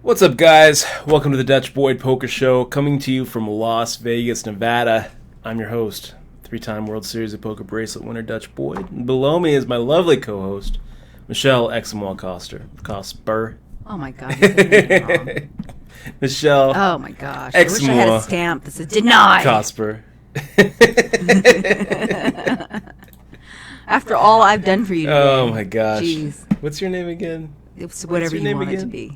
What's up, guys? Welcome to the Dutch Boyd Poker Show, coming to you from Las Vegas, Nevada. I'm your host, three-time World Series of Poker bracelet winner Dutch Boyd. And below me is my lovely co-host, Michelle Cosper. Oh my god, you're saying it wrong. Michelle. Oh my gosh. I wish I had a stamp that said deny. Cosper. After all I've done for you today. Oh my gosh. Jeez. What's your name again? It's whatever you want it to be.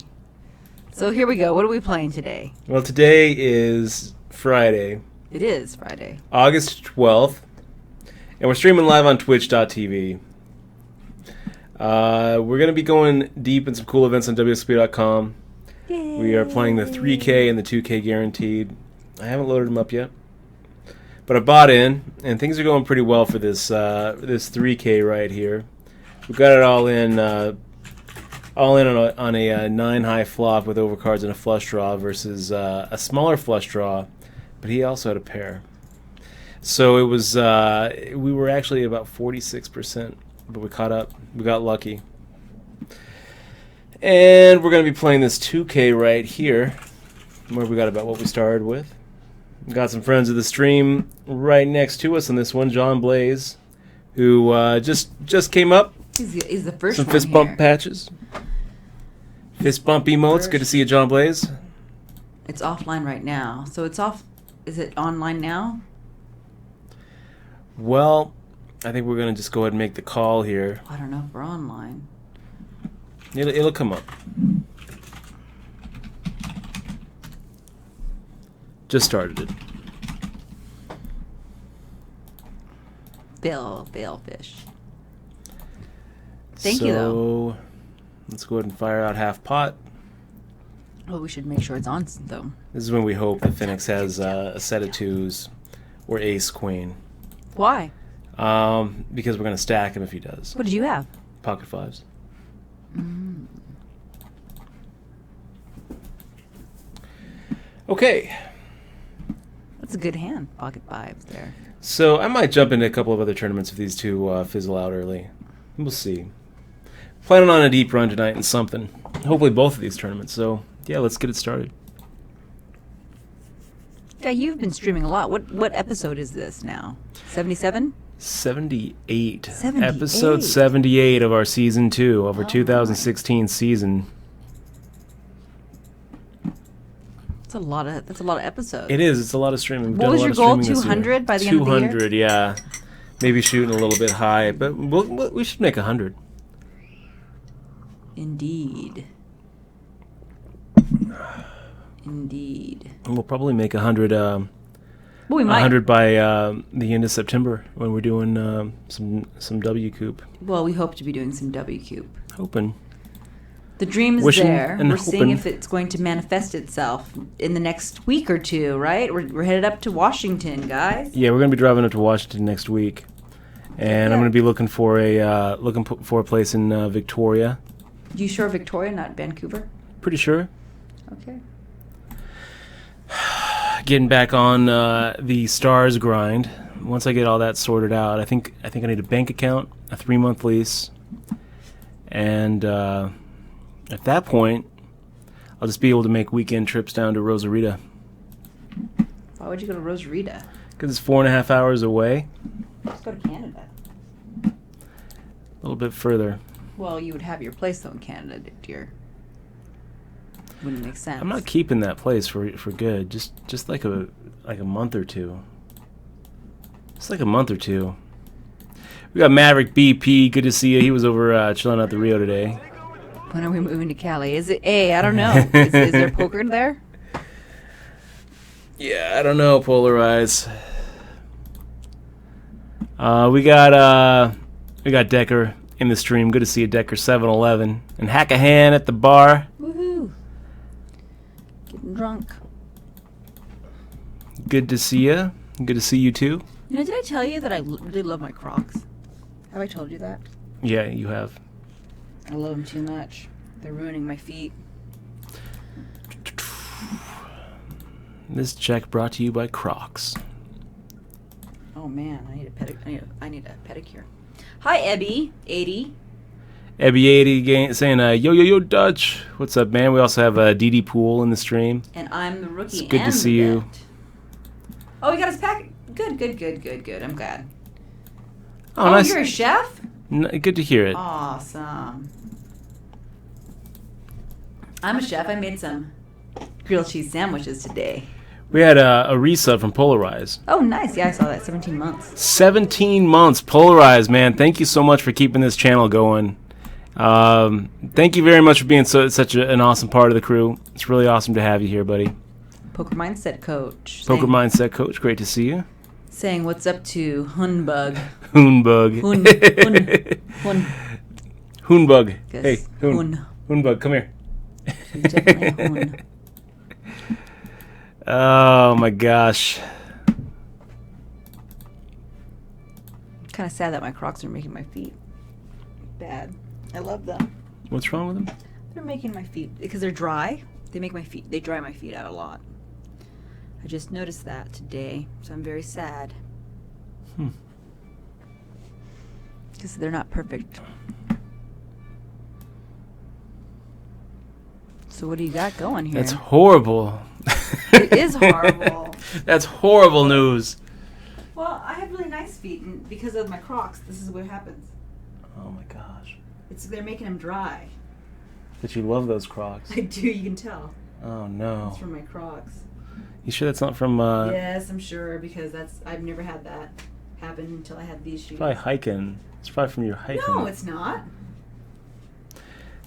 So here we go. What are we playing today? Well, today is Friday. It is Friday. August 12th. And we're streaming live on twitch.tv. We're going to be going deep in some cool events on wsop.com. Yay. We are playing the 3K and the 2K guaranteed. I haven't loaded them up yet. But I bought in, and things are going pretty well for this 3K right here. We've got it all in on a 9-high flop with overcards and a flush draw versus a smaller flush draw, but he also had a pair. So it was we were actually about 46%, but we caught up. We got lucky. And we're going to be playing this 2K right here, where we got about what we started with. We got some friends of the stream right next to us on this one, John Blaze, who just came up. He's the first some one fist here. bump patches. Fist bump emotes. Good to see you, John Blaze. It's offline right now. So it's off. Is it online now? Well, I think we're going to just go ahead and make the call here. I don't know if we're online. It'll come up. Just started it. Billfish. Thank you, though. So, let's go ahead and fire out half pot. Oh, we should make sure it's on, though. This is when we hope that Phoenix has a set of twos or ace queen. Why? Because we're going to stack him if he does. What did you have? Pocket fives. Okay. That's a good hand. Pocket fives there. So I might jump into a couple of other tournaments if these two fizzle out early. We'll see. Planning on a deep run tonight in something. Hopefully both of these tournaments. So yeah, let's get it started. Yeah, you've been streaming a lot. What episode is this now? 77? 78. 78. Episode 78 of our season 2 of our 2016 season. That's a lot of episodes. It is. It's a lot of streaming. We've What done was a lot your of goal? streaming this year. 200 by the end of the year? 200, yeah. Maybe shooting a little bit high, but we should make 100. Indeed. Indeed. And we'll probably make 100. Well, we might. 100 by the end of September when we're doing some W Coop. Well, we hope to be doing some W Cube. Hoping. The dream is Wishing there. and We're seeing hoping. if it's going to manifest itself in the next week or two, right? We're headed up to Washington, guys. Yeah, we're gonna be driving up to Washington next week, and I'm gonna be looking for a place in Victoria. You sure Victoria, not Vancouver? Pretty sure. Okay. Getting back on the stars grind. Once I get all that sorted out, I think I need a bank account, a 3-month lease, and at that point, I'll just be able to make weekend trips down to Rosarita. Why would you go to Rosarita? Because it's 4.5 hours away. Just go to Canada. A little bit further. Well, you would have your place though in Canada, dear. Wouldn't make sense. I'm not keeping that place for good. Just like a month or two. Just like a month or two. We got Maverick BP. Good to see you. He was over chilling at the Rio today. When are we moving to Cali? Is it? Hey, I don't know. Is there poker there? Yeah, I don't know. Polarize. We got Decker in the stream. Good to see you, Decker 711 and Hack-A-Han at the bar. Woohoo! Getting drunk. Good to see you. Good to see you too. You know, did I tell you that I really love my Crocs? Have I told you that? Yeah, you have. I love them too much. They're ruining my feet. This check brought to you by Crocs. Oh man, I need a pedicure. Hi, Ebby, 80. Ebby80 saying, yo, Dutch. What's up, man? We also have DD Pool in the stream. And I'm the rookie. It's good to see you. Oh, we got his pack. Good. I'm glad. Oh, nice. You're a chef? Good to hear it. Awesome. I'm a chef. I made some grilled cheese sandwiches today. We had a resub from Polarize. Oh, nice. Yeah, I saw that. 17 months. 17 months. Polarize, man. Thank you so much for keeping this channel going. Thank you very much for being such an awesome part of the crew. It's really awesome to have you here, buddy. Poker Mindset Coach. Mindset Coach. Great to see you. Saying what's up to Hunbug. Hoonbug. Hun. Hoonbug. Yes. Hey, Hoonbug, come here. She's definitely a Hun. Oh my gosh. Kind of sad that my Crocs are making my feet bad. I love them. What's wrong with them? They're making my feet because they're dry. They dry my feet out a lot. I just noticed that today, so I'm very sad. Because they're not perfect. So what do you got going here? That's horrible. It is horrible. That's horrible news. Well, I have really nice feet, and because of my Crocs, this is what happens. Oh my gosh. They're making them dry. But you love those Crocs. I do, you can tell. Oh no. It's from my Crocs. You sure that's not from Yes, I'm sure, because I've never had that happen until I had these shoes. probably hiking. It's probably from your hiking. No, it's not.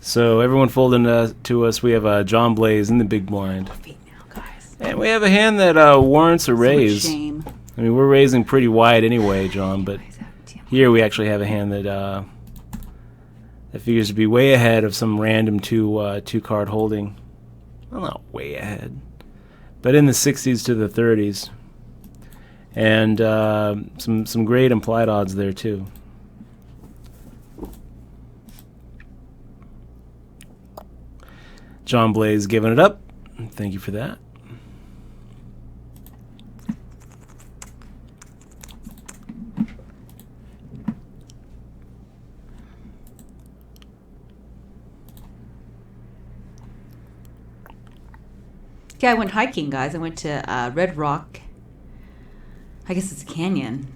So everyone folding to us, we have John Blaze in the big blind. Feet now, guys. And we have a hand that warrants a raise. So much shame. I mean, we're raising pretty wide anyway, John, but here we actually have a hand that that figures to be way ahead of some random two card holding. Well, not way ahead, but in the 60s to the 30s, and some great implied odds there too. John Blaze giving it up. Thank you for that. Yeah, I went hiking, guys. I went to Red Rock. I guess it's a canyon.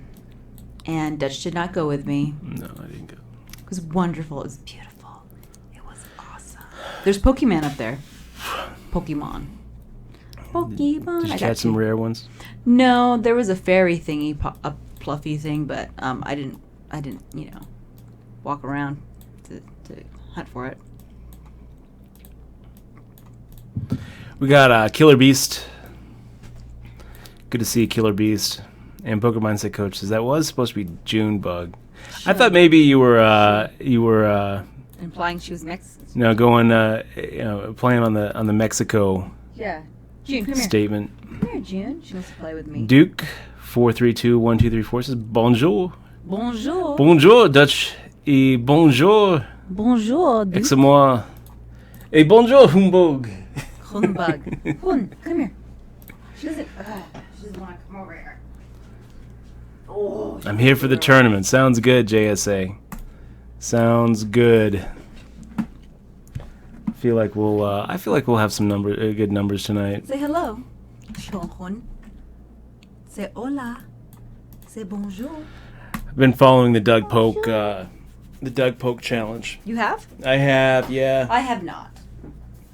And Dutch did not go with me. No, I didn't go. It was wonderful. It was beautiful. It was awesome. There's Pokemon up there. Pokemon. Did you catch some rare ones? No, there was a fairy thingy, a fluffy thing, but I didn't, walk around to hunt for it. We got Killer Beast. Good to see Killer Beast. And Poker Mindset Coach says that was supposed to be Junebug. Sure. I thought maybe you were implying she was Mexican. No, going playing on the Mexico. Yeah, June, come statement. Here. Come here, June. She wants to play with me. Duke 4321234 says bonjour. Bonjour. Bonjour Dutch et bonjour. Bonjour. Duke. Excuse-moi. Et bonjour Humbug. Humbug. Hun, come here. She doesn't want to come over here. Oh, I'm here for the tournament. Sounds good, JSA. Sounds good. I feel like we'll have some good numbers tonight. Say hello. Hun. Say hola. Say bonjour. I've been following the Doug Polk challenge. You have? I have, yeah. I have not.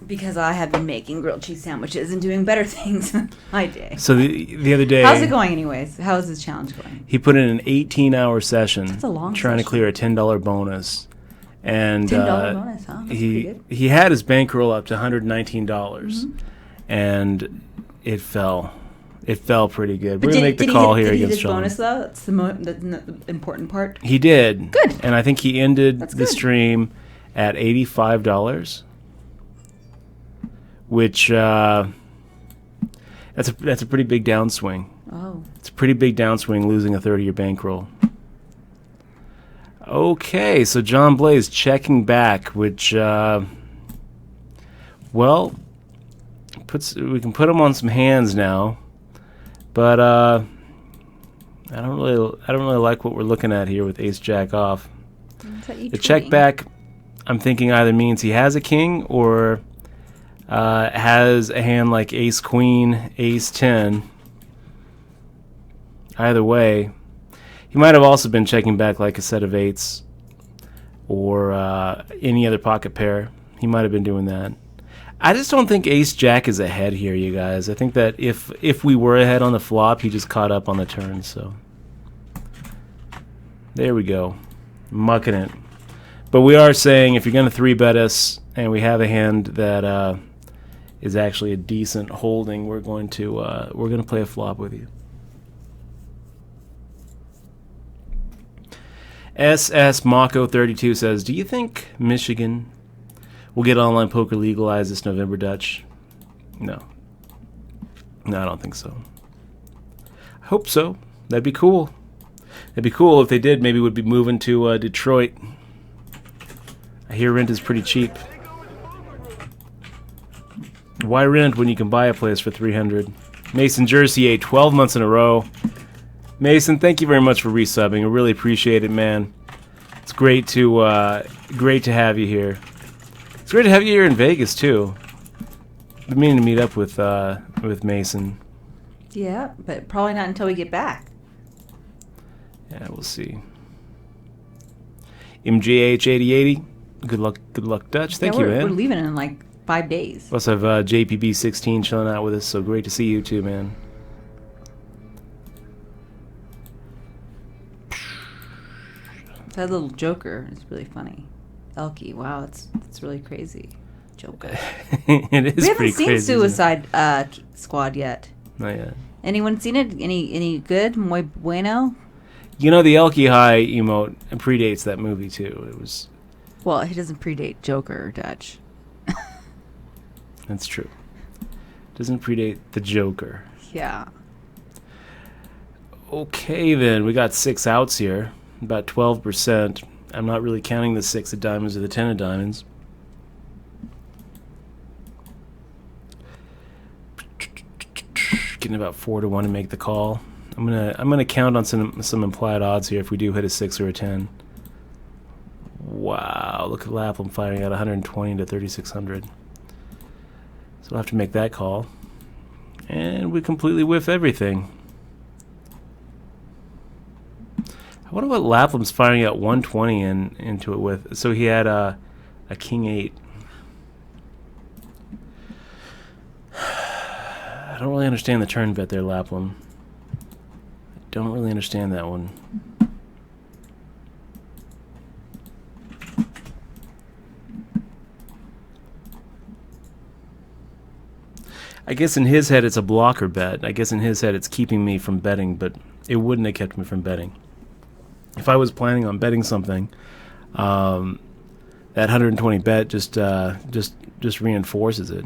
Because I have been making grilled cheese sandwiches and doing better things my day. So the other day... How's it going anyways? How is this challenge going? He put in an 18-hour session. That's a long trying session. to clear a $10 bonus. And $10 bonus, huh? That's pretty good. He had his bankroll up to $119. Mm-hmm. And it fell. It fell pretty good. But We're going to make the call here against Sean. Did he get his bonus, though? That's the important part. He did. Good. And I think he ended That's the good. stream at $85. Which that's a pretty big downswing. Oh. It's a pretty big downswing losing a third of your bankroll. Okay, so John Blaze checking back, which we can put him on some hands now, but I don't really like what we're looking at here with Ace Jack off. The check back I'm thinking either means he has a king or has a hand like ace queen, ace 10. Either way, he might have also been checking back like a set of eights or any other pocket pair. He might have been doing that. I just don't think ace jack is ahead here, you guys. I think that if we were ahead on the flop, he just caught up on the turn. So there we go, mucking it. But we are saying if you're going to 3-bet us and we have a hand that is actually a decent holding, we're going to play a flop with you. SS Mako 32 says, do you think Michigan will get online poker legalized this November, Dutch? No, I don't think so. I hope so. That'd be cool. It'd be cool if they did. Maybe we'd be moving to Detroit. I hear rent is pretty cheap. Why rent when you can buy a place for $300? Mason Jersey, 12 months in a row. Mason, thank you very much for resubbing. I really appreciate it, man. It's great to have you here. It's great to have you here in Vegas too. Been meaning to meet up with Mason. Yeah, but probably not until we get back. Yeah, we'll see. MJH8080. Good luck, Dutch. Thank you, man. We're leaving in like 5 days. We also have JPB16 chilling out with us, so great to see you too, man. That little Joker is really funny. Elky, wow, it's really crazy. Joker. It is pretty crazy. We haven't seen Suicide Squad yet. Not yet. Anyone seen it? Any good? Muy bueno? You know, the Elky High emote predates that movie too. It was. Well, it doesn't predate Joker, Dutch. That's true. It doesn't predate the Joker. Yeah. Okay, then we got 6 outs here. About 12%. I'm not really counting the 6 of diamonds or the 10 of diamonds. Getting about 4 to 1 to make the call. I'm gonna count on some implied odds here if we do hit a 6 or a 10. Wow, look at Lapham firing at 120 to 3,600. So we'll have to make that call. And we completely whiff everything. I wonder what Lapham's firing at 120 into it with. So he had a king 8. I don't really understand the turn bet there, Lapham. I don't really understand that one. I guess in his head it's a blocker bet. I guess in his head it's keeping me from betting, but it wouldn't have kept me from betting. If I was planning on betting something, that 120 bet just reinforces it.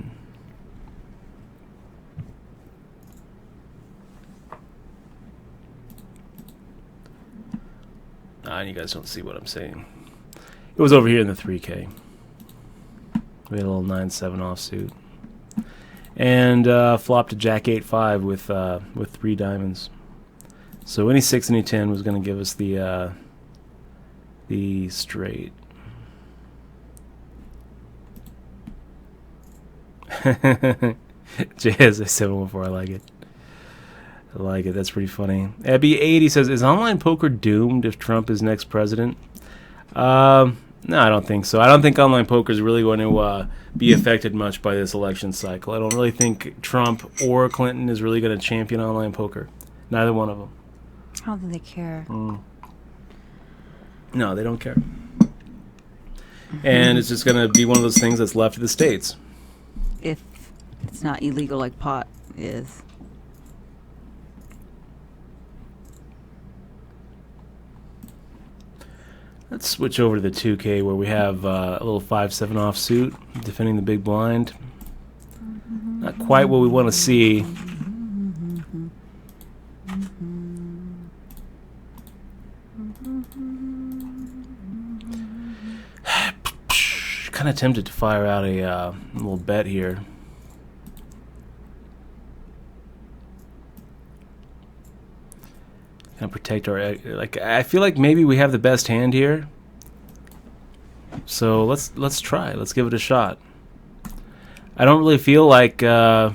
And you guys don't see what I'm saying. It was over here in the 3K. We had a little 9-7 offsuit. And flopped a Jack 8-5 with 3 diamonds. So any 6, any 10 was going to give us the straight. JS 714, I like it. I like it. That's pretty funny. Abby80 says, is online poker doomed if Trump is next president? No, I don't think so. I don't think online poker is really going to be affected much by this election cycle. I don't really think Trump or Clinton is really going to champion online poker. Neither one of them. I don't think they care. No, they don't care. And it's just going to be one of those things that's left to the states. If it's not illegal like pot is. Let's switch over to the 2K where we have a little 5-7 offsuit defending the big blind. Not quite what we want to see. Kind of tempted to fire out a little bet here. Kind of protect our, like, I feel like maybe we have the best hand here. So let's try. Let's give it a shot. I don't really feel like any of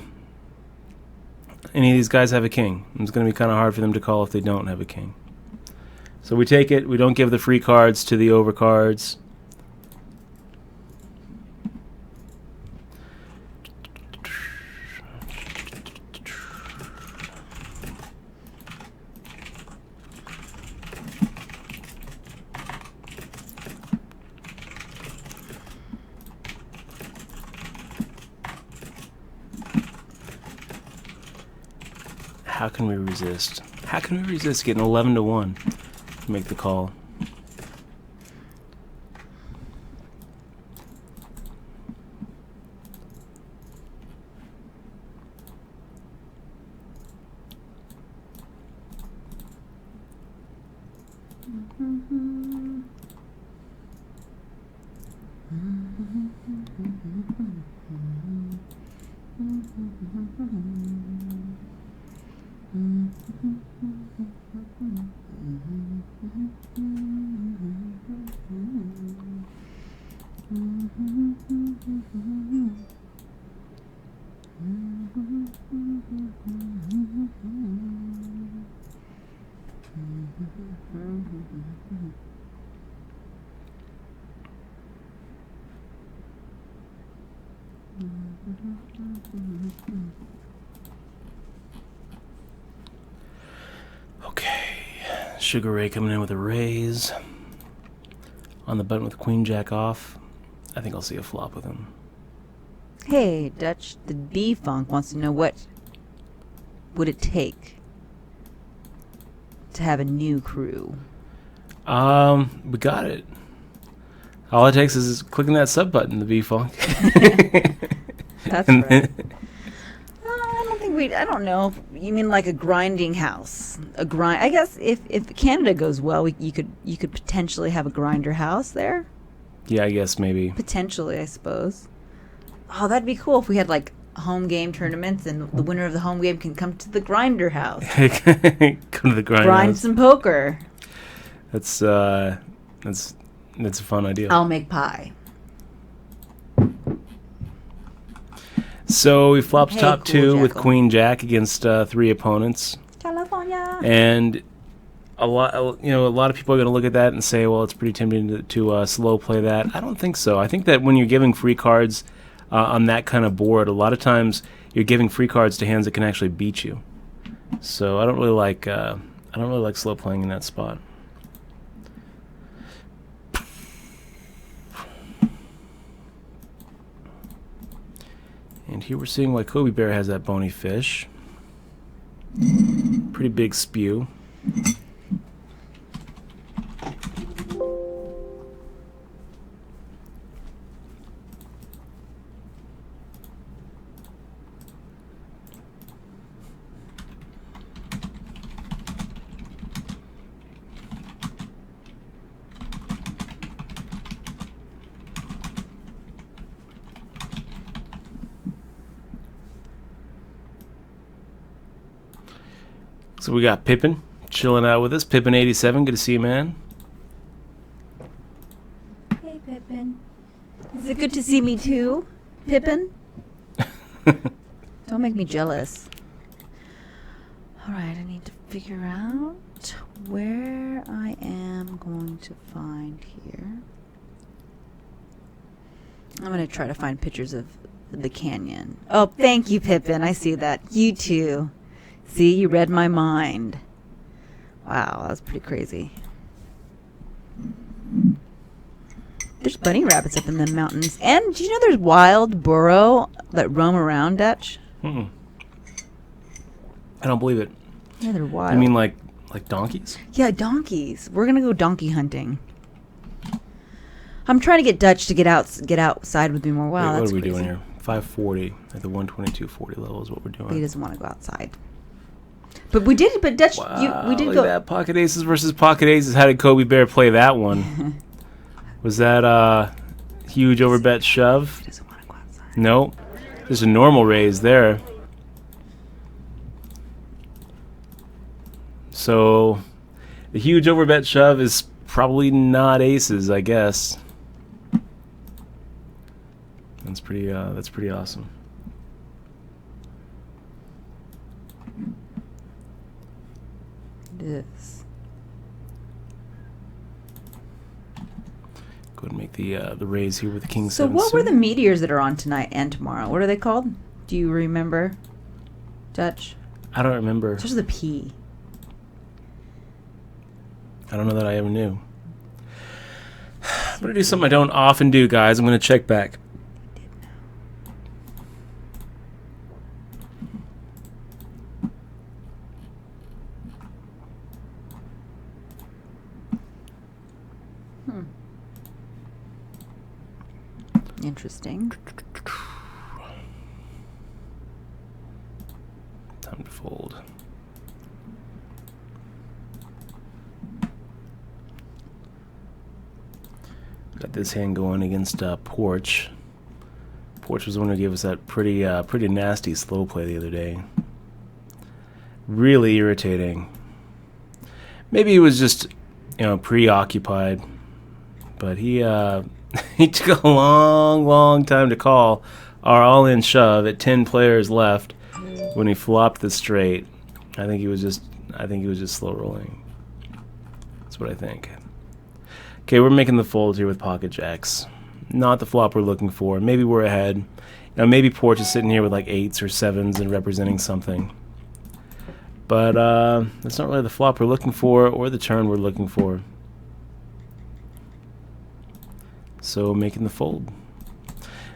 these guys have a king. It's going to be kind of hard for them to call if they don't have a king. So we take it. We don't give the free cards to the overcards. How can we resist? How can we resist getting 11 to 1 to make the call? Okay, Sugar Ray coming in with a raise on the button with Queen Jack off. I think I'll see a flop with him. Hey, Dutch, the B-Funk wants to know what would it take to have a new crew. We got it. All it takes is clicking that sub button, the B-Funk. That's right. I don't know. You mean like a grinding house? I guess if Canada goes well, you could potentially have a grinder house there. Yeah, I guess maybe. Potentially, I suppose. Oh, that'd be cool if we had like home game tournaments and the winner of the home game can come to the grinder house. Come to the grinder Grind house. some poker. That's a fun idea. I'll make pie. So we flopped Hey, top cool two with Jackal. Queen Jack against 3 opponents, California. and a lot of people are going to look at that and say, well, it's pretty tempting to slow play that. I don't think so. I think that when you're giving free cards on that kind of board, a lot of times you're giving free cards to hands that can actually beat you. So I don't really like slow playing in that spot. And here we're seeing why Kobe Bear has that bony fish. Pretty big spew. So we got Pippin chilling out with us. Pippin87, good to see you, man. Hey, Pippin. Is it good to see me too, Pippin? Don't make me jealous. All right, I need to figure out where I am going to find here. I'm going to try to find pictures of the canyon. Oh, thank you, Pippin. I see that. You too. See, you read my mind. Wow, that was pretty crazy. There's bunny rabbits up in the mountains. And do you know there's wild burro that roam around, Dutch? I don't believe it. Yeah, they're wild. You mean like donkeys? Yeah, donkeys. We're gonna go donkey hunting. I'm trying to get Dutch to get outside with me more. Wow, Wait, that's what are we crazy. doing here? 540 at the 122.40 level is what we're doing. He doesn't want to go outside. But we did. But Dutch, Wow, we did look go. at that. Pocket aces versus pocket aces. How did Kobe Bear play that one? Was that a huge overbet shove? He doesn't want to go outside. No. There's a normal raise there. So the huge overbet shove is probably not aces, I guess. That's pretty awesome. It is. Go ahead and make the raise here with the king So seven. what were suit. the meteors that are on tonight and tomorrow? What are they called? Do you remember, Dutch? I don't remember. Just the P. I don't know that I ever knew. I'm going to do something I don't often do, guys. I'm going to check back. Interesting. Time to fold. Got this hand going against Porch. Porch was the one who gave us that pretty nasty slow play the other day. Really irritating. Maybe he was just, preoccupied. But he he took a long time to call our all-in shove at 10 players left when he flopped the straight. I think he was just slow rolling. That's what I think. Okay, we're making the fold here with pocket jacks. Not the flop we're looking for. Maybe we're ahead. Maybe Porch is sitting here with like 8s or 7s and representing something. But that's not really the flop we're looking for or the turn we're looking for. So making the fold.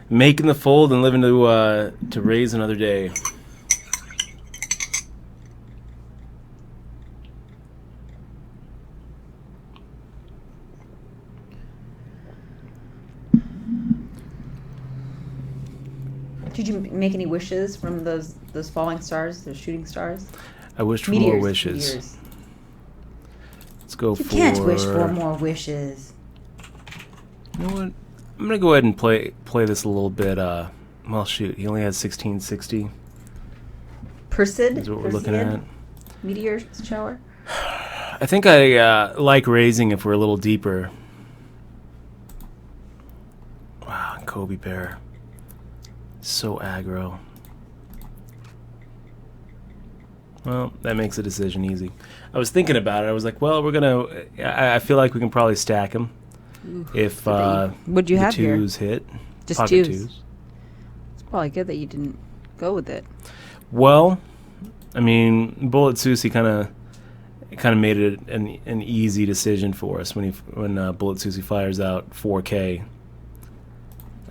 Making the fold and living to raise another day. Did you make any wishes from those falling stars, those shooting stars? I wished for Meteors, more wishes. meteors. Let's go You for... can't wish for more wishes. You know what? I'm going to go ahead and play this a little bit. Well, shoot. He only has 1660. Persid? Is what we're looking Perseid? at. Meteor shower? I think I like raising if we're a little deeper. Wow, Kobe Bear. So aggro. Well, that makes the decision easy. I was thinking about it. I was like, well, we're going to... I feel like we can probably stack him. If What'd you the have here? twos hit. Just pocket twos. It's probably good that you didn't go with it. Well, I mean, Bullet Susie kind of made it an easy decision for us when Bullet Susie fires out 4K.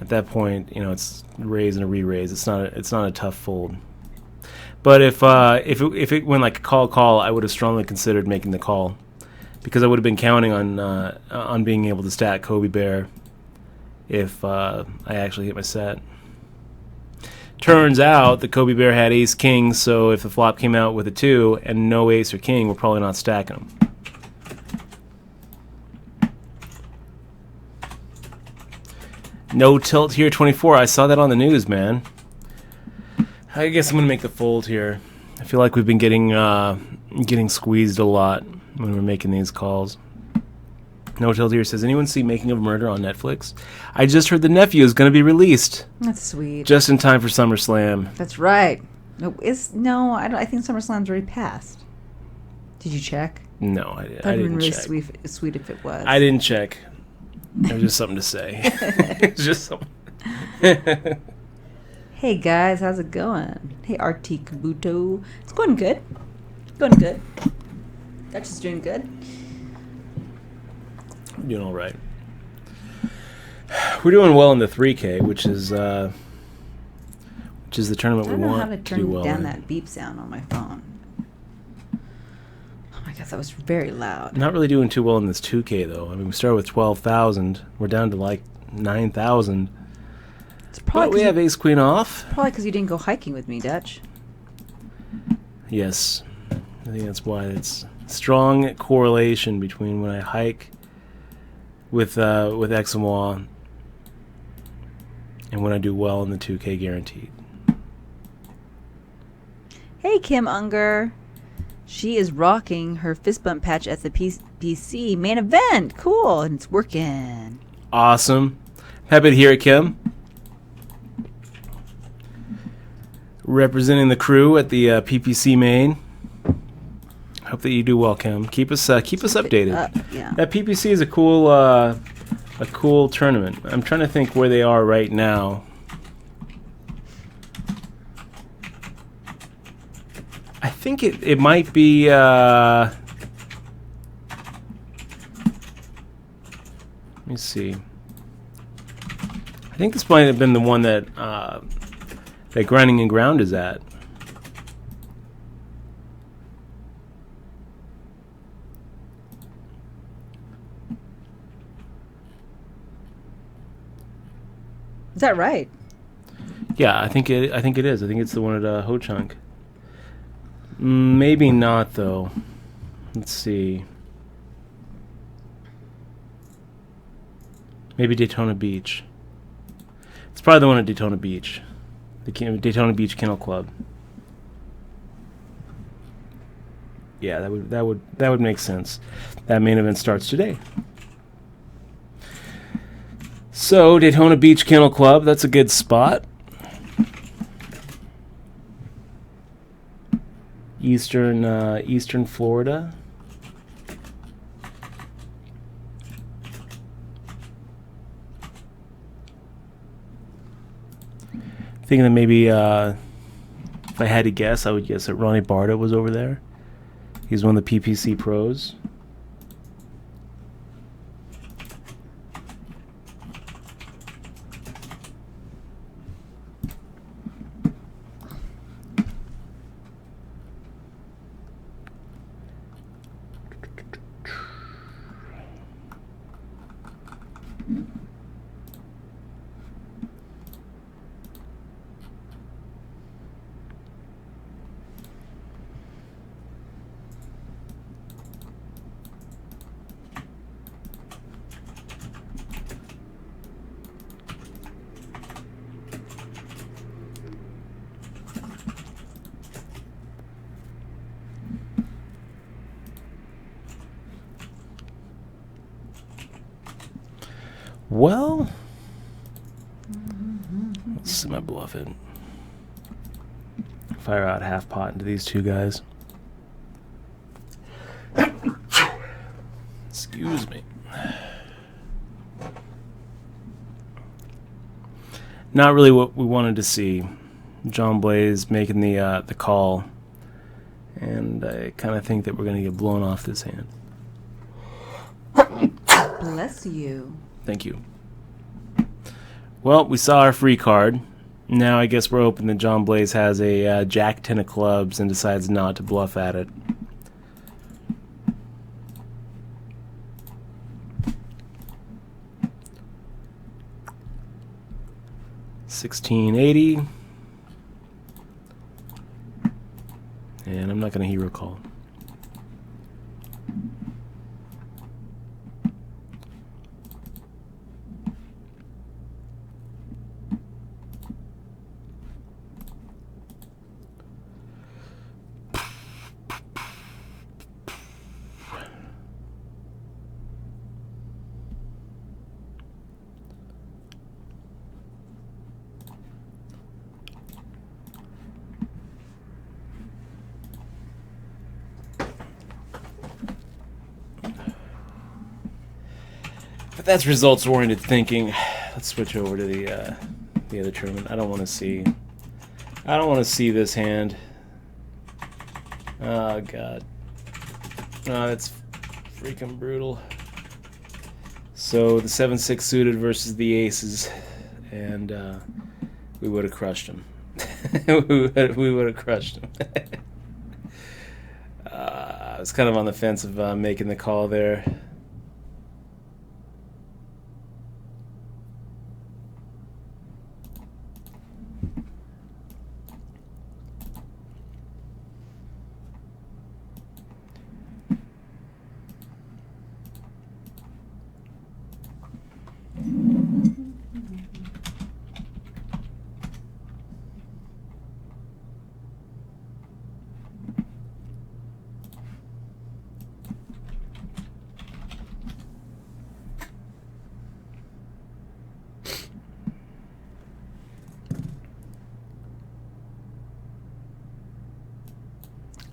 At that point, it's raise and a re-raise. It's not a tough fold. But if it went like call, I would have strongly considered making the call, because I would have been counting on being able to stack Kobe Bear if I actually hit my set. Turns out that Kobe Bear had ace king, so if the flop came out with a 2 and no ace or king, we're probably not stacking them. No tilt here, 24. I saw that on the news, man. I guess I'm gonna make the fold here. I feel like we've been getting squeezed a lot when we're making these calls. No tilt here says, anyone see Making of a Murder on Netflix? I just heard the nephew is gonna be released That's sweet. just in time for SummerSlam. That's right. No, I think SummerSlam's already passed. Did you check? No, I That'd didn't been really check. sweet if it was. I didn't check. It was just something to say. It's just something. Hey guys, how's it going? Hey RT Kabuto. It's going good. Going good. Dutch is doing good. Doing all right. We're doing well in the 3K, which is the tournament I we don't know how want to to turn do well down in. that beep sound on my phone. Oh my god, that was very loud. Not really doing too well in this 2K though. I mean, we started with 12,000. We're down to like 9,000. It's probably But we have ace queen off. probably because you didn't go hiking with me, Dutch. Yes, I think that's why. It's strong correlation between when I hike with Exmois and when I do well in the 2K guaranteed. Hey Kim Unger. She is rocking her fist bump patch at the PC main event. Cool, and it's working. Awesome. Happy to hear it, Kim. representing the crew at the PPC Maine. Hope that you do well, Kim. Keep us updated. Yeah. That PPC is a cool tournament. I'm trying to think where they are right now. I think it might be. Let me see. I think this might have been the one that that Grinding and Ground is at. Is that right? Yeah, I think it is. I think it's the one at Ho Chunk. Maybe not though. Let's see. Maybe Daytona Beach. It's probably the one at Daytona Beach. The Daytona Beach Kennel Club. Yeah, that would make sense. That main event starts today. So, Daytona Beach Kennel Club, that's a good spot. Eastern Florida. Thinking that maybe if I had to guess, I would guess that Ronnie Barta was over there. He's one of the PPC pros. Well, let's see my bluff it. Fire out half pot into these two guys. Excuse me. Not really what we wanted to see. John Blaze making the call, and I kind of think that we're going to get blown off this hand. Bless you. Thank you. Well, we saw our free card. Now I guess we're hoping that John Blaze has a Jack 10 of clubs and decides not to bluff at it. $16.80. And I'm not going to hero call. But that's results-oriented thinking. Let's switch over to the other tournament. I don't want to see this hand. Oh god. Oh, that's freaking brutal. So the 7-6 suited versus the aces, and we would have crushed him. we would have crushed him. I was kind of on the fence of making the call there.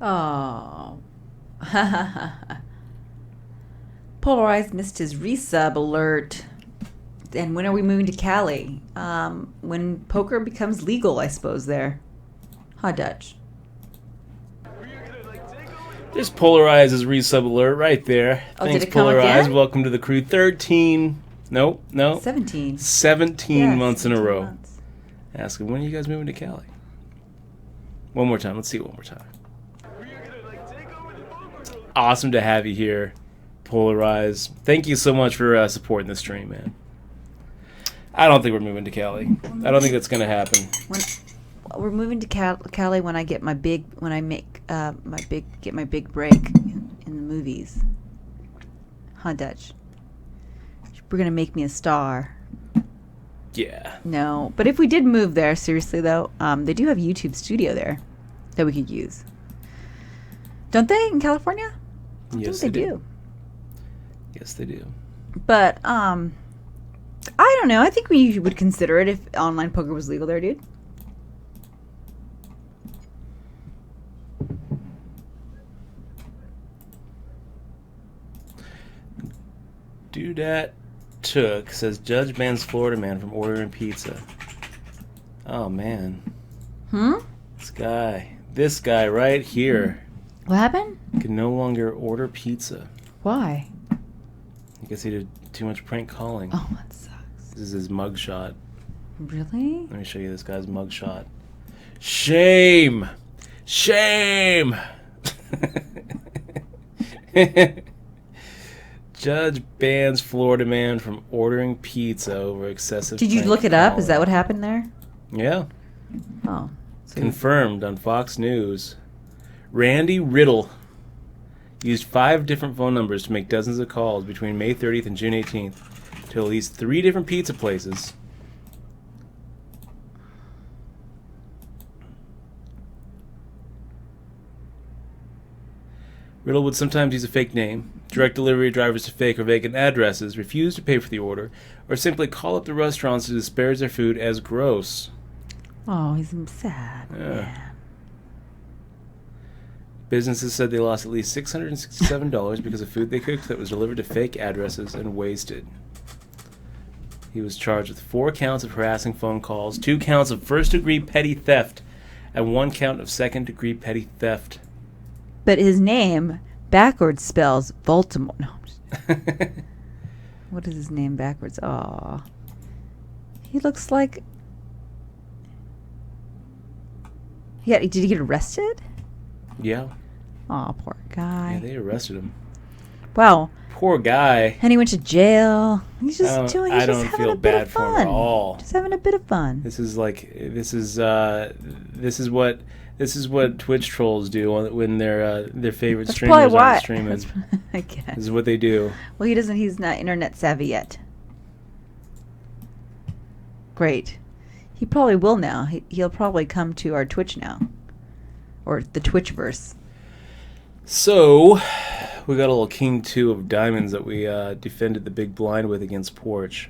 Oh. Polarized missed his resub alert. And when are we moving to Cali? When poker becomes legal, I suppose, there. Huh, Dutch? There's Polarized's resub alert right there. Oh, Thanks, did it come Polarized. again? Welcome to the crew. 13. Nope. 17. 17 Yeah, months in a 17 row. months. Asking, when are you guys moving to Cali? One more time. Let's see it one more time. Awesome to have you here, Polarized. Thank you so much for supporting the stream, man. I don't think we're moving to Cali. I don't think that's going to happen. We're moving to Cali when I get my big break in the movies. Huh, Dutch? We're gonna make me a star. Yeah. No, but if we did move there, seriously though, they do have a YouTube studio there that we could use. Don't they in California? Yes, they do. Yes, they do. But I don't know. I think we would consider it if online poker was legal there, dude. Doodat Took says judge bans Florida man from ordering pizza. Oh man. This guy right here What happened? can no longer order pizza. Why? I guess he did too much prank calling. Oh, that sucks. This is his mugshot. Really? Let me show you this guy's mugshot. Shame! Shame! Judge bans Florida man from ordering pizza over excessive. Did you prank look it up? calling. Is that what happened there? Yeah. Oh. So Confirmed on Fox News. Randy Riddle used 5 different phone numbers to make dozens of calls between May 30th and June 18th to at least 3 different pizza places. Riddle would sometimes use a fake name, direct delivery drivers to fake or vacant addresses, refuse to pay for the order, or simply call up the restaurants to disparage their food as gross. Oh, he's sad. Yeah. Man. Businesses said they lost at least $667 because of food they cooked that was delivered to fake addresses and wasted. He was charged with 4 counts of harassing phone calls, 2 counts of first-degree petty theft, and 1 count of second-degree petty theft. But his name backwards spells Baltimore. No. What is his name backwards? Aw. He looks like... Yeah, did he get arrested? Yeah. Aw, poor guy. Yeah, they arrested him. Wow. Poor guy. And he went to jail. He's just having feel a bit bad of for him fun. at all. Just having a bit of fun. This is what Twitch trolls do when their favorite That's streamers probably why. aren't streaming. I guess. This is what they do. Well, he's not internet savvy yet. Great. He probably will now. He'll probably come to our Twitch now. Or the Twitchverse. So, we got a little King 2 of diamonds that we defended the big blind with against Porch.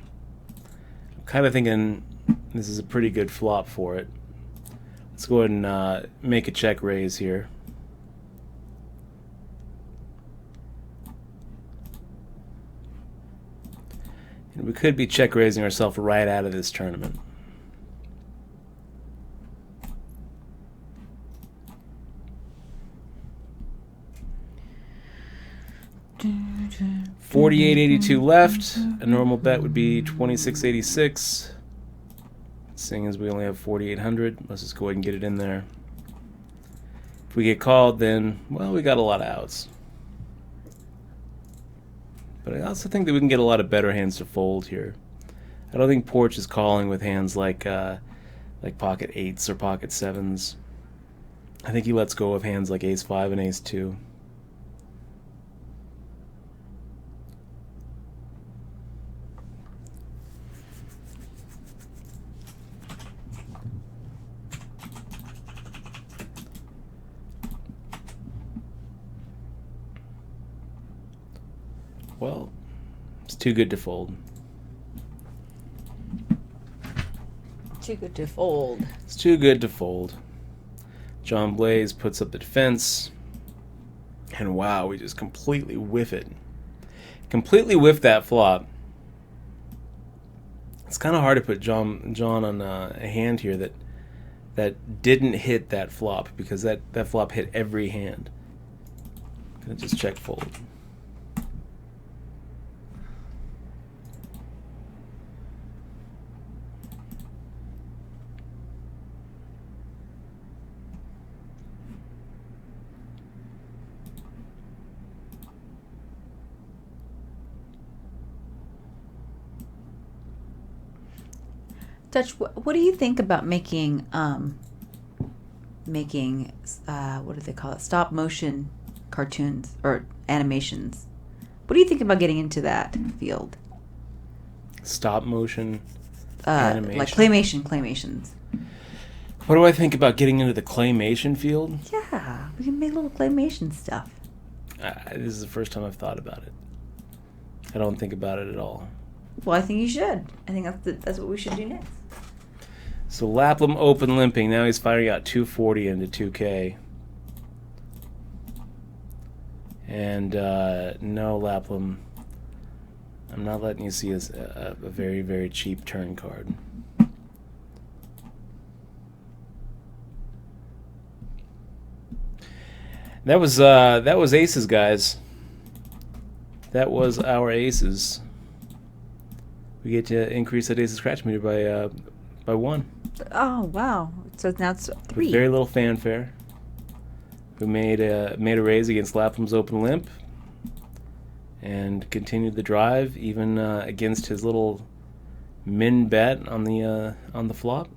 I'm kind of thinking this is a pretty good flop for it. Let's go ahead and make a check raise here. And we could be check raising ourselves right out of this tournament. $48.82 left. A normal bet would be $26.86. Seeing as we only have 4,800, let's just go ahead and get it in there. If we get called, then, well, we got a lot of outs. But I also think that we can get a lot of better hands to fold here. I don't think Porch is calling with hands like pocket 8s or pocket 7s. I think he lets go of hands like ace 5 and ace 2. Well, it's too good to fold. Too good to fold. It's too good to fold. John Blaze puts up the defense. And wow, we just completely whiff it. Completely whiff that flop. It's kind of hard to put John on a hand here that didn't hit that flop, because that flop hit every hand. I'm gonna just check fold. Dutch, what do you think about making what do they call it? Stop motion cartoons or animations. What do you think about getting into that field? Stop motion animation. Like claymations. What do I think about getting into the claymation field? Yeah, we can make little claymation stuff. This is the first time I've thought about it. I don't think about it at all. Well, I think you should. I think that's what we should do next. So Lapham open limping. Now he's firing out 240 into 2K. And no, Lapham, I'm not letting you see a very, very cheap turn card. That was aces, guys. That was our aces. We get to increase that aces scratch meter by 1. Oh wow! So now it's 3. With very little fanfare. We made a raise against Lapham's open limp, and continued the drive even against his little min bet on the flop.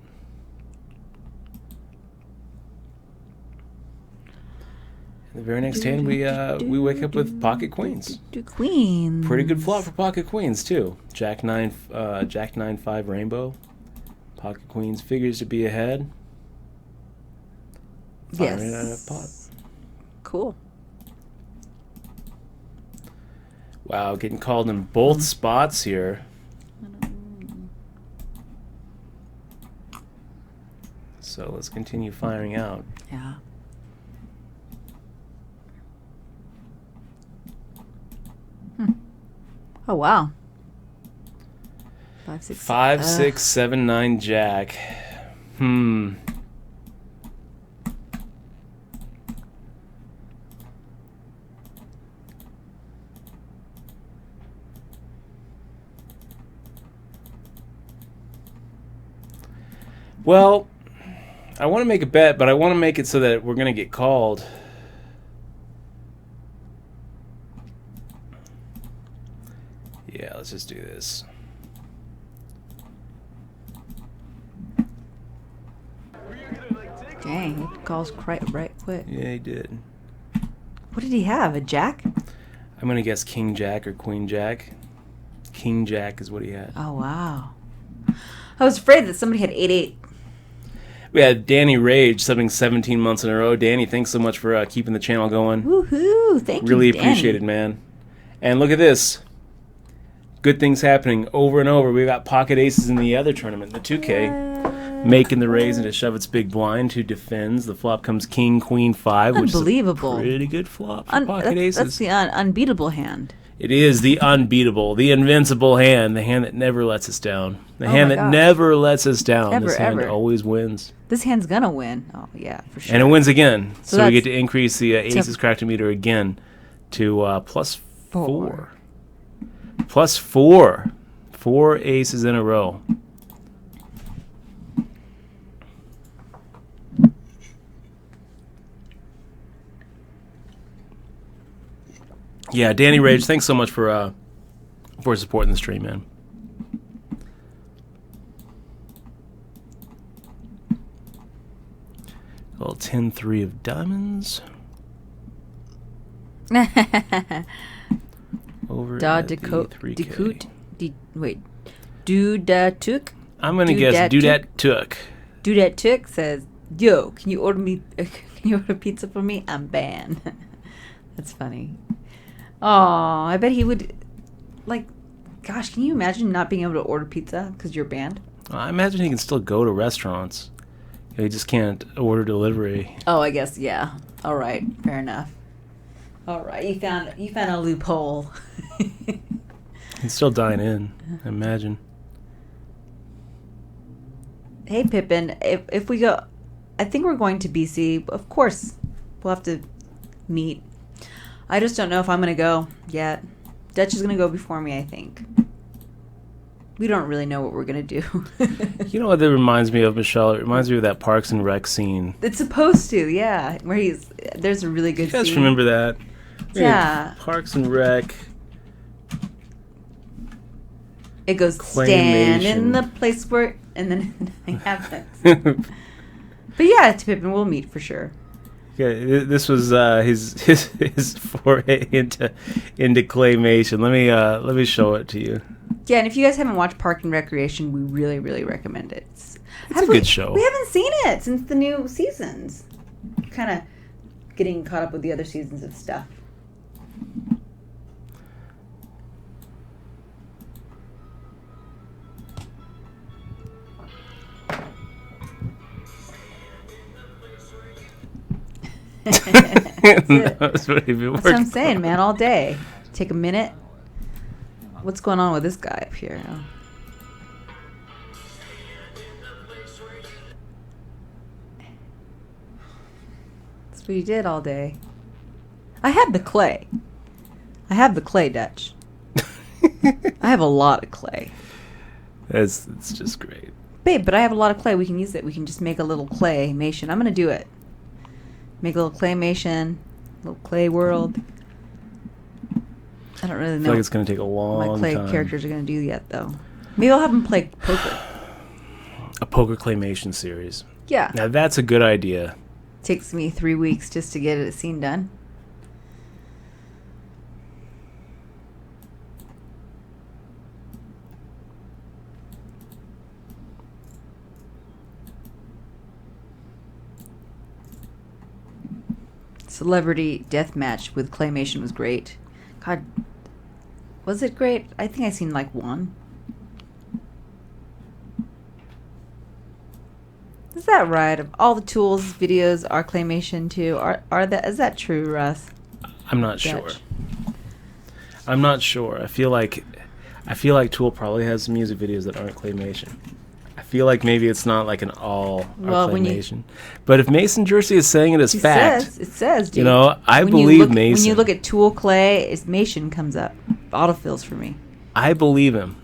The very next hand, we wake up with pocket queens. Queens. Pretty good flop for pocket queens too. Jack 9-5 rainbow. Pocket queens figures to be ahead. Yes. Firing out of pot. Cool. Wow, getting called in both spots here. So let's continue firing out. Yeah. Oh wow. 5, 6, 5, 6, 7, 9, Jack. Well, I want to make a bet, but I want to make it so that we're going to get called. Yeah, let's just do this. Dang, he calls right quick. Yeah, he did. What did he have? A jack? I'm going to guess King Jack or Queen Jack. King Jack is what he had. Oh, wow. I was afraid that somebody had 8-8. We had Danny Rage subbing 17 months in a row. Danny, thanks so much for keeping the channel going. Woohoo! Thank you, Really Danny. appreciate it, man. And look at this. Good things happening over and over. We got pocket aces in the other tournament, the 2K. Making the raise into shove its big blind. Who defends? The flop comes King, Queen, 5. Unbelievable. Which is a pretty good flop for pocket aces. That's the unbeatable hand. It is the unbeatable, the invincible hand. The hand that never lets us down. The hand that never lets us down. This hand always wins. This hand's going to win. Oh, yeah, for sure. And it wins again. So we get to increase the aces cracked meter again to plus 4. Plus 4. 4 aces in a row. Yeah, Danny Rage, thanks so much for supporting the stream, man. A little 10-3 of diamonds. Over Da at the 3K. Doodatuk? I'm going to guess Doodat Doodatuk says, yo, can you order pizza for me? I'm banned. That's funny. Oh, I bet he would, gosh, can you imagine not being able to order pizza because you're banned? I imagine he can still go to restaurants. He just can't order delivery. Oh, I guess, yeah. All right, fair enough. All right, you found a loophole. He's still dying in, I imagine. Hey Pippin, if we go, I think we're going to BC. Of course, we'll have to meet. I just don't know if I'm going to go yet. Dutch is going to go before me, I think. We don't really know what we're going to do. You know what that reminds me of, Michelle? It reminds me of that Parks and Rec scene. It's supposed to, yeah. Where there's a really good You guys scene. remember that? Yeah. Parks and Rec. It goes, stand in the place where, and then nothing happens. But yeah, it's Pippin. We'll meet for sure. Yeah, this was his foray into claymation. Let me show it to you. Yeah, and if you guys haven't watched Park and Recreation, we really, really recommend it. It's a good show. We haven't seen it since the new seasons. Kind of getting caught up with the other seasons of stuff. That's what I'm saying, man. All day. Take a minute. What's going on with this guy up here? Oh. That's what he did all day. I have the clay. Dutch. I have a lot of clay. It's just great. Babe, but I have a lot of clay. We can use it. We can just make a little claymation. I'm going to do it. Make a little claymation. Little clay world. I don't really know. I feel like it's going to take a long time. My clay characters are going to do yet, though. Maybe I'll have them play poker. A poker claymation series. Yeah. Now that's a good idea. Takes me 3 weeks just to get a scene done. Celebrity Deathmatch with claymation was great. God, was it great? I think I seen like one. Is that right? Of all the tools, videos are claymation too. Is that true, Russ? I'm not sure. I'm not sure. I feel like Tool probably has some music videos that aren't claymation. I feel like maybe it's not like an all claymation. But if Mason Jersey is saying it as fact, it says, dude. You know, I believe Mason. When you look at Tool clay, Mation comes up. Autofills for me. I believe him.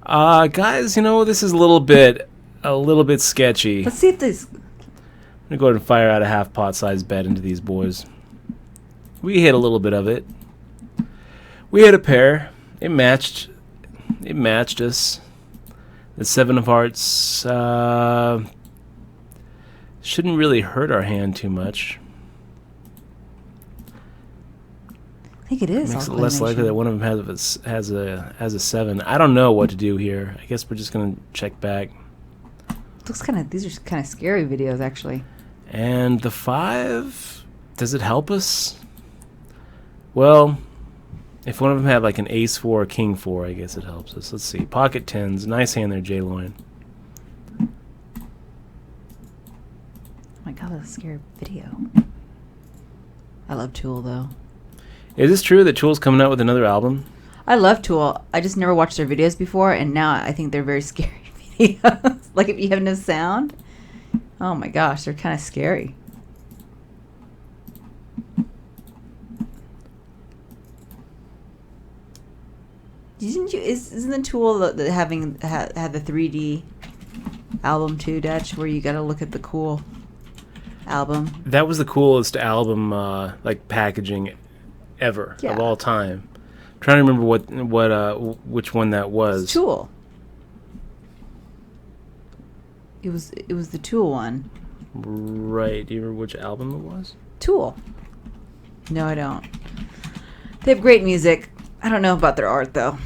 Guys, you know, this is a little bit sketchy. Let's see if this. I'm gonna go ahead and fire out a half pot sized bet into these boys. We hit a little bit of it. We hit a pair. It matched us. The 7 of hearts shouldn't really hurt our hand too much. I think it is. Makes it less likely that one of them has a 7. I don't know what to do here. I guess we're just gonna check back. These are kind of scary videos, actually. And the 5, does it help us? Well, if one of them had like an ace 4 or king 4, I guess it helps us. Let's see. Pocket 10s. Nice hand there, J-Loin. Oh my god, that's a scary video. I love Tool, though. Is this true that Tool's coming out with another album? I love Tool. I just never watched their videos before, and now I think they're very scary videos. Like, if you have no sound. Oh my gosh, they're kind of scary. Isn't the Tool that having had the 3D album too, Dutch, where you got to look at the cool album? That was the coolest album, like packaging ever of all time. I'm trying to remember which one that was. It's Tool. It was the Tool one. Right. Do you remember which album it was? Tool. No, I don't. They have great music. I don't know about their art, though.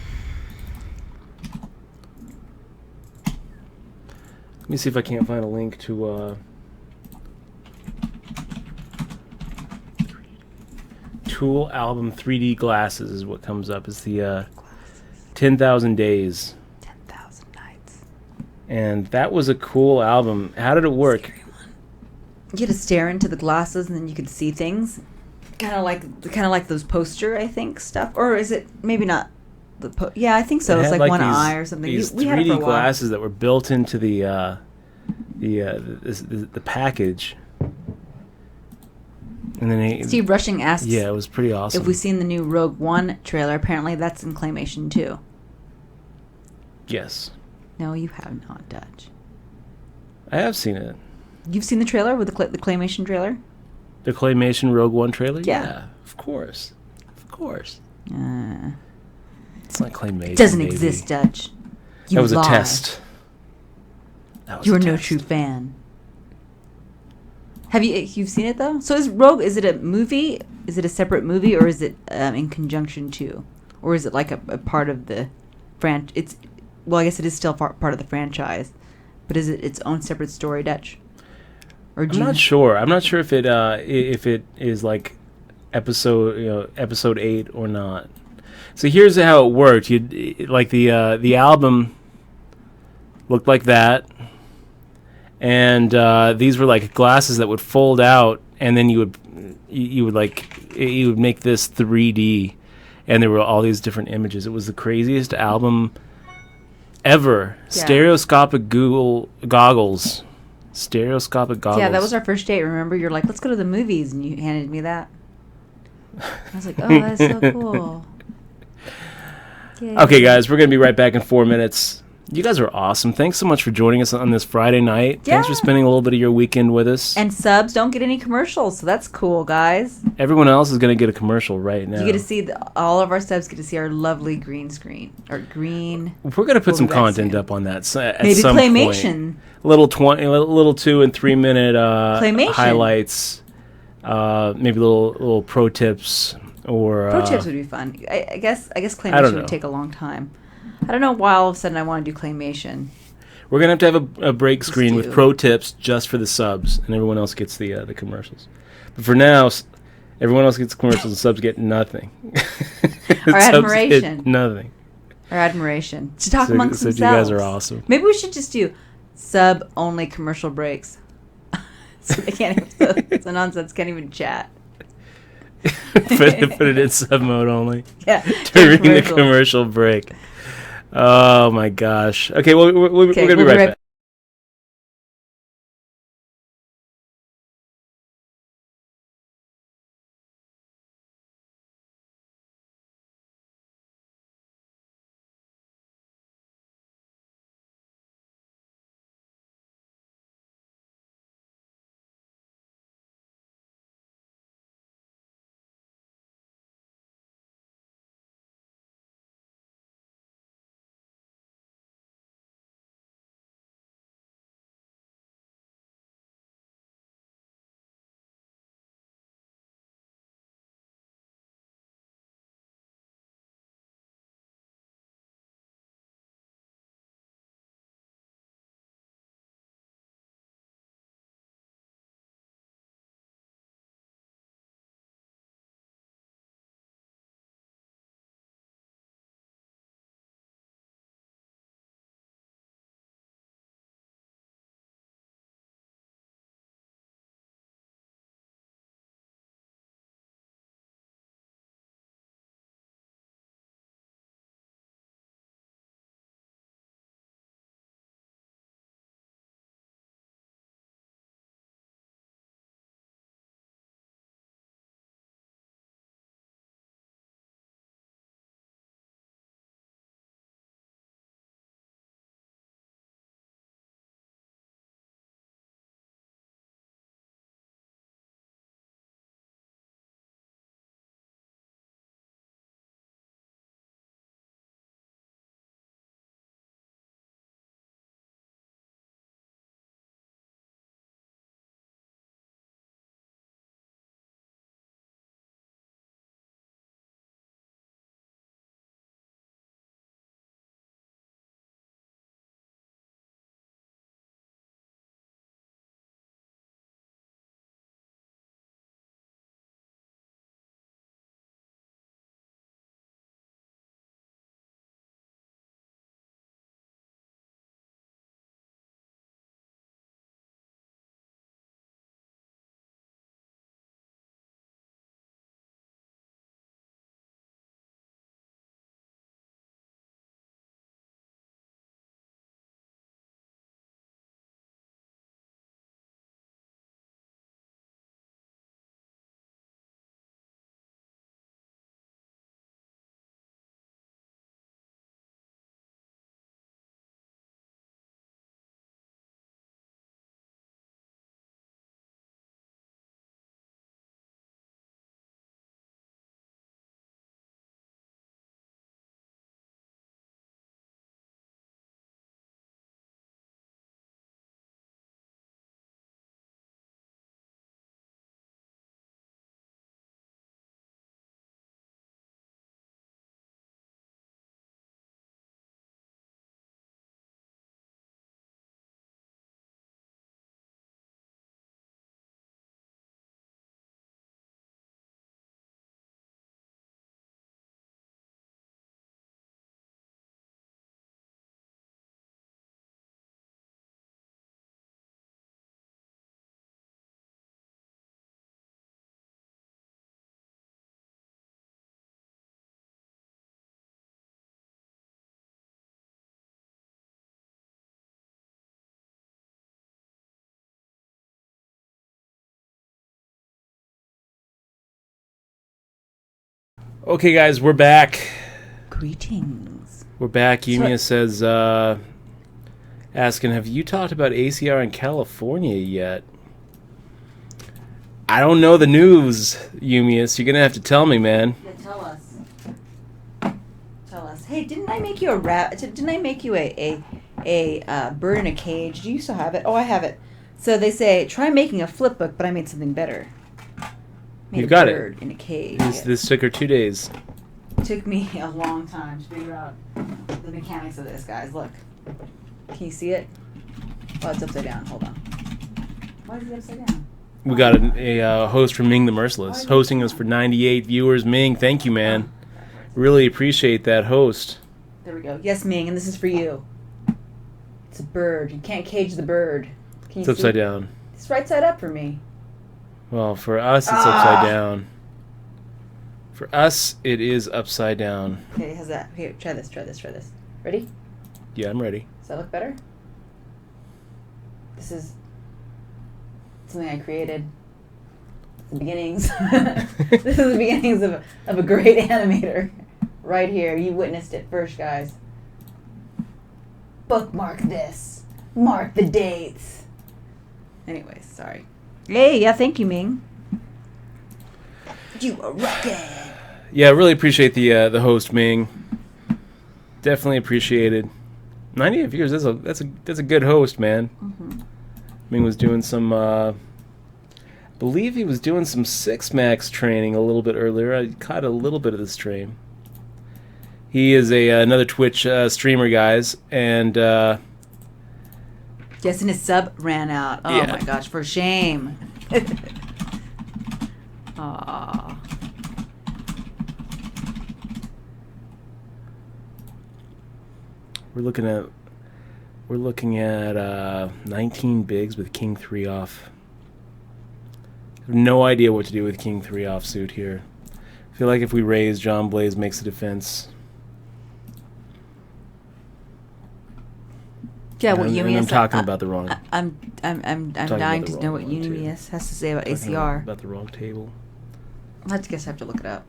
Let me see if I can't find a link to Tool album 3D Glasses is what comes up. It's the 10,000 Days. 10,000 Nights. And that was a cool album. How did it work? You had to stare into the glasses and then you could see things. kind of like those poster, I think, stuff, or is it maybe not the yeah, I think so. It It's had like one these, eye or something. These We had it 3D for a while. glasses that were built into the package. And then Steve Rushing asks, yeah, it was pretty awesome. if we've seen the new Rogue One trailer. Apparently, that's in claymation too. Yes, No, you have not, Dutch. I have seen it. You've seen the trailer with the claymation trailer? The claymation Rogue One trailer. Yeah. Of course. It's It's not claymation. doesn't baby. exist, Dutch. You That was lie. a test. You're no true fan. You've seen it though? So is Rogue? Is it a movie? Is it a separate movie, or is it in conjunction to, or is it like a part of the It's well, I guess it is still part of the franchise, but is it its own separate story, Dutch? Or I'm not sure. I'm not sure if it is like episode 8 or not. So here's how it worked. Like the album looked like that, and these were like glasses that would fold out, and then you would make this 3D, and there were all these different images. It was the craziest album ever. Yeah. Stereoscopic goggles. Stereoscopic goggles. Yeah, that was our first date. Remember, you're like, let's go to the movies, and you handed me that. I was like, oh, that's so cool. Yay. Okay, guys, we're going to be right back in 4 minutes. You guys are awesome. Thanks so much for joining us on this Friday night. Yeah. Thanks for spending a little bit of your weekend with us. And subs don't get any commercials, so that's cool, guys. Everyone else is going to get a commercial right now. You get to see all of our subs get to see our lovely green screen or green. We're going to put some We'll be back content soon. up on that at Maybe some claymation. point. Little 2 and 3 minute Claymation. highlights. Maybe little pro tips or Pro tips would be fun. I guess I don't claymation know. would take a long time. I don't know why all of a sudden I want to do claymation. We're going to have a break screen with do. pro tips just for the subs, and everyone else gets the commercials. But for now, everyone else gets commercials and subs get nothing. Our Subs admiration. get nothing. Our admiration. To talk amongst So themselves. you guys are awesome. Maybe we should just do sub-only commercial breaks. So they can't even, so nonsense can't even chat. put it in sub mode only Yeah. during the commercials. commercial break. Oh my gosh. Okay, well, we're Okay, going to be we'll right back. Okay, guys, we're back. Greetings. We're back. Yumia says, asking, have you talked about ACR in California yet? I don't know the news, Yumia, so you're going to have to tell me, man. Yeah, tell us. Tell us. Hey, didn't I make you a Didn't I make you a bird in a cage? Do you still have it? Oh, I have it. So they say, try making a flip book, but I made something better. Made You've got it. Bird in a cage. This took her 2 days. It took me a long time to figure out the mechanics of this, guys. Look. Can you see it? Oh, it's upside down. Hold on. Why is it upside down? We got a host from Ming the Merciless, hosting us for 98 viewers. Ming, thank you, man. Really appreciate that host. There we go. Yes, Ming, and this is for you. It's a bird. You can't cage the bird. Can you It's upside down. It's right side up for me. Well, for us, it's upside down. For us, it is upside down. Okay, how's that? Here, try this. Ready? Yeah, I'm ready. Does that look better? This is something I created. The beginnings. This is the beginnings of a great animator. Right here. You witnessed it first, guys. Bookmark this. Mark the dates. Anyways, sorry. Hey, yeah, thank you, Ming. You a rocket. Yeah, really appreciate the host, Ming. Definitely appreciated. 98 viewers. That's a good host, man. Mm-hmm. Ming was doing some. I believe he was doing some 6-max training a little bit earlier. I caught a little bit of the stream. He is another Twitch streamer, guys, and Yes, and his sub ran out. Oh Yeah. my gosh, for shame. Aww. we're looking at 19 bigs with King 3 off. I have no idea what to do with King 3 offsuit here. I feel like if we raise, John Blaze makes a defense. Yeah, what And Yumi I'm is. talking about the wrong. I'm dying to know what Yumi has to say about talking ACR. about the wrong table. I guess I have to look it up.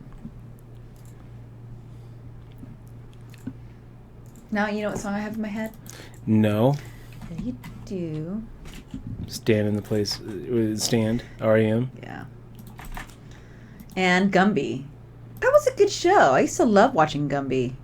Now you know what song I have in my head? No. Yeah, you do. Stand in the place. Stand. REM. Yeah. And Gumby. That was a good show. I used to love watching Gumby.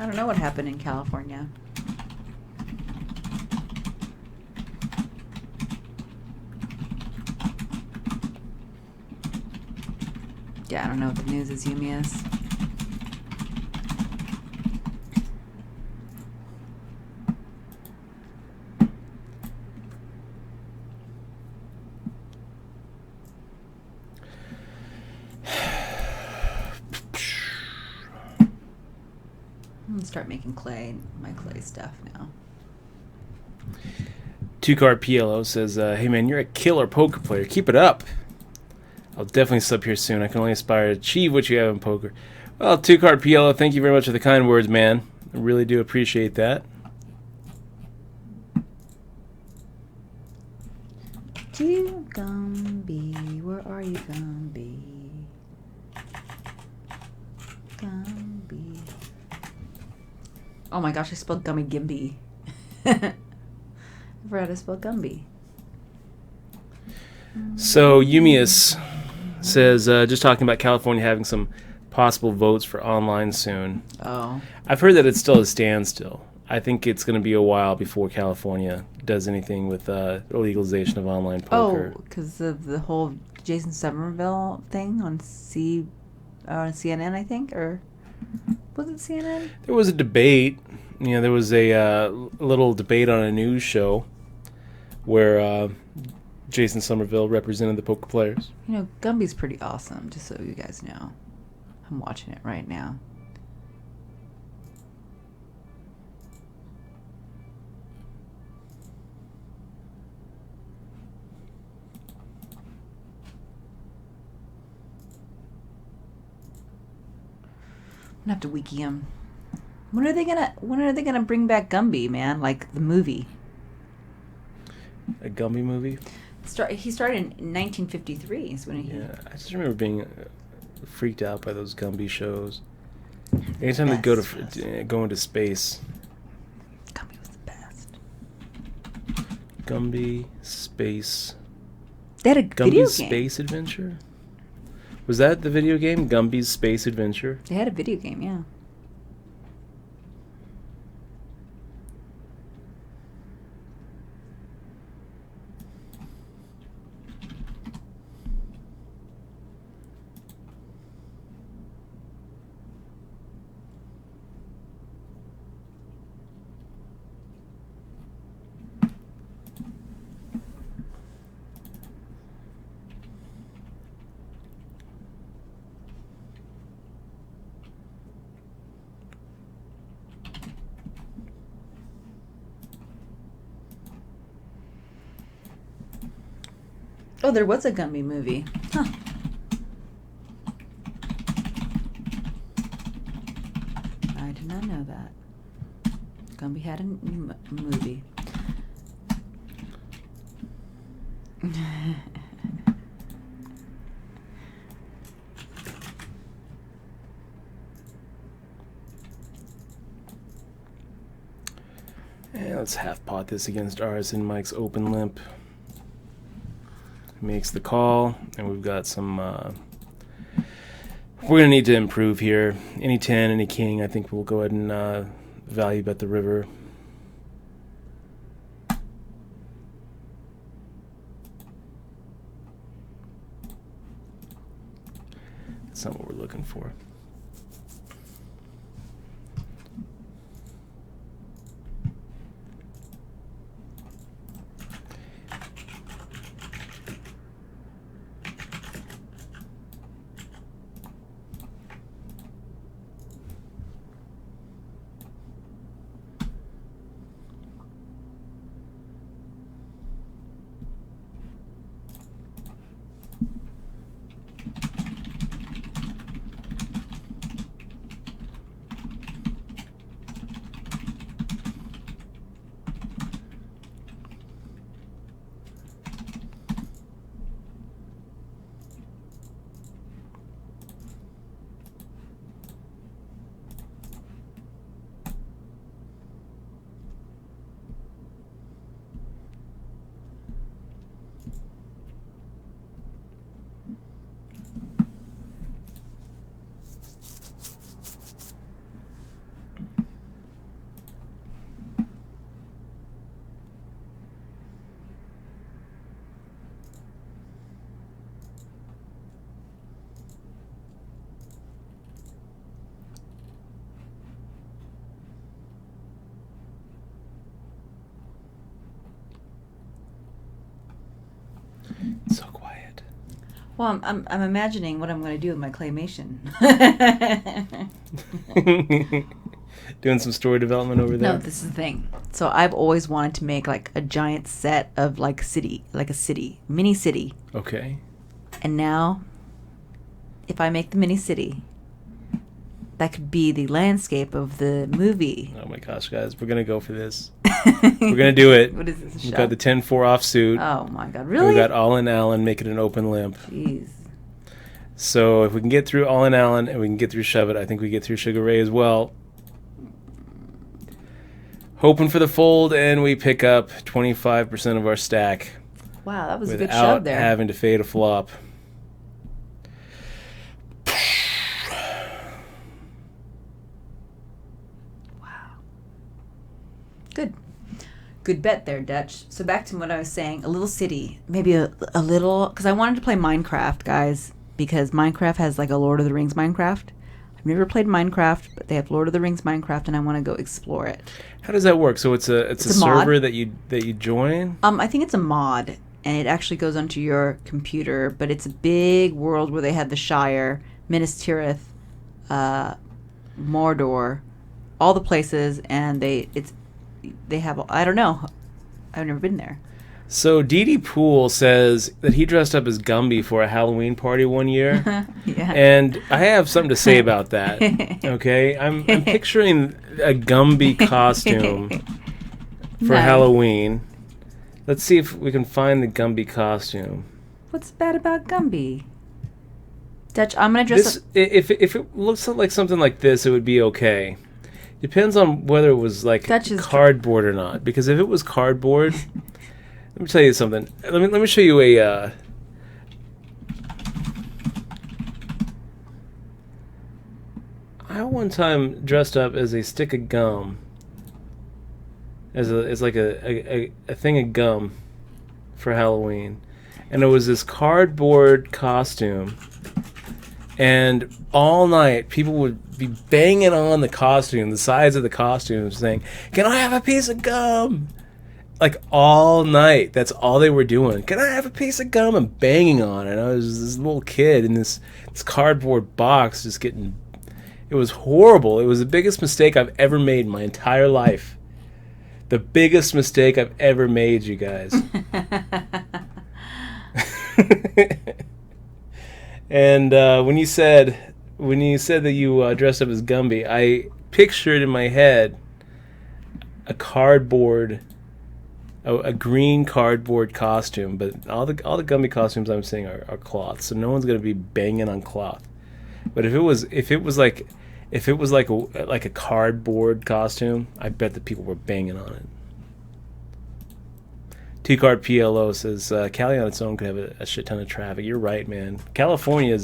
I don't know what happened in California. Yeah, I don't know what the news is, Yumi is. I'm gonna start making my clay stuff now. 2-card PLO says, hey man, you're a killer poker player. Keep it up. I'll definitely sub here soon. I can only aspire to achieve what you have in poker. Well, 2-card PLO, thank you very much for the kind words, man. I really do appreciate that. You Gumby, where are you, Gumby? Gumby. Oh my gosh, I spelled Gummy Gimby. I forgot to spell Gumby. So, Yumius says, just talking about California having some possible votes for online soon. Oh. I've heard that it's still a standstill. I think it's going to be a while before California does anything with legalization of online poker. Oh, because of the whole Jason Somerville thing on CNN, I think? Or was it CNN? There was a debate. You know, there was a little debate on a news show where Jason Somerville represented the poker players. You know, Gumby's pretty awesome, just so you guys know. I'm watching it right now. gonna have to wiki him. When are they gonna bring back Gumby, man? Like the movie. A Gumby movie? He started in 1953. Is when he. Yeah, I just remember being freaked out by those Gumby shows. Anytime they go into space. Gumby was the best. Gumby Space. They had a video Gumby's game. Space Adventure? Was that the video game? Gumby's Space Adventure? They had a video game, yeah. Oh, there was a Gumby movie. Huh. I did not know that. Gumby had a movie. Yeah, let's half pot this against ours in Mike's open limp. Makes the call, and we've got some we're gonna need to improve here. Any 10, any king, I think we'll go ahead and value bet the river. That's not what we're looking for. So quiet. Well, I'm imagining what I'm going to do with my claymation. Doing some story development over there. No, this is the thing. So I've always wanted to make like a giant set of like a city, mini city. Okay. And now, if I make the mini city, that could be the landscape of the movie. Oh my gosh, guys, we're gonna go for this. We're gonna do it. What is this? We've got the 10-4 offsuit. Oh my god, really? We've got All in Allen, make it an open limp. Jeez. So if we can get through All in Allen and we can get through Shove It, I think we get through Sugar Ray as well. Hoping for the fold, and we pick up 25% of our stack. Wow, that was a good without shove there. having to fade a flop. Wow. Good. Good bet there, Dutch. So back to what I was saying, a little city, maybe a little, because I wanted to play Minecraft, guys, because Minecraft has like a Lord of the Rings Minecraft. I've never played Minecraft, but they have Lord of the Rings Minecraft, and I want to go explore it. How does that work? So it's a server that you join? I think it's a mod, and it actually goes onto your computer, but it's a big world where they had the Shire, Minas Tirith, Mordor, all the places, and they have, I don't know, I've never been there. So Dee Dee Poole says that he dressed up as Gumby for a Halloween party one year. Yeah. And I have something to say about that. Okay? I'm picturing a Gumby costume for Nice. Halloween. Let's see if we can find the Gumby costume. What's bad about Gumby? Dutch, I'm gonna dress up. If it looks like something like this, it would be okay. Depends on whether it was like cardboard or not. Because if it was cardboard, let me tell you something. Let me show you a. I one time dressed up as a stick of gum. As like a thing of gum for Halloween, and it was this cardboard costume. And all night, people would be banging on the costume, the sides of the costume, saying, "Can I have a piece of gum?" Like all night, that's all they were doing. "Can I have a piece of gum?" And banging on it. And I was this little kid in this cardboard box, just getting. It was horrible. It was the biggest mistake I've ever made in my entire life. The biggest mistake I've ever made, you guys. And when you said that you dressed up as Gumby, I pictured in my head a green cardboard costume. But all the Gumby costumes I'm seeing are cloth, so no one's gonna be banging on cloth. But if it was like a cardboard costume, I bet that people were banging on it. T-Card PLO says Cali on its own could have a shit ton of traffic. You're right, man. California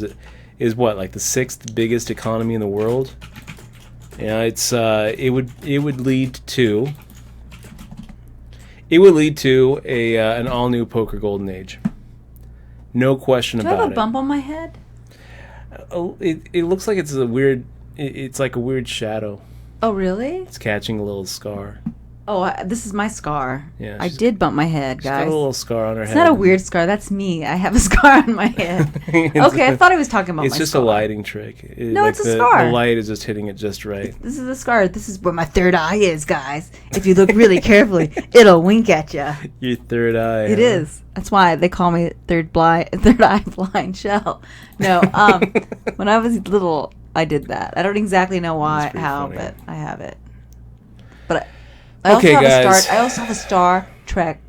is what, like the 6th biggest economy in the world. Yeah, it would lead to an all new poker golden age. No question about it. Do I have a bump on my head? Oh, it looks like it's a weird. It's like a weird shadow. Oh, really? It's catching a little scar. Oh, this is my scar. Yeah, I did bump my head, She's guys. got a little scar on her head. It's not a weird scar. That's me. I have a scar on my head. Okay, I thought I was talking about my scar. It's just a lighting trick. It's a scar. The light is just hitting it just right. This is a scar. This is where my third eye is, guys. If you look really carefully, it'll wink at you. Your third eye. It is. That's why they call me third eye blind shell. No, when I was little, I did that. I don't exactly know why, how, funny. but I have it. But I also have a Star Trek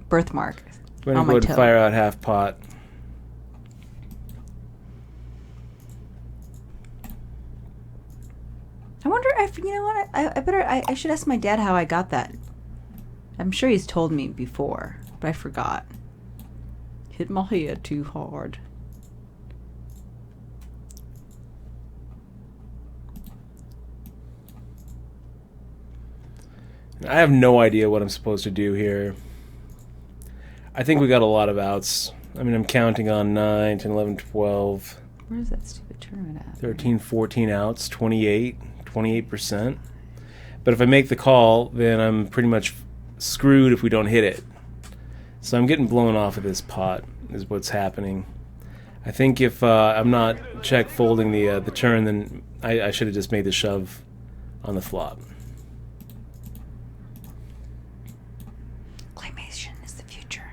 birthmark We're on gonna my go toe. to fire out half pot. I wonder if, you know what, I should ask my dad how I got that. I'm sure he's told me before, but I forgot. Hit my head too hard. I have no idea what I'm supposed to do here. I think we got a lot of outs. I mean, I'm counting on 9, 10, 11, 12. Where's that stupid tournament at? 13, 14 outs, 28%. But if I make the call, then I'm pretty much screwed if we don't hit it. So I'm getting blown off of this pot is what's happening. I think if I'm not check folding the turn, then I should have just made the shove on the flop. Claymation is the future.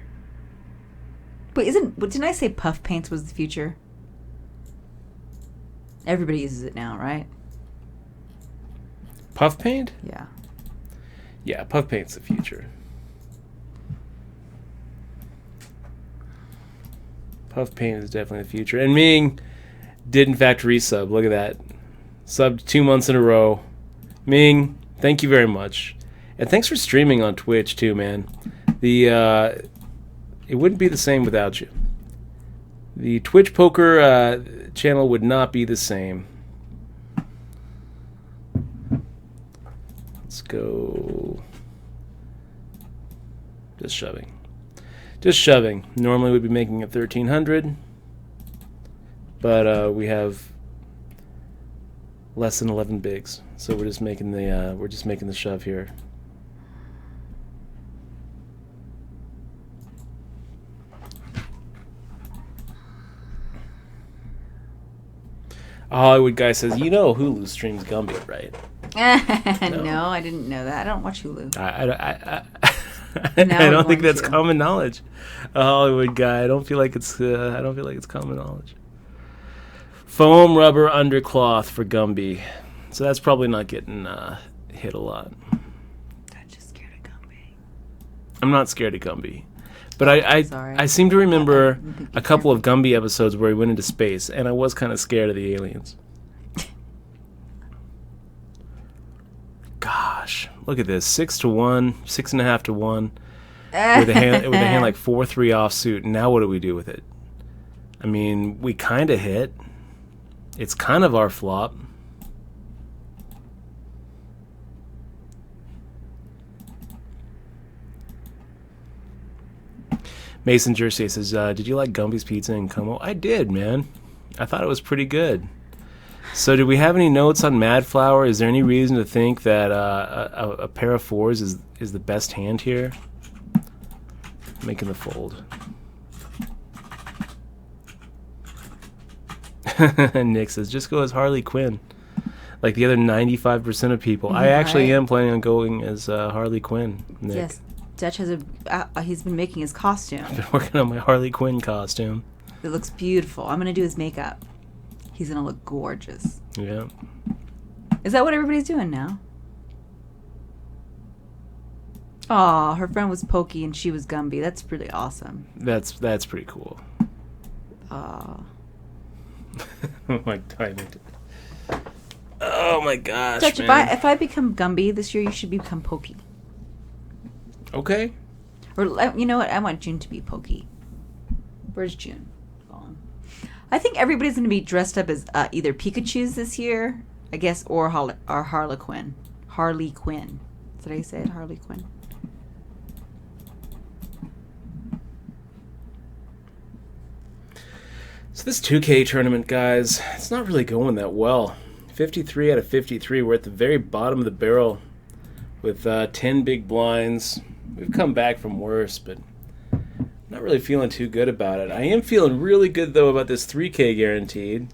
Wait, didn't I say puff paints was the future? Everybody uses it now, right? Puff paint? Yeah. Yeah, puff paint's the future. Puff paint is definitely the future. And Ming did in fact resub. Look at that. Subbed 2 months in a row. Ming, thank you very much. And thanks for streaming on Twitch too, man. It wouldn't be the same without you. The Twitch poker channel would not be the same. Let's go. Just shoving. Just shoving. Normally we'd be making it 1300, but we have less than 11 bigs, so we're just making the shove here. A Hollywood guy says, "You know Hulu streams Gumby, right?" No, I didn't know that. I don't watch Hulu. I Now we're don't think going that's to. common knowledge. A Hollywood guy. I don't feel like it's. I don't feel like it's common knowledge. Foam rubber undercloth for Gumby. So that's probably not getting hit a lot. I'm just scared of Gumby. I'm not scared of Gumby. But I Sorry. I seem to remember didn't think a you'd couple care. of Gumby episodes where he went into space, and I was kind of scared of the aliens. Gosh, look at this. 6-1, 6.5 to 1. With a hand like 4-3 offsuit. Now what do we do with it? I mean, we kind of hit. It's kind of our flop. Mason Jersey says, did you like Gumby's Pizza in Como? I did, man. I thought it was pretty good. So do we have any notes on Mad Flower? Is there any reason to think that a pair of fours is the best hand here? Making the fold. Nick says, just go as Harley Quinn. Like the other 95% of people. I actually am planning on going as Harley Quinn, Nick. Yes, Dutch has he's been making his costume. I've been working on my Harley Quinn costume. It looks beautiful. I'm gonna do his makeup. He's gonna look gorgeous. Yeah. Is that what everybody's doing now? Aw, her friend was Pokey and she was Gumby. That's really awesome. That's pretty cool. Aw. Oh my timing. Oh my gosh, Dutch, man. if I become Gumby this year, you should become Pokey. Okay. Or you know what? I want June to be Pokey. Where's June? Gone. I think everybody's going to be dressed up as either Pikachu's this year, I guess, or Harley Quinn. Harley Quinn. Did I say it? Harley Quinn. So this 2K tournament, guys, it's not really going that well. 53 out of 53. We're at the very bottom of the barrel with 10 big blinds. We've come back from worse, but not really feeling too good about it. I am feeling really good, though, about this 3K guaranteed,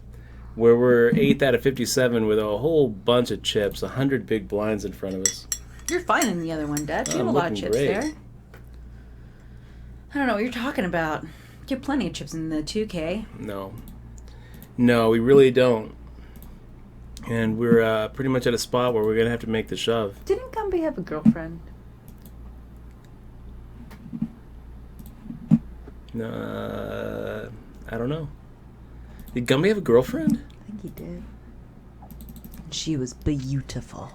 where we're 8th out of 57 with a whole bunch of chips, 100 big blinds in front of us. You're fine in the other one, Dutch. You have a I'm lot of looking chips great. there. I don't know what you're talking about. You have plenty of chips in the 2K. No, we really don't. And we're pretty much at a spot where we're going to have to make the shove. Didn't Gumby have a girlfriend? I don't know. Did Gumby have a girlfriend? I think he did. She was beautiful.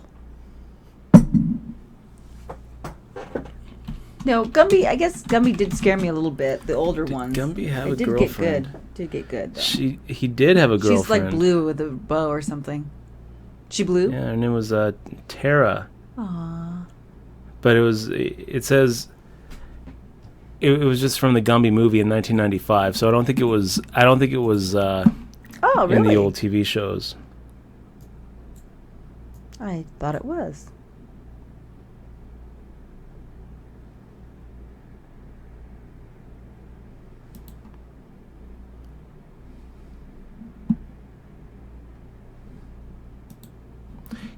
No, Gumby, I guess Gumby did scare me a little bit, the older ones. Gumby have a did girlfriend? Did get good, though. He did have a girlfriend. She's like blue with a bow or something. She blue? Yeah, her name was Tara. Aww. But it says it was just from the Gumby movie in 1995, so I don't think it was Oh, really? in the old TV shows. I thought it was.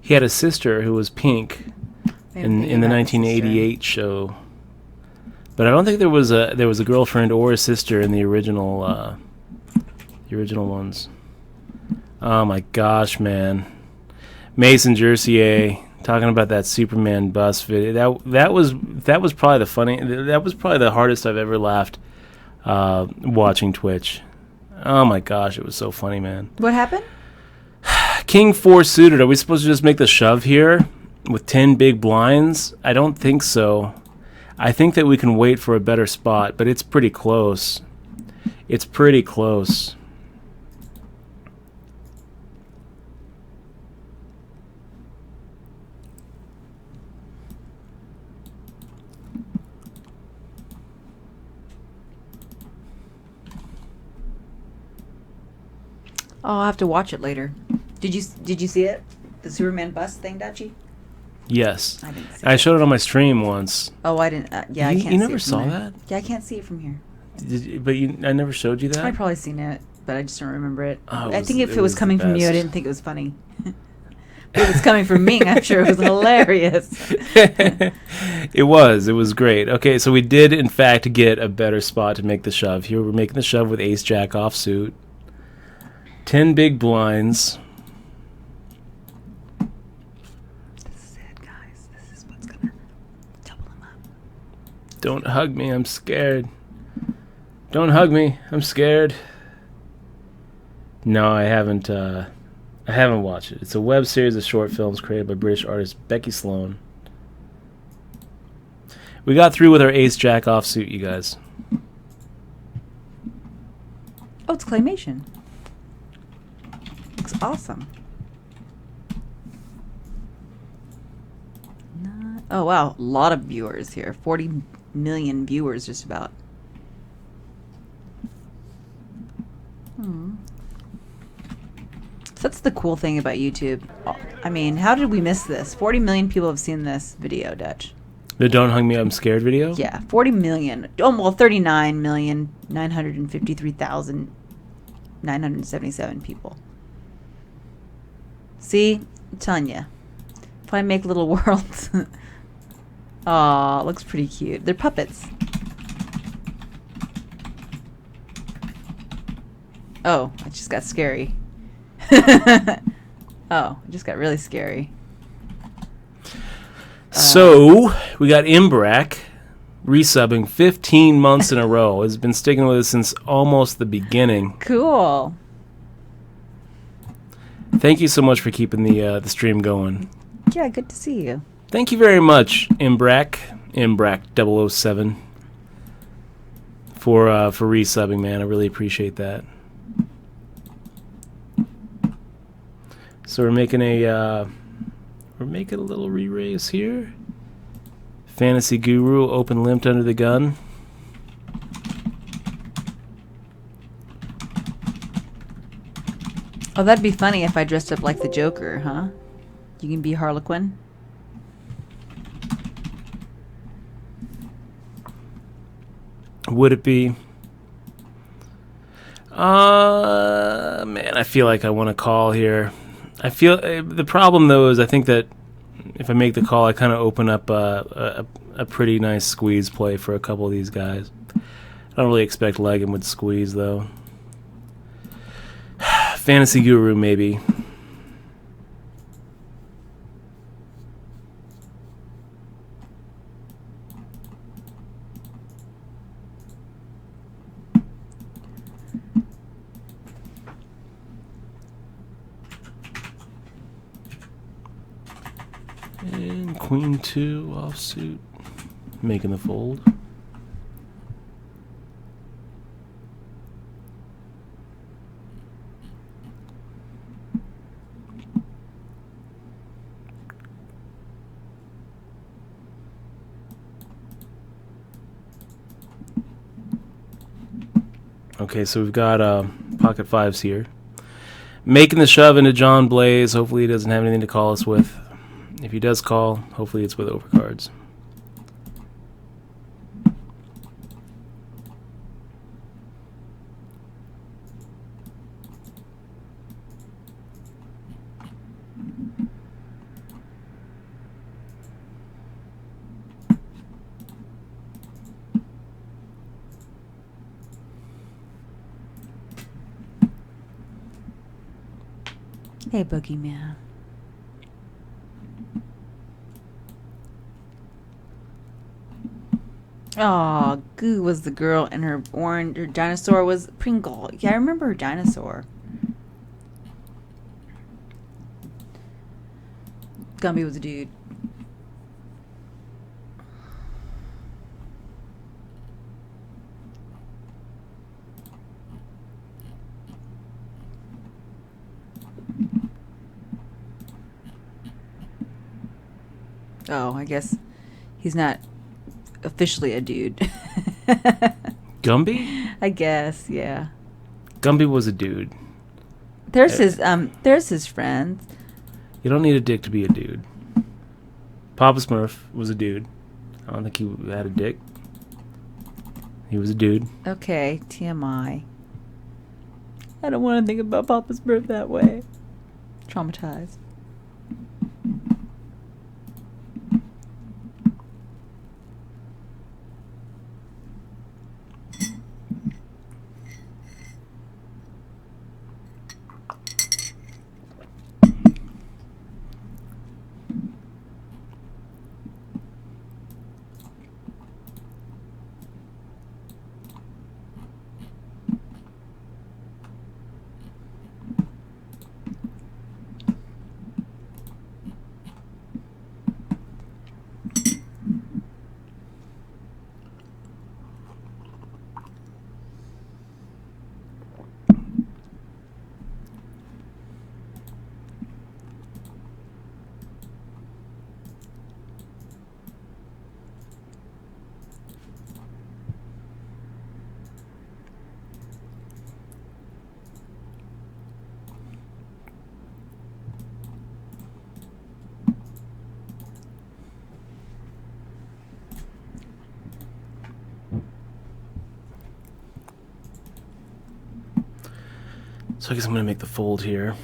He had a sister who was pink in the 1988 show. But I don't think there was a girlfriend or a sister in the original ones. Oh my gosh, man. Mason Jersey talking about that Superman bus video. That was probably the hardest I've ever laughed watching Twitch. Oh my gosh, it was so funny, man. What happened? King 4 suited. Are we supposed to just make the shove here with 10 big blinds? I don't think so. I think that we can wait for a better spot, but it's pretty close. It's pretty close. Oh, I'll have to watch it later. Did you see it? The Superman bus thing, Dutchie? Yes. I didn't see I it. showed it on my stream once. Oh, I didn't. Yeah, I You- can't you see never it from saw there. that? Yeah, I can't see it from here. I never showed you that? I've probably seen it, but I just don't remember it. Oh, I think if it was the coming from you, I best. didn't think it was funny. It was coming from me. I'm sure it was hilarious. It was great. Okay, so we did in fact get a better spot to make the shove. Here we're making the shove with ace jack offsuit. 10 big blinds. This is it, guys. This is what's gonna double them up. Don't hug me, I'm scared. Don't hug me, I'm scared. No, I haven't watched it. It's a web series of short films created by British artist Becky Sloan. We got through with our ace jack offsuit, you guys. Oh, it's claymation. Looks awesome. Oh, wow. A lot of viewers here. 40 million viewers, just about. So that's the cool thing about YouTube. I mean, how did we miss this? 40 million people have seen this video, Dutch. The Don't Hug Me, I'm Scared video? Yeah, 40 million. Oh, well, 39,953,977 people. See? I'm telling you. If I make little worlds. Aw, looks pretty cute. They're puppets. Oh, it just got scary. Oh, it just got really scary. So, we got Imbrak resubbing 15 months in a row. Has been sticking with us since almost the beginning. Cool. Thank you so much for keeping the stream going. Yeah, good to see you. Thank you very much, Imbrak 007, for resubbing, man. I really appreciate that. So we're making a little re-raise here. Fantasy Guru open limped under the gun. Oh, that'd be funny if I dressed up like the Joker, huh? You can be Harlequin. Would it be? Man, I feel like I want to call here. I feel the problem though is I think that if I make the call, I kind of open up a pretty nice squeeze play for a couple of these guys. I don't really expect Leggin would squeeze though. Fantasy Guru maybe. And Queen 2 offsuit, making the fold. Okay, so we've got pocket fives here. Making the shove into John Blaze. Hopefully he doesn't have anything to call us with. If he does call, hopefully it's with overcards. Hey, Boogeyman. Oh, Goo was the girl, and her dinosaur was Pringle. Yeah, I remember her dinosaur. Gumby was a dude. Oh, I guess he's not officially a dude. Gumby? I guess, yeah. Gumby was a dude. There's his friends. You don't need a dick to be a dude. Papa Smurf was a dude. I don't think he had a dick. He was a dude. Okay, TMI. I don't want to think about Papa Smurf that way. Traumatized. So I guess I'm going to make the fold here.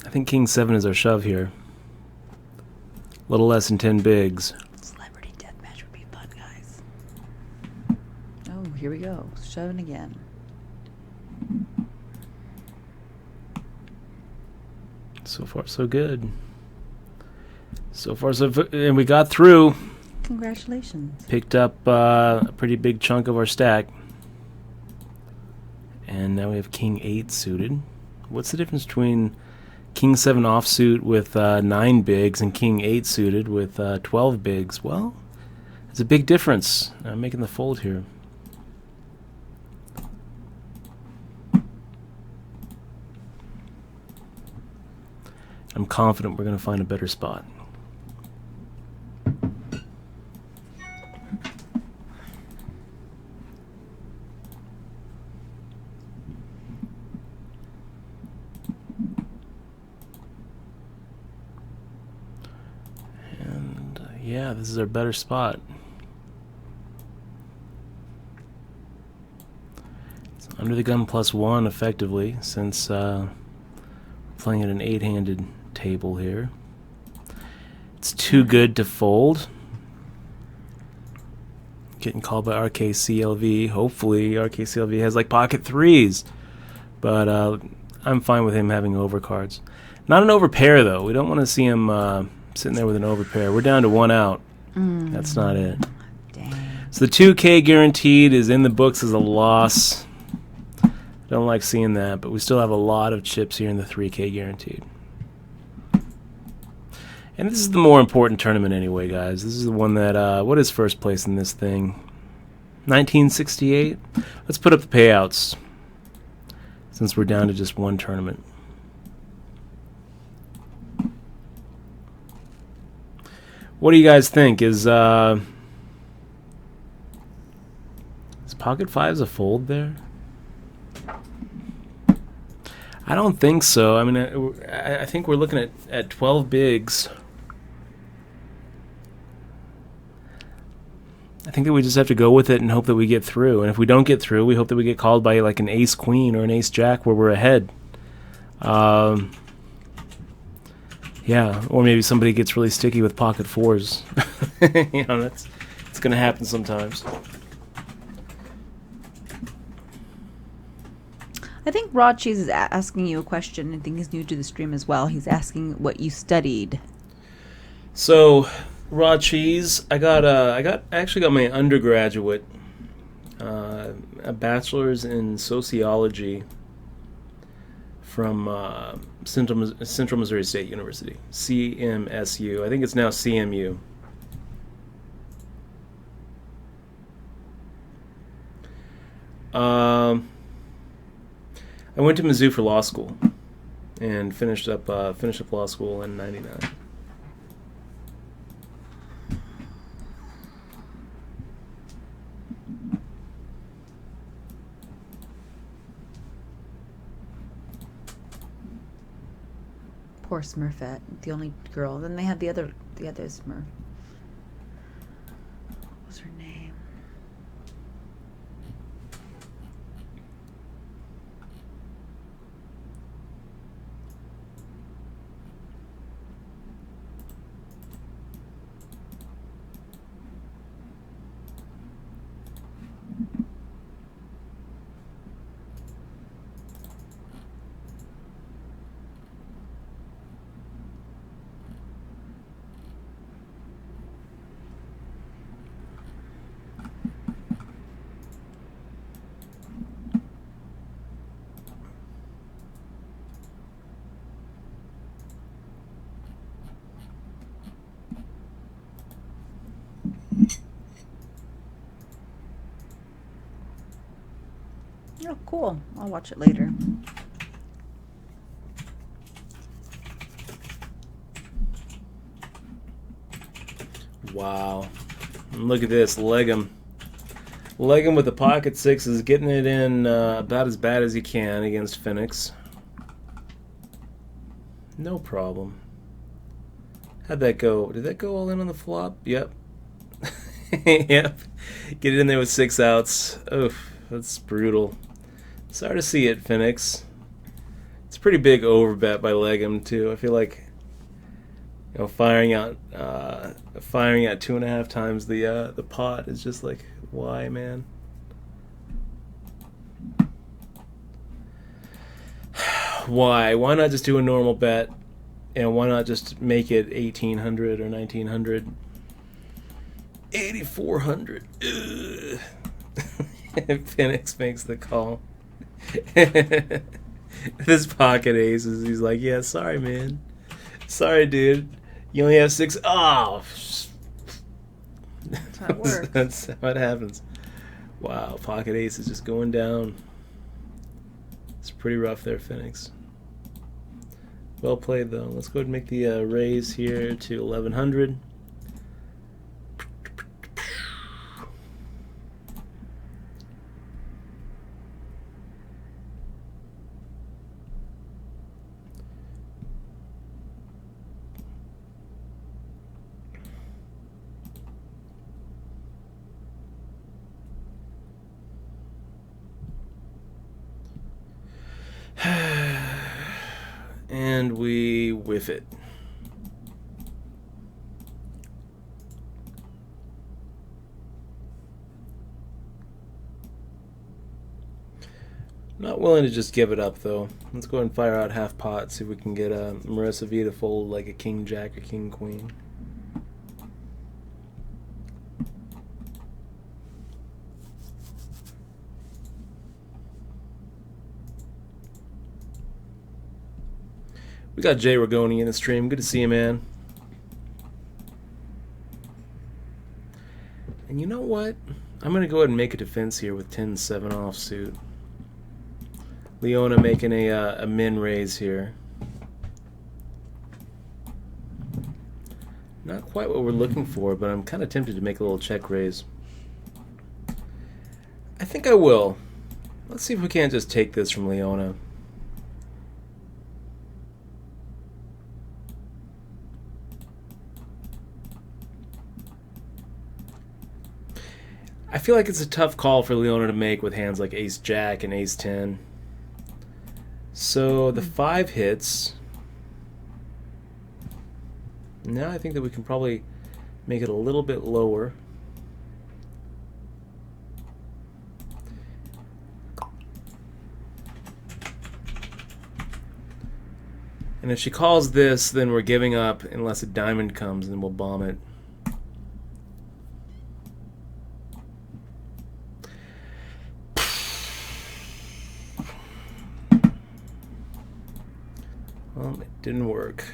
I think King 7 is our shove here. A little less than 10 bigs. Celebrity deathmatch would be fun, guys. Oh, here we go. Shoving again. So far, so good. So far, and we got through. Congratulations. Picked up a pretty big chunk of our stack. And now we have King 8 suited. What's the difference between King 7 offsuit with 9 bigs and King 8 suited with 12 bigs? Well, there's a big difference. I'm making the fold here. I'm confident we're going to find a better spot. Yeah, this is our better spot. It's under the gun +1 effectively, since we're playing at an 8-handed table here. It's too good to fold. Getting called by RKCLV. Hopefully RKCLV has like pocket 3s. But I'm fine with him having overcards. Not an overpair though. We don't want to see him sitting there with an overpair. We're down to 1 out. That's not it. Dang. So the 2K guaranteed is in the books as a loss. Don't like seeing that, but we still have a lot of chips here in the 3K guaranteed. And this is the more important tournament anyway, guys. This is the one that, what is first place in this thing? 1968? Let's put up the payouts, since we're down to just 1 tournament. What do you guys think? Is pocket 5s a fold there? I don't think so. I mean, I think we're looking at 12 bigs. I think that we just have to go with it and hope that we get through. And if we don't get through, we hope that we get called by like an ace-queen or an ace-jack where we're ahead. Yeah, or maybe somebody gets really sticky with pocket 4s. You know, it's going to happen sometimes. I think Raw Cheese is asking you a question. I think he's new to the stream as well. He's asking what you studied. So, Raw Cheese, I actually got my undergraduate, a bachelor's in sociology from Central Missouri State University, CMSU. I think it's now CMU. I went to Mizzou for law school and finished up law school in '99. Poor Smurfette, the only girl. Then they had the other Smurf. What was her name? Oh, cool. I'll watch it later. Wow. And look at this. Leg him. Leg him with the pocket sixes, getting it in about as bad as he can against Phoenix. No problem. How'd that go? Did that go all in on the flop? Yep. Yep. Get it in there with 6 outs. Oof, that's brutal. Sorry to see it, Phoenix. It's a pretty big overbet by Legum too. I feel like, you know, firing out 2.5 times the pot is just like, why, man? Why? Why not just do a normal bet? And why not just make it 1,800 or 1,900? 8,400. Phoenix makes the call. This pocket aces. He's like, yeah, sorry, man. Sorry, dude. You only have 6. Oh. That's how it works. That's how it happens. Wow, pocket ace is just going down. It's pretty rough there, Phoenix. Well played, though. Let's go ahead and make the raise here to 1,100. And we whiff it. Not willing to just give it up, though. Let's go ahead and fire out half pot, see if we can get Marissa V to fold like a king jack or king queen. We got Jay Ragoni in the stream. Good to see you, man. And you know what? I'm going to go ahead and make a defense here with 10-7 offsuit. Leona making a min raise here. Not quite what we're looking for, but I'm kind of tempted to make a little check raise. I think I will. Let's see if we can't just take this from Leona. I feel like it's a tough call for Leona to make with hands like ace-jack and ace-10. So the 5 hits. Now I think that we can probably make it a little bit lower. And if she calls this, then we're giving up unless a diamond comes, and then we'll bomb it. Well, it didn't work.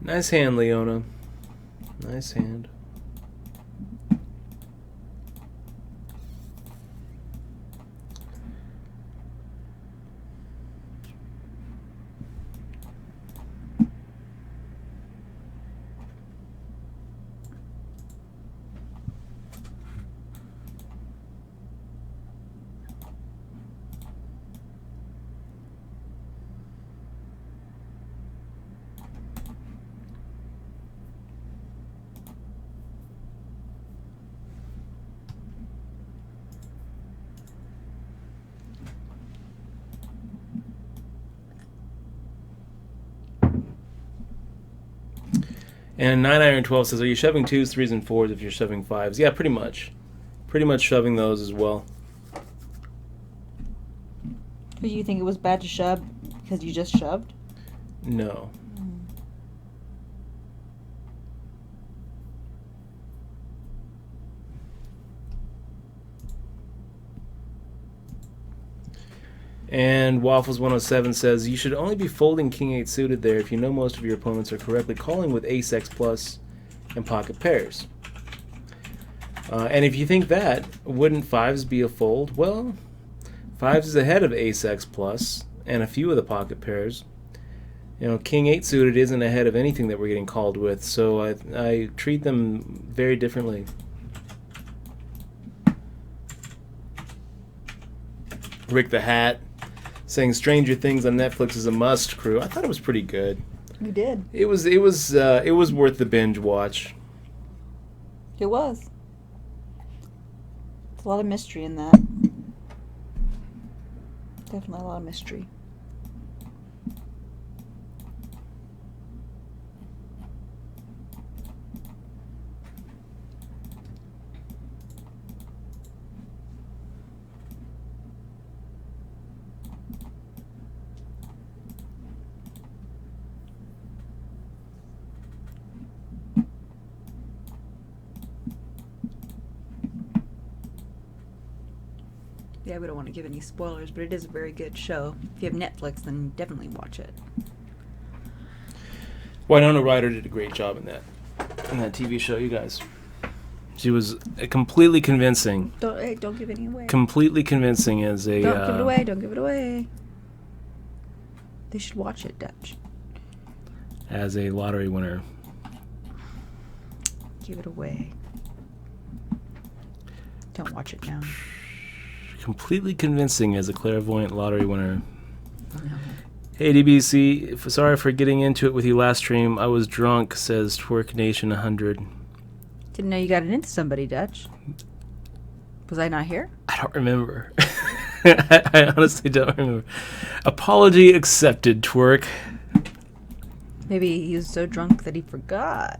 Nice hand, Leona. Nice hand. And 9-iron-12 says, are you shoving 2s, 3s, and 4s if you're shoving 5s? Yeah, pretty much. Pretty much shoving those as well. Do you think it was bad to shove because you just shoved? No. And Waffles107 says, you should only be folding King 8 suited there if you know most of your opponents are correctly calling with Ace X plus and pocket pairs. And if you think that, wouldn't 5s be a fold? Well, 5s is ahead of Ace X plus, and a few of the pocket pairs. You know, King 8 suited isn't ahead of anything that we're getting called with, so I treat them very differently. Rick the Hat saying Stranger Things on Netflix is a must, crew. I thought it was pretty good. You did. It was worth the binge watch. It was. There's a lot of mystery in that. Definitely a lot of mystery. Yeah, we don't want to give any spoilers, but it is a very good show. If you have Netflix, then definitely watch it. Winona Ryder did a great job in that TV show, you guys. She was completely convincing. Don't give any away. Completely convincing as a... Don't give it away, don't give it away. They should watch it, Dutch. As a lottery winner. Give it away. Don't watch it now. Completely convincing as a clairvoyant lottery winner. No. Hey DBC, sorry for getting into it with you last stream. I was drunk, says Twerk Nation 100. Didn't know you got it into somebody, Dutch. Was I not here? I don't remember. I honestly don't remember. Apology accepted, Twerk. Maybe he was so drunk that he forgot.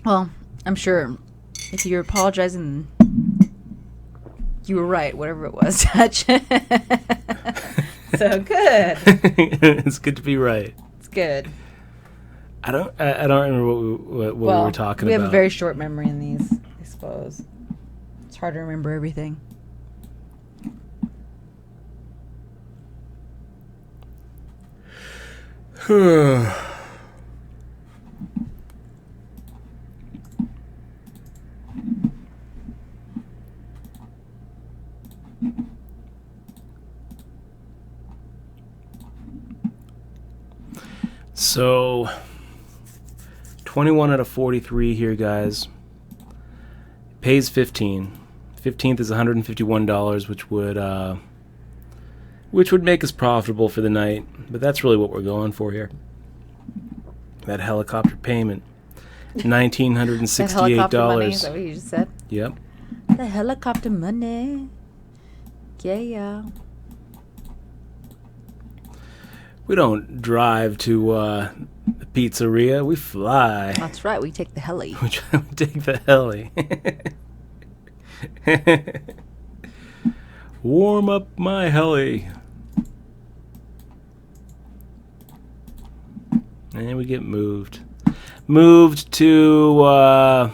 Well, I'm sure if you're apologizing, you were right, whatever it was, Dutch. So good. It's good to be right. It's good. I don't remember what we were talking about. We have a very short memory in these, I suppose. It's hard to remember everything. So, 21 out of 43 here, guys. Pays 15. 15th is $151, which would make us profitable for the night. But that's really what we're going for here. That helicopter payment, $1,968. That helicopter money, is that what you just said? Yep. The helicopter money. Yeah. We don't drive to the pizzeria. We fly. That's right. We take the heli. We take the heli. Warm up my heli. And we get moved. Moved to...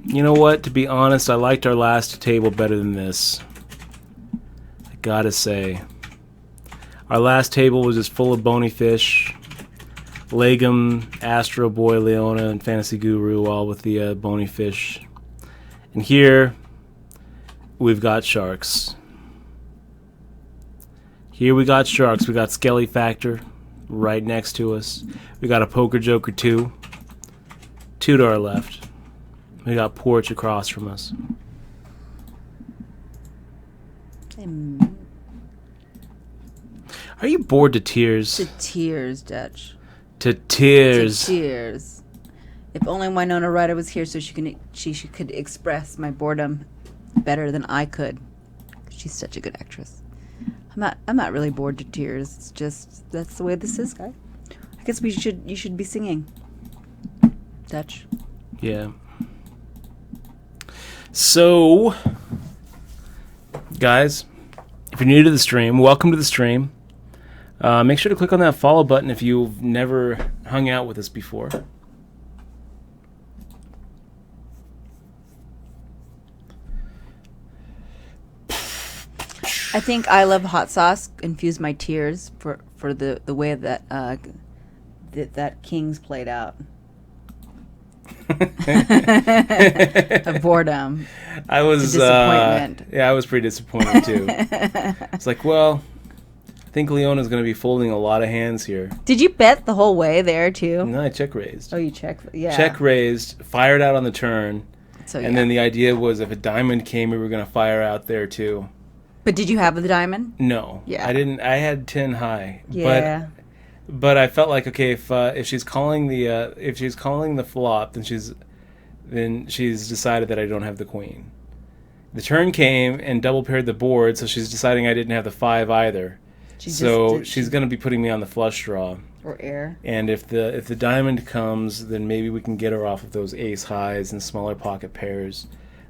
you know what? To be honest, I liked our last table better than this. Gotta say, our last table was just full of bony fish. Legum, Astro Boy, Leona, and Fantasy Guru, all with the bony fish. And here, we've got sharks. Here we got sharks. We got Skelly Factor right next to us. We got a Poker Joker 2. 2 to our left. We got Porch across from us. Are you bored to tears? To tears, Dutch. To tears. To tears. If only Winona Ryder was here so she could express my boredom better than I could. She's such a good actress. I'm not really bored to tears. It's just that's the way this is, guy. I guess you should be singing. Dutch. Yeah. So, guys, if you're new to the stream, welcome to the stream. Make sure to click on that follow button if you've never hung out with us before. I think I Love Hot Sauce infused my tears for the way that that King's played out. Of boredom. I was disappointment. Yeah, I was pretty disappointed too. It's like, well, I think Leona's going to be folding a lot of hands here. Did you bet the whole way there too? No, I check raised. Oh, you checked. Yeah. Check raised, fired out on the turn, So, and then the idea was if a diamond came, we were going to fire out there too. But did you have the diamond? No, Yeah. I didn't. I had 10 high. Yeah. But I felt like, okay, if she's calling the flop, then she's decided that I don't have the queen. The turn came and double paired the board, so she's deciding I didn't have the 5 either. She's going to be putting me on the flush draw. Or air. And if the diamond comes, then maybe we can get her off of those ace highs and smaller pocket pairs,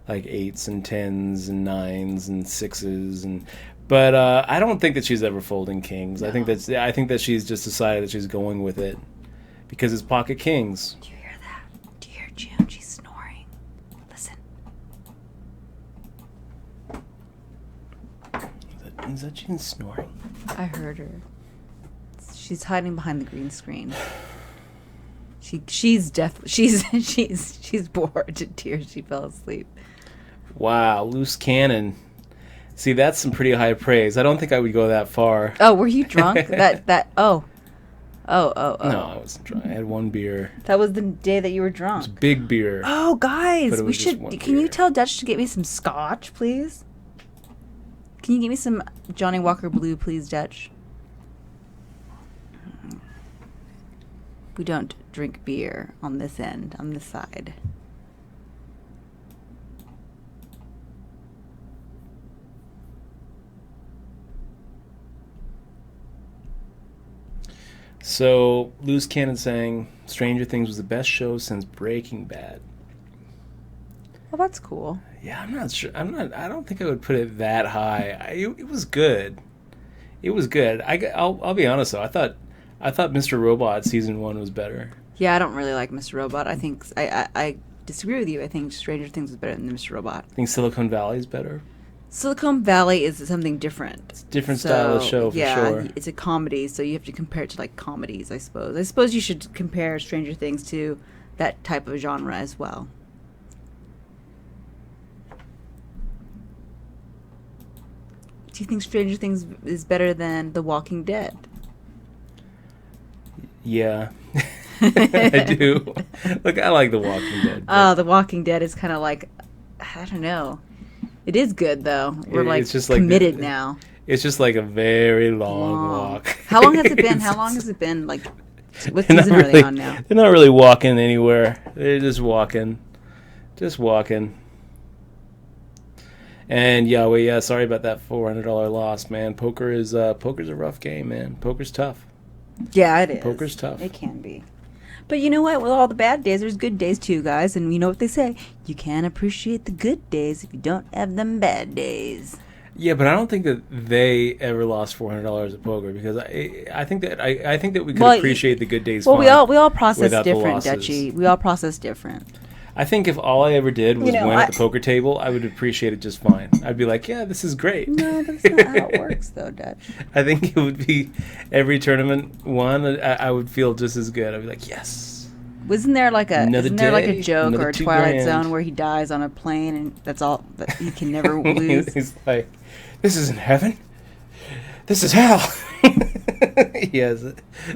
like 8s and 10s and 9s and 6s. But I don't think that she's ever folding kings. No. I think that she's just decided that she's going with it because it's pocket kings. Do you hear that? Do you hear June? She's snoring. Listen. Is that June snoring? I heard her. She's hiding behind the green screen. She's bored to tears. She fell asleep. Wow, loose cannon. See, that's some pretty high praise. I don't think I would go that far. Oh, were you drunk? Oh. No, I wasn't drunk. I had 1 beer. That was the day that you were drunk. It was big beer. Oh, guys, But it was just one Can beer. you tell Dutch to get me some scotch, please? Can you get me some Johnny Walker Blue, please, Dutch? We don't drink beer on this end, on this side. So, Loose Cannon saying Stranger Things was the best show since Breaking Bad. Well, that's cool. Yeah, I'm not sure. I don't think I would put it that high. It was good. It was good. I'll be honest though. I thought Mr. Robot season 1 was better. Yeah, I don't really like Mr. Robot. I think I disagree with you. I think Stranger Things is better than Mr. Robot. I think Silicon Valley is better. Silicon Valley is something different. It's a different style of show for sure. Yeah, it's a comedy, so you have to compare it to like comedies, I suppose. I suppose you should compare Stranger Things to that type of genre as well. Do you think Stranger Things is better than The Walking Dead? Yeah. I do. Look, I like The Walking Dead. Oh, The Walking Dead is kind of like, I don't know. It is good though. We're like committed now. It's just like a very long walk. How long has it been? How long has it been? Like, what season are they on now? They're not really walking anywhere. They're just walking. Just walking. And yeah, sorry about that $400 loss, man. Poker's a rough game, man. Poker's tough. Yeah, it is. Poker's tough. It can be. But you know what? With all the bad days, there's good days too, guys. And you know what they say? You can't appreciate the good days if you don't have them bad days. Yeah, but I don't think that they ever lost $400 at poker because I think that we could appreciate the good days. Well, we all process different, Dutchie. We all process different. I think if all I ever did was win at the poker table, I would appreciate it just fine. I'd be like, yeah, this is great. No, that's not how it works, though, Dutch. I think it would be every tournament won, I would feel just as good. I'd be like, yes. Isn't there like a joke or a Twilight $2,000. Zone where he dies on a plane and that's all that he can never lose? He's like, this isn't heaven. This is hell. Yes,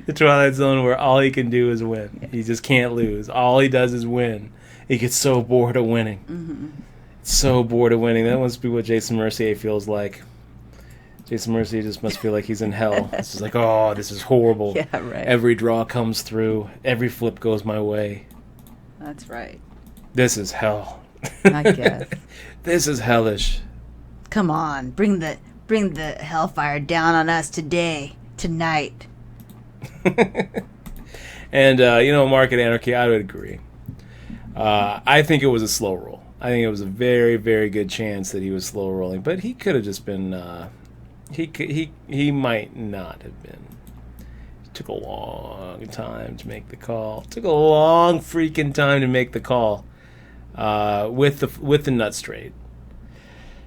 the Twilight Zone where all he can do is win. Yeah. He just can't lose. All he does is win. He gets so bored of winning. Mm-hmm. So bored of winning. That must be what Jason Mercier feels like. Jason Mercier just must feel like he's in hell. It's just like, oh, this is horrible. Yeah, right. Every draw comes through. Every flip goes my way. That's right. This is hell. I guess. This is hellish. Come on, bring the hellfire down on us tonight. And Market Anarchy, I would agree. I think it was a slow roll. I think it was a very, very good chance that he was slow rolling, but he could have just been. He might not have been. It took a long time to make the call. Took a long freaking time to make the call with the nut straight.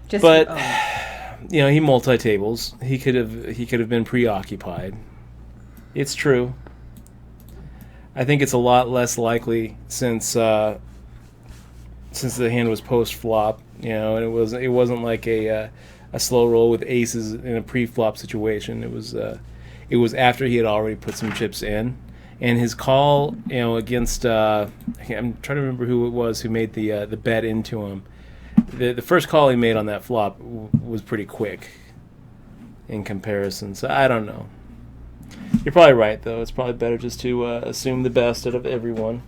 He multi-tables. He could have been preoccupied. It's true. I think it's a lot less likely since since the hand was post flop, and it wasn't like a slow roll with aces in a pre flop situation. It was after he had already put some chips in, and his call, against I'm trying to remember who it was who made the bet into him. The first call he made on that flop was pretty quick in comparison. So I don't know. You're probably right, though. It's probably better just to assume the best out of everyone.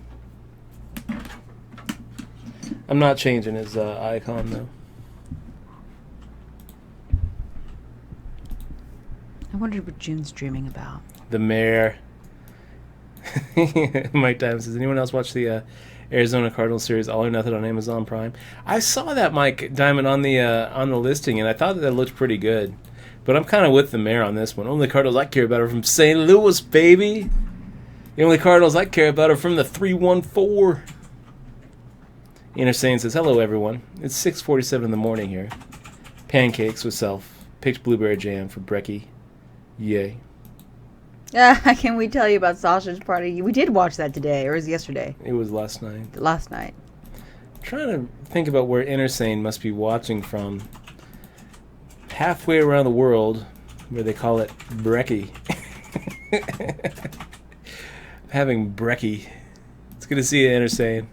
I'm not changing his icon, though. I wondered what June's dreaming about. The mayor. Mike Diamond says, anyone else watch the Arizona Cardinals series All or Nothing on Amazon Prime? I saw that, Mike Diamond, on the listing, and I thought that looked pretty good. But I'm kind of with the mayor on this one. Only Cardinals I care about are from St. Louis, baby. The only Cardinals I care about are from the 314. Inner Sane says, hello, everyone. It's 6:47 in the morning here. Pancakes with self. Picked blueberry jam for brekkie. Yay. Can we tell you about Sausage Party? We did watch that today, or was it yesterday? It was last night. Last night. I'm trying to think about where Inner Sane must be watching from. Halfway around the world, where they call it brekkie. Having brekkie. It's good to see you, Inner Sane.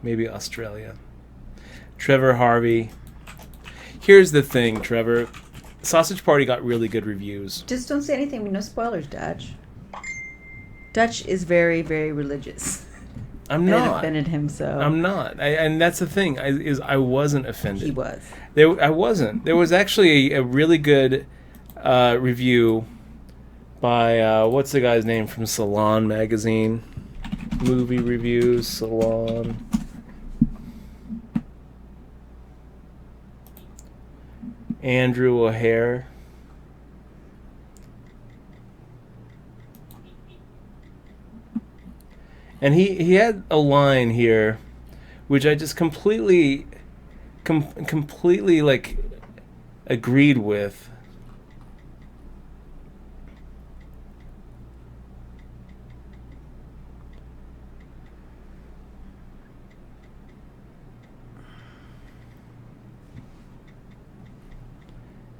Maybe Australia. Trevor Harvey. Here's the thing, Trevor. Sausage Party got really good reviews. Just don't say anything. No spoilers, Dutch. Dutch is very, very religious. I'm and not. It offended him, so. I'm not. And that's the thing. I wasn't offended. He was. I wasn't. There was actually a really good review by, what's the guy's name from Salon Magazine? Movie reviews, Salon. Andrew O'Hare. And he had a line here which I just completely like agreed with.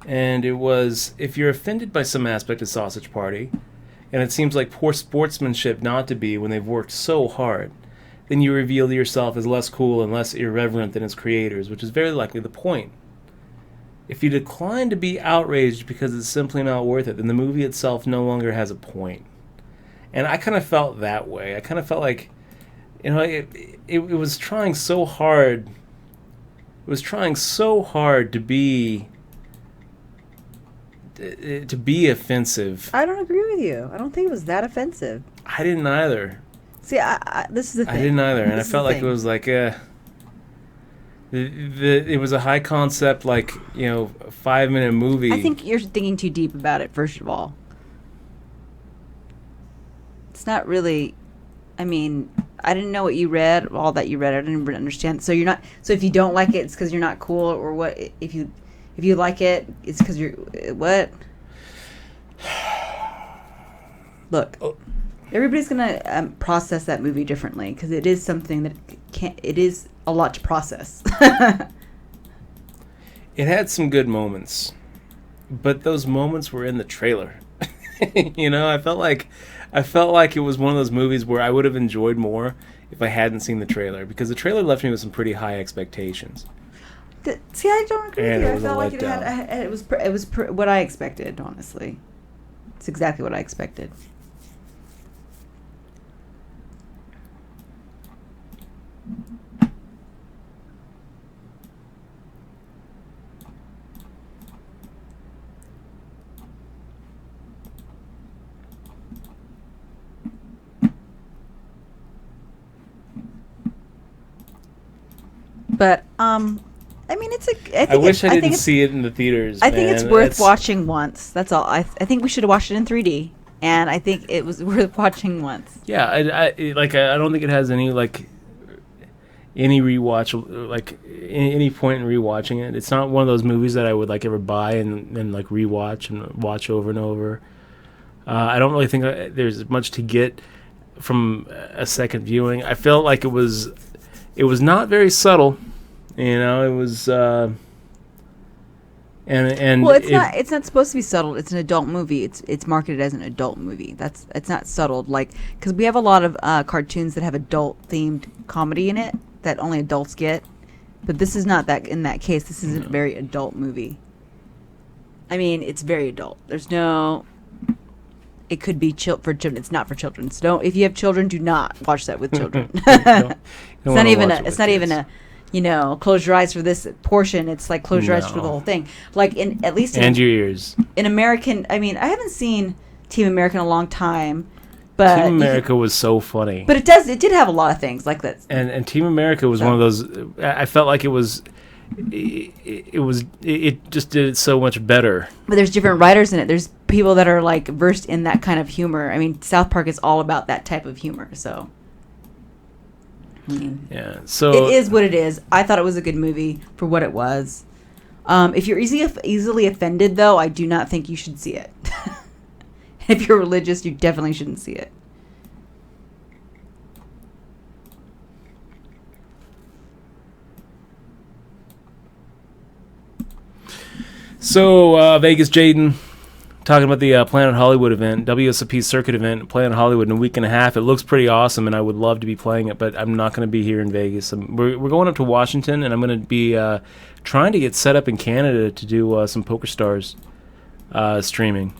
And it was, if you're offended by some aspect of Sausage Party, and it seems like poor sportsmanship not to be when they've worked so hard, then you reveal yourself as less cool and less irreverent than its creators, which is very likely the point. If you decline to be outraged because it's simply not worth it, then the movie itself no longer has a point. And I kind of felt that way. I kind of felt like, it was trying so hard. It was trying so hard to be offensive. I don't agree with you. I don't think it was that offensive. I didn't either. See, this is the thing. I didn't either, and I felt like it was like it was a high concept, like, 5-minute movie. I think you're thinking too deep about it, first of all. It's not really, I didn't know what you read, all that you read. I didn't understand. So if you don't like it, it's because you're not cool, or what? If you like it, it's because you're, what? Look, everybody's going to process that movie differently, because it is something that it is a lot to process. It had some good moments, but those moments were in the trailer. I felt like it was one of those movies where I would have enjoyed more if I hadn't seen the trailer, because the trailer left me with some pretty high expectations. See, I don't agree with you. I felt like it was what I expected, honestly. It's exactly what I expected. But I wish I didn't see it in the theaters. I think it's worth watching once. That's all. I think we should have watched it in 3D, and I think it was worth watching once. Yeah, I don't think it has any any rewatch, any point in rewatching it. It's not one of those movies that I would ever buy and rewatch and watch over and over. I don't really think there's much to get from a second viewing. I felt like it was not very subtle. You know, it was. And Well, it's not supposed to be subtle. It's an adult movie. It's marketed as an adult movie. It's not subtle, like, because we have a lot of cartoons that have adult themed comedy in it that only adults get, but this is not that. In that case, this is a very adult movie. I mean, it's very adult. There's no. It could be for children. It's not for children. So if you have children, do not watch that with children. It's not even a. Close your eyes for this portion. It's like close your eyes for the whole thing. Like and your ears. In American, I mean, I haven't seen Team America in a long time, but Team America was so funny. But it did have a lot of things like that. And Team America was one of those. I felt like it just did it so much better. But there's different writers in it. There's people that are like versed in that kind of humor. I mean, South Park is all about that type of humor. So. Yeah, so it is what it is. I thought it was a good movie for what it was. If you're easily offended, though, I do not think you should see it. If you're religious, you definitely shouldn't see it. So Vegas Jaden talking about the Planet Hollywood event, WSOP circuit event, Planet Hollywood in a week and a half. It looks pretty awesome, and I would love to be playing it, but I'm not going to be here in Vegas. We're going up to Washington, and I'm going to be trying to get set up in Canada to do some PokerStars streaming.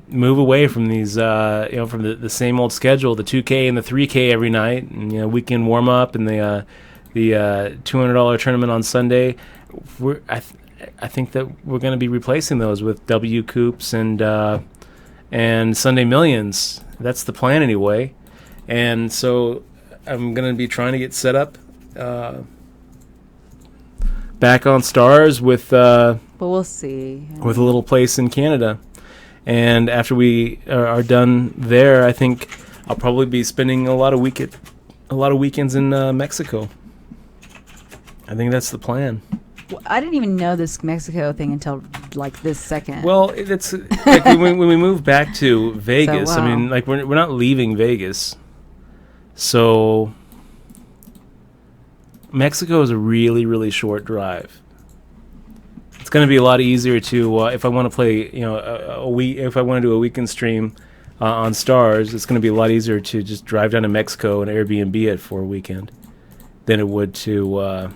Move away from these, from the same old schedule, the 2K and the 3K every night, and weekend warm up and the $200 tournament on Sunday. I think that we're going to be replacing those with W Coops and Sunday Millions. That's the plan anyway. And so I'm going to be trying to get set up back on Stars with but we'll see. With a little place in Canada. And after we are done there, I think I'll probably be spending a lot of weekends in Mexico. I think that's the plan. Well, I didn't even know this Mexico thing until like this second. Well, it's like when we move back to Vegas. So, wow. I mean, like we're not leaving Vegas, so Mexico is a really, really short drive. It's going to be a lot easier to if I want to play, if I want to do a weekend stream on Stars, it's going to be a lot easier to just drive down to Mexico and Airbnb it for a weekend than it would to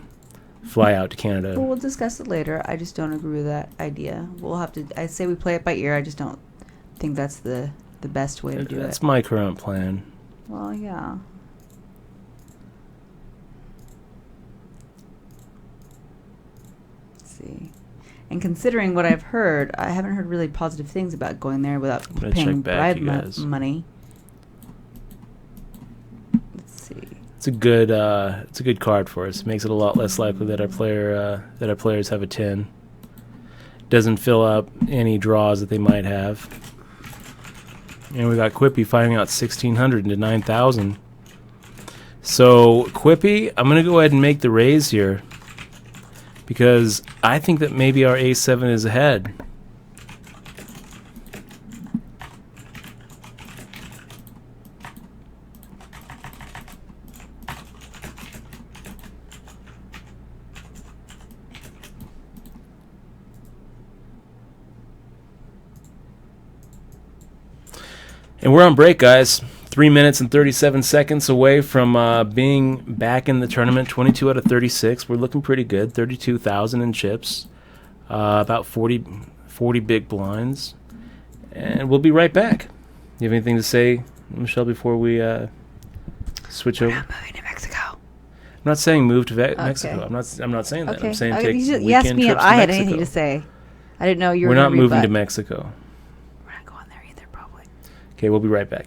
fly out to Canada. Well, we'll discuss it later. I just don't agree with that idea. We'll have to. I say we play it by ear. I just don't think that's the best way to do it. That's my current plan. Well, yeah. Let's see. And considering what I've heard, I haven't heard really positive things about going there without paying bribe money. Let's see. It's a good card for us. It makes it a lot less likely that our players have a 10. Doesn't fill up any draws that they might have. And we got Quippy finding out 1,600 into 9,000. So Quippy, I'm gonna go ahead and make the raise here because I think that maybe our A7 is ahead. And we're on break, guys. 3 minutes and 37 seconds away from being back in the tournament. 22 out of 36. We're looking pretty good. 32,000 in chips. About 40 big blinds. And we'll be right back. You have anything to say, Michelle, before we switch over? We're not moving to Mexico. I'm not saying move to Mexico. I'm not saying that. Okay. I'm saying take weekend you asked me if trips I to had Mexico. anything to say. I didn't know you were We're not gonna moving to rebut. Mexico. We're not going there either, probably. Okay, we'll be right back.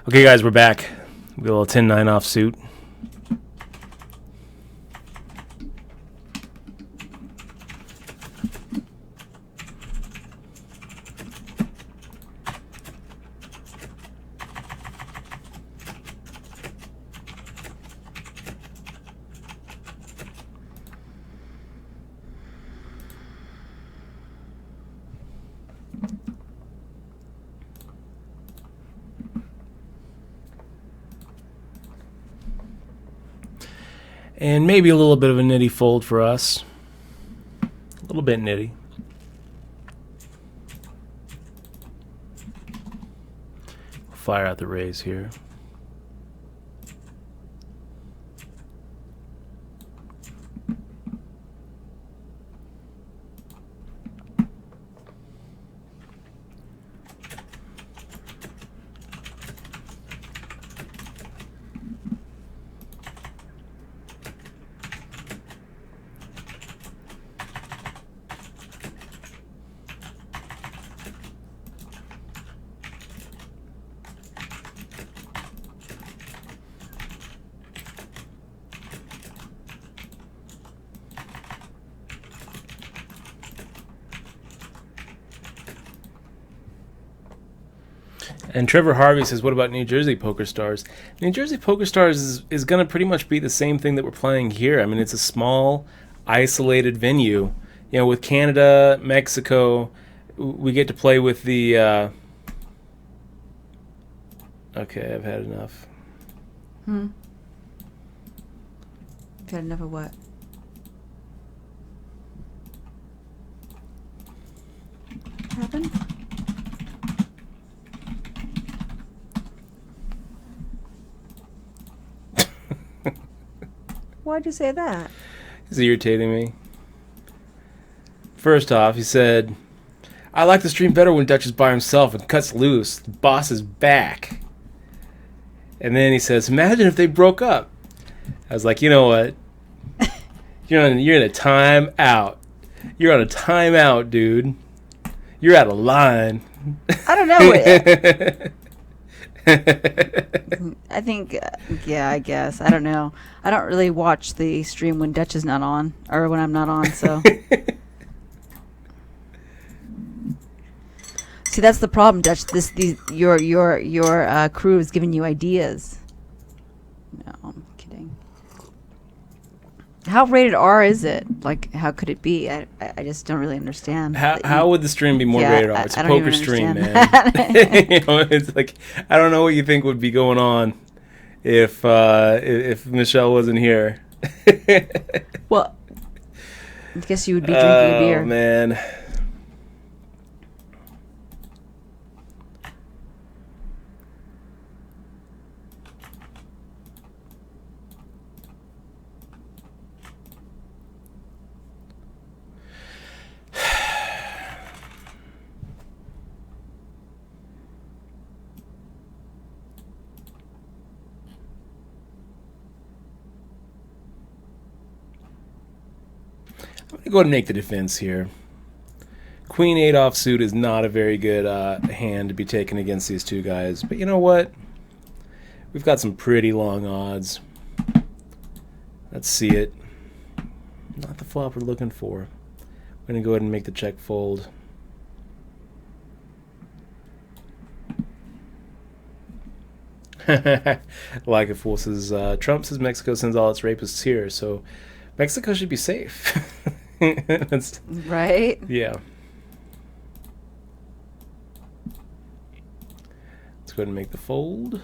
Okay, guys, we're back. We got a little 10-9 offsuit. And maybe a little bit of a nitty fold for us. A little bit nitty. Fire out the raise here. And Trevor Harvey says, what about New Jersey Poker Stars? New Jersey Poker Stars is going to pretty much be the same thing that we're playing here. I mean, it's a small, isolated venue. You know, with Canada, Mexico, we get to play with the... Okay, I've had enough. You've had enough of what? What happened? Why'd you say that? He's irritating me. First off, he said, I like the stream better when Dutch is by himself and cuts loose. The boss is back. And then he says, imagine if they broke up. I was like, you know what? You're in a timeout. You're on a timeout, dude. You're out of line. I don't know. I think, yeah, I guess. I don't know. I don't really watch the stream when Dutch is not on, or when I'm not on, so. See, that's the problem, Dutch. Your crew is giving you ideas. No, I'm kidding. How rated R is it? Like, how could it be? I just don't really understand. How would the stream be more rated R? It's a poker stream, man. You know, it's like, I don't know what you think would be going on if Michelle wasn't here. Well, I guess you would be drinking a beer. Oh, man. I'm going to go ahead and make the defense here. Queen 8 offsuit is not a very good hand to be taken against these two guys. But you know what? We've got some pretty long odds. Let's see it. Not the flop we're looking for. We're going to go ahead and make the check fold. Like if Fool says, Trump says Mexico sends all its rapists here, so Mexico should be safe. Right? Yeah. Let's go ahead and make the fold.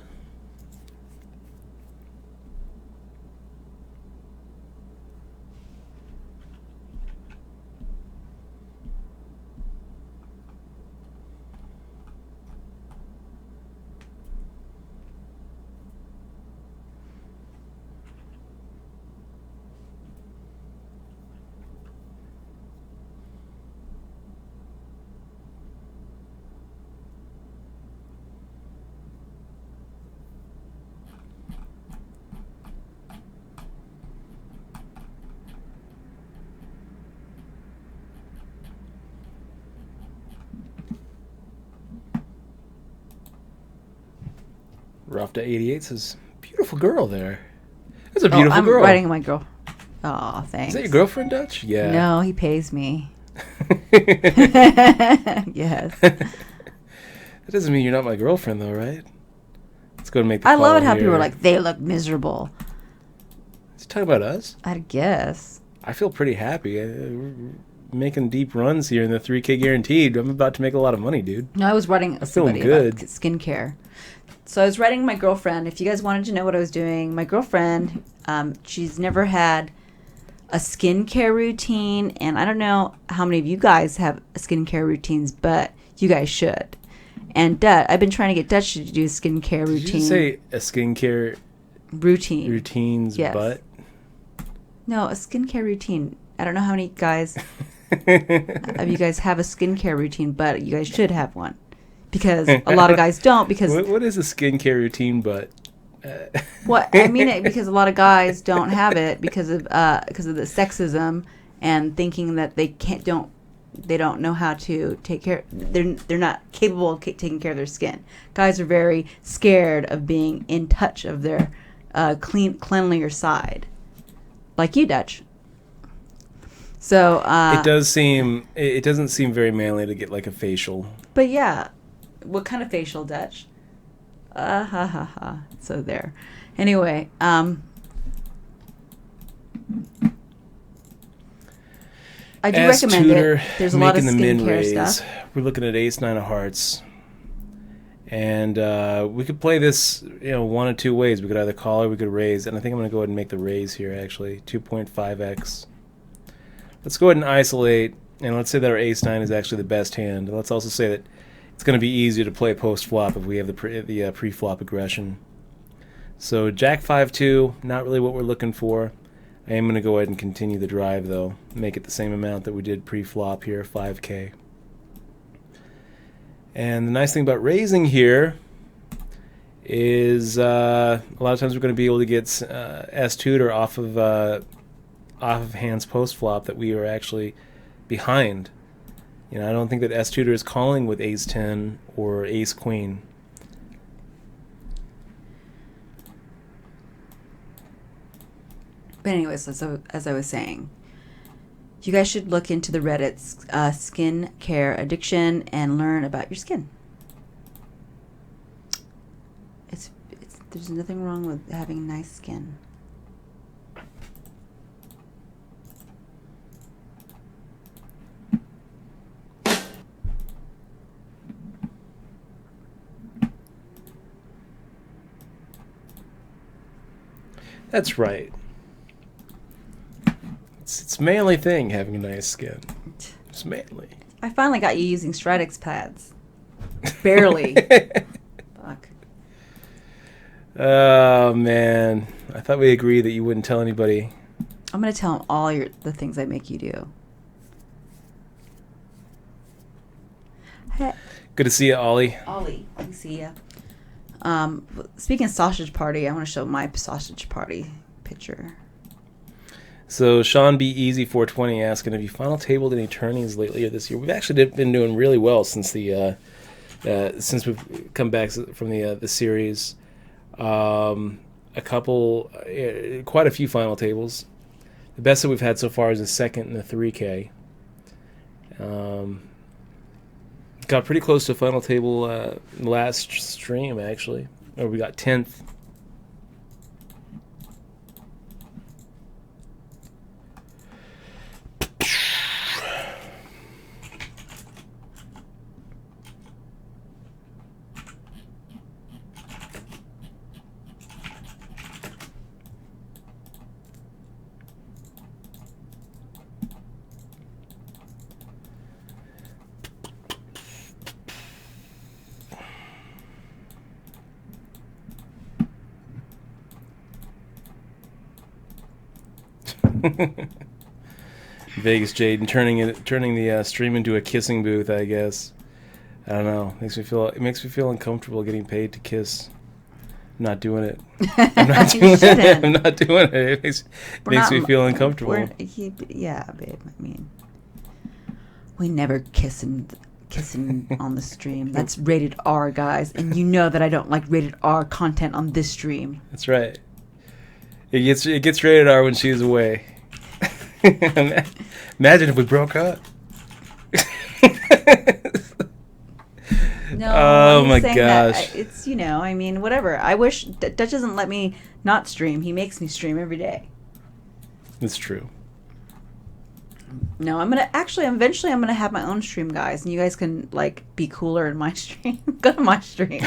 Rafta88 says, beautiful girl there. That's a beautiful I'm girl. writing my girl. Oh, thanks. Is that your girlfriend, Dutch? Yeah. No, he pays me. Yes. That doesn't mean you're not my girlfriend, though, right? Let's go and make the I call love it how here. people are like, they look miserable. Is he talking about us? I'd guess. I feel pretty happy. We're making deep runs here in the 3K guaranteed. I'm about to make a lot of money, dude. No, I was writing feeling somebody good. about skincare. So I was writing my girlfriend. If you guys wanted to know what I was doing, my girlfriend, she's never had a skincare routine, and I don't know how many of you guys have skincare routines, but you guys should. And I've been trying to get Dutch to do a skincare routine. Did you say a skincare routines, yes. but? No, a skincare routine. I don't know how many guys of you guys have a skincare routine, but you guys should have one. Because a lot of guys don't. Because what is a skincare routine, but? What I mean it because a lot of guys don't have it because of the sexism and thinking that they don't know how to take care. They're not capable of taking care of their skin. Guys are very scared of being in touch of their cleanlier side, like you, Dutch. So it doesn't seem very manly to get like a facial. But yeah, what kind of facial, Dutch? Ha ha ha. So there. Anyway, I do recommend it. There's a lot of skincare stuff. We're looking at ace 9 of hearts. And we could play this, one of two ways. We could either call or we could raise. And I think I'm going to go ahead and make the raise here, actually. 2.5x. Let's go ahead and isolate. And let's say that our ace 9 is actually the best hand. Let's also say that it's going to be easier to play post-flop if we have the pre-flop aggression. So Jack 5-2, not really what we're looking for. I am going to go ahead and continue the drive, though. Make it the same amount that we did pre-flop here, 5K. And the nice thing about raising here is a lot of times we're going to be able to get S-tutor off of hands post-flop that we are actually behind. I don't think that S-tutor is calling with ace-10 or ace-queen. But anyways, as I was saying, you guys should look into the Reddit skin care addiction and learn about your skin. There's nothing wrong with having nice skin. That's right. It's a manly thing, having a nice skin. It's manly. I finally got you using Stratix pads. Barely. Fuck. Oh, man. I thought we agreed that you wouldn't tell anybody. I'm going to tell them all the things I make you do. Hey. Good to see you, Ollie. Ollie, I see ya. Speaking of sausage party, I want to show my sausage party picture. So Sean B. Easy 420 asking, have you final tabled any tourneys lately or this year? We've actually been doing really well since since we've come back from the series. Quite a few final tables. The best that we've had so far is the second in the 3K. Got pretty close to final table last stream, actually. Or we got 10th. Vegas Jade and turning the stream into a kissing booth, I guess. I don't know. It makes me feel uncomfortable getting paid to kiss. I'm not doing it. I'm not doing it. I'm not doing it. It makes me feel uncomfortable. Yeah, babe. I mean, we never kiss kissing on the stream. That's rated R, guys. And you know that I don't like rated R content on this stream. That's right. It gets rated R when she's away. Imagine if we broke up. No, oh I'm my saying gosh. that it's, I mean, whatever. I wish Dutch doesn't let me not stream. He makes me stream every day. It's true. No, eventually I'm gonna have my own stream, guys, and you guys can be cooler in my stream. Go to my stream.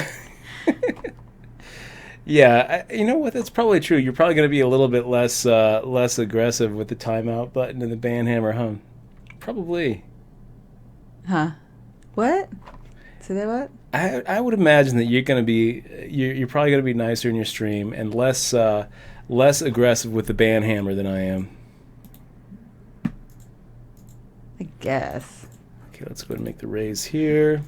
Yeah, you know what? That's probably true. You're probably going to be a little bit less aggressive with the timeout button and the band hammer, huh? Probably. Huh? What? Say that what? I would imagine that you're going to be you're probably going to be nicer in your stream and less aggressive with the band hammer than I am. I guess. Okay, let's go ahead and make the raise here.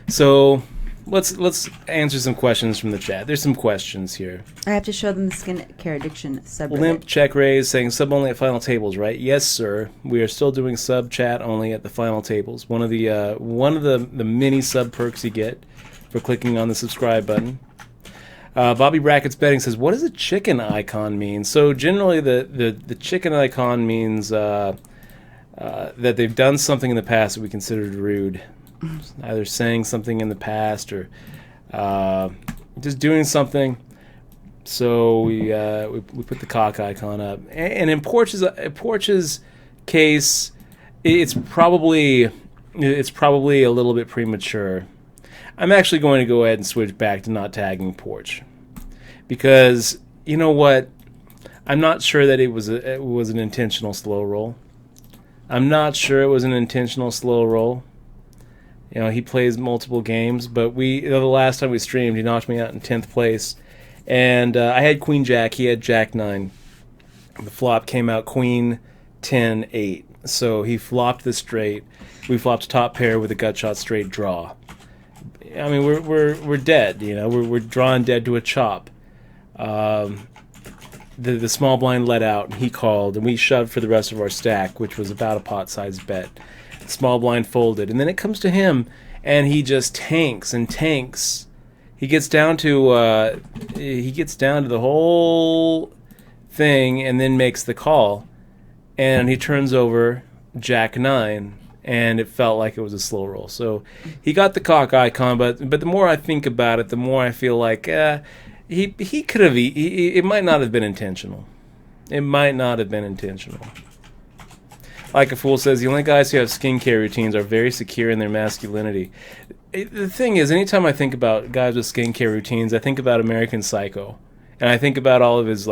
So let's answer some questions from the chat. There's some questions here. I have to show them the skincare addiction subreddit. Limp check raise saying sub only at final tables, right? Yes, sir. We are still doing sub chat only at the final tables. One of the mini sub perks you get for clicking on the subscribe button. Bobby Brackets Betting says, what does a chicken icon mean? So generally the chicken icon means that they've done something in the past that we considered rude. Either saying something in the past or just doing something. So we put the cock icon up. And in Porch's case, it's probably a little bit premature. I'm actually going to go ahead and switch back to not tagging Porch. Because, you know what? I'm not sure that it was an intentional slow roll. I'm not sure it was an intentional slow roll. He plays multiple games, but the last time we streamed, he knocked me out in 10th place. And I had Queen Jack, he had Jack 9. The flop came out Queen 10 8. So he flopped the straight. We flopped top pair with a gut shot straight draw. I mean, we're dead, we're drawing dead to a chop. The small blind let out, and he called, and we shoved for the rest of our stack, which was about a pot-sized bet. The small blind folded, and then it comes to him, and he just tanks and tanks. He gets down to the whole thing, and then makes the call, and he turns over Jack 9, and it felt like it was a slow roll. So he got the cock icon, but the more I think about it, the more I feel like he could have. It might not have been intentional. It might not have been intentional. Like a Fool says, the only guys who have skincare routines are very secure in their masculinity. The thing is, anytime I think about guys with skincare routines, I think about American Psycho, and I think about all of his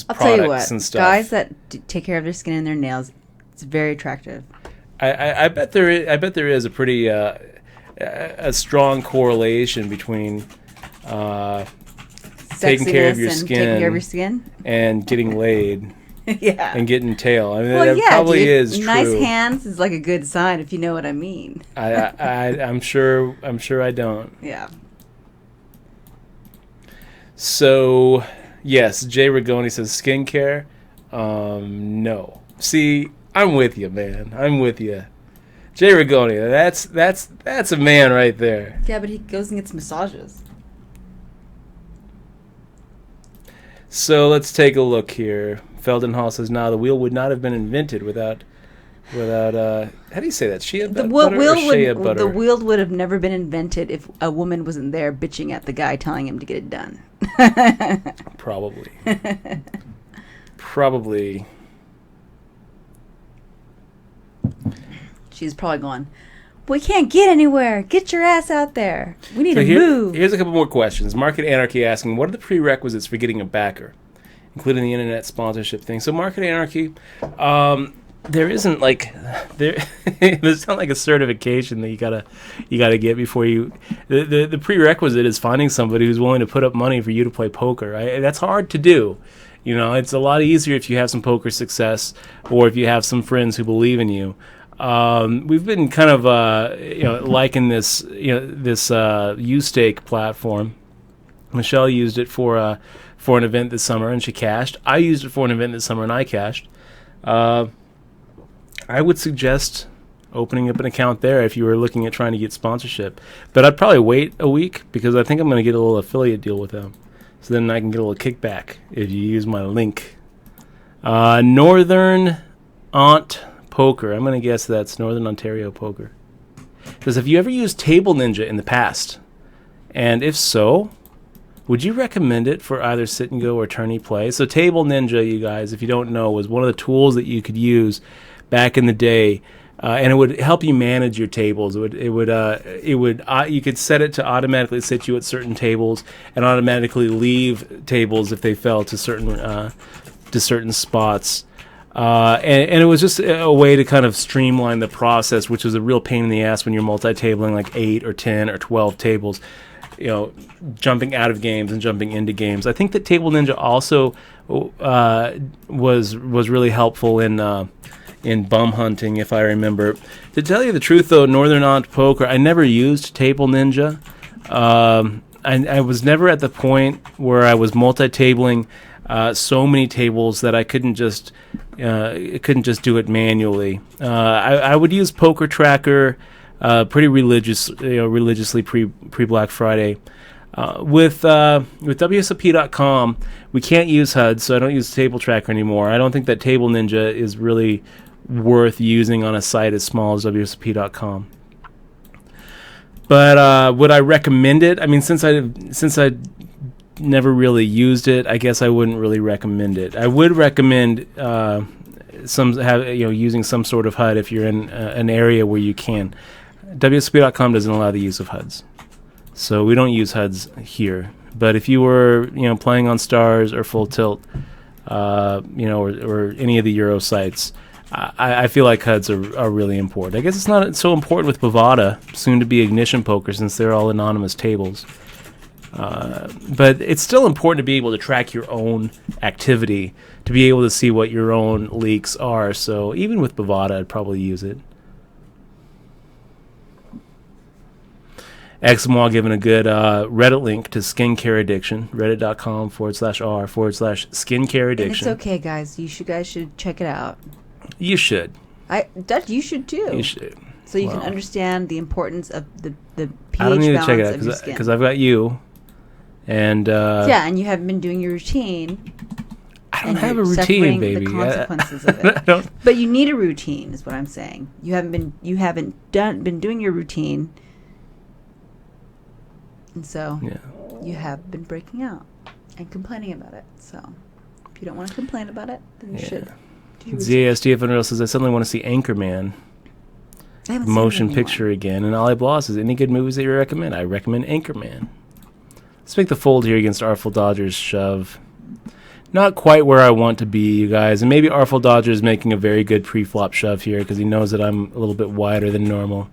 products and stuff. Guys that take care of their skin and their nails, it's very attractive. I bet there is a pretty a strong correlation between taking care of your skin and getting laid. Yeah. And getting tail. I mean, that probably is true. Nice hands is like a good sign, if you know what I mean. I'm sure I don't. Yeah. So, yes, Jay Rigoni says skincare. No. See, I'm with you, man. I'm with you. Jay Rigoni, that's a man right there. Yeah, but he goes and gets massages. So let's take a look here. Feldenhall says, "Now the wheel would not have been invented without how do you say that? Shea butter or shea butter? The wheel would have never been invented if a woman wasn't there bitching at the guy telling him to get it done." Probably. Probably. She's probably going, "We can't get anywhere. Get your ass out there. We need to move." Here's a couple more questions. Market Anarchy asking, what are the prerequisites for getting a backer, including the internet sponsorship thing? So Market Anarchy, there isn't there's not like a certification that you gotta get before you. The prerequisite is finding somebody who's willing to put up money for you to play poker. That's hard to do. It's a lot easier if you have some poker success or if you have some friends who believe in you. We've been kind of liking this U-Stake platform. Michelle used it for an event this summer and she cashed. I used it for an event this summer and I cashed. I would suggest opening up an account there if you were looking at trying to get sponsorship. But I'd probably wait a week because I think I'm going to get a little affiliate deal with them. So then I can get a little kickback if you use my link. Northern Aunt Poker. I'm going to guess that's Northern Ontario Poker. Because have you ever used Table Ninja in the past? And if so, would you recommend it for either sit and go or tourney play? So Table Ninja, you guys, if you don't know, was one of the tools that you could use back in the day. And it would help you manage your tables. You could set it to automatically sit you at certain tables and automatically leave tables if they fell to certain spots. And it was just a way to kind of streamline the process, which was a real pain in the ass when you're multi-tabling like 8 or 10 or 12 tables. You know, jumping out of games and jumping into games. I think that Table Ninja also was really helpful in bum hunting, if I remember. To tell you the truth, though, Northern Aunt Poker, I never used Table Ninja. I was never at the point where I was multi-tabling so many tables that I couldn't just do it manually. I would use Poker Tracker pretty religiously pre Black Friday. With wsop.com, we can't use HUD, so I don't use Table Tracker anymore. I don't think that Table Ninja is really worth using on a site as small as wsop.com. But would I recommend it? I mean, since I never really used it, I guess I wouldn't really recommend it. I would recommend using some sort of HUD if you're in an area where you can. wsop.com doesn't allow the use of HUDs, so we don't use HUDs here. But if you were playing on Stars or Full Tilt, or any of the Euro sites, I feel like HUDs are really important. I guess it's not so important with Bovada, soon to be Ignition Poker, since they're all anonymous tables. But it's still important to be able to track your own activity, to be able to see what your own leaks are. So even with Bovada, I'd probably use it. Exmoa giving a good Reddit link to skincare addiction, reddit.com/r/skincare addiction. And it's okay, guys. You guys should check it out. You should. You should too. You should. So you can understand the importance of the pH I don't need to check it balance out of your skin. because I've got you. And and you haven't been doing your routine. I don't have a routine, baby. The consequences of it. But you need a routine, is what I'm saying. You haven't been doing your routine, and so you have been breaking out and complaining about it. So if you don't want to complain about it, then you should. ZASDF Unreal says, I suddenly want to see Anchorman motion picture again. And Ali Blah says, any good movies that you recommend? I recommend Anchorman. Let's make the fold here against Artful Dodger's shove. Not quite where I want to be, you guys. And maybe Artful Dodger is making a very good pre-flop shove here because he knows that I'm a little bit wider than normal.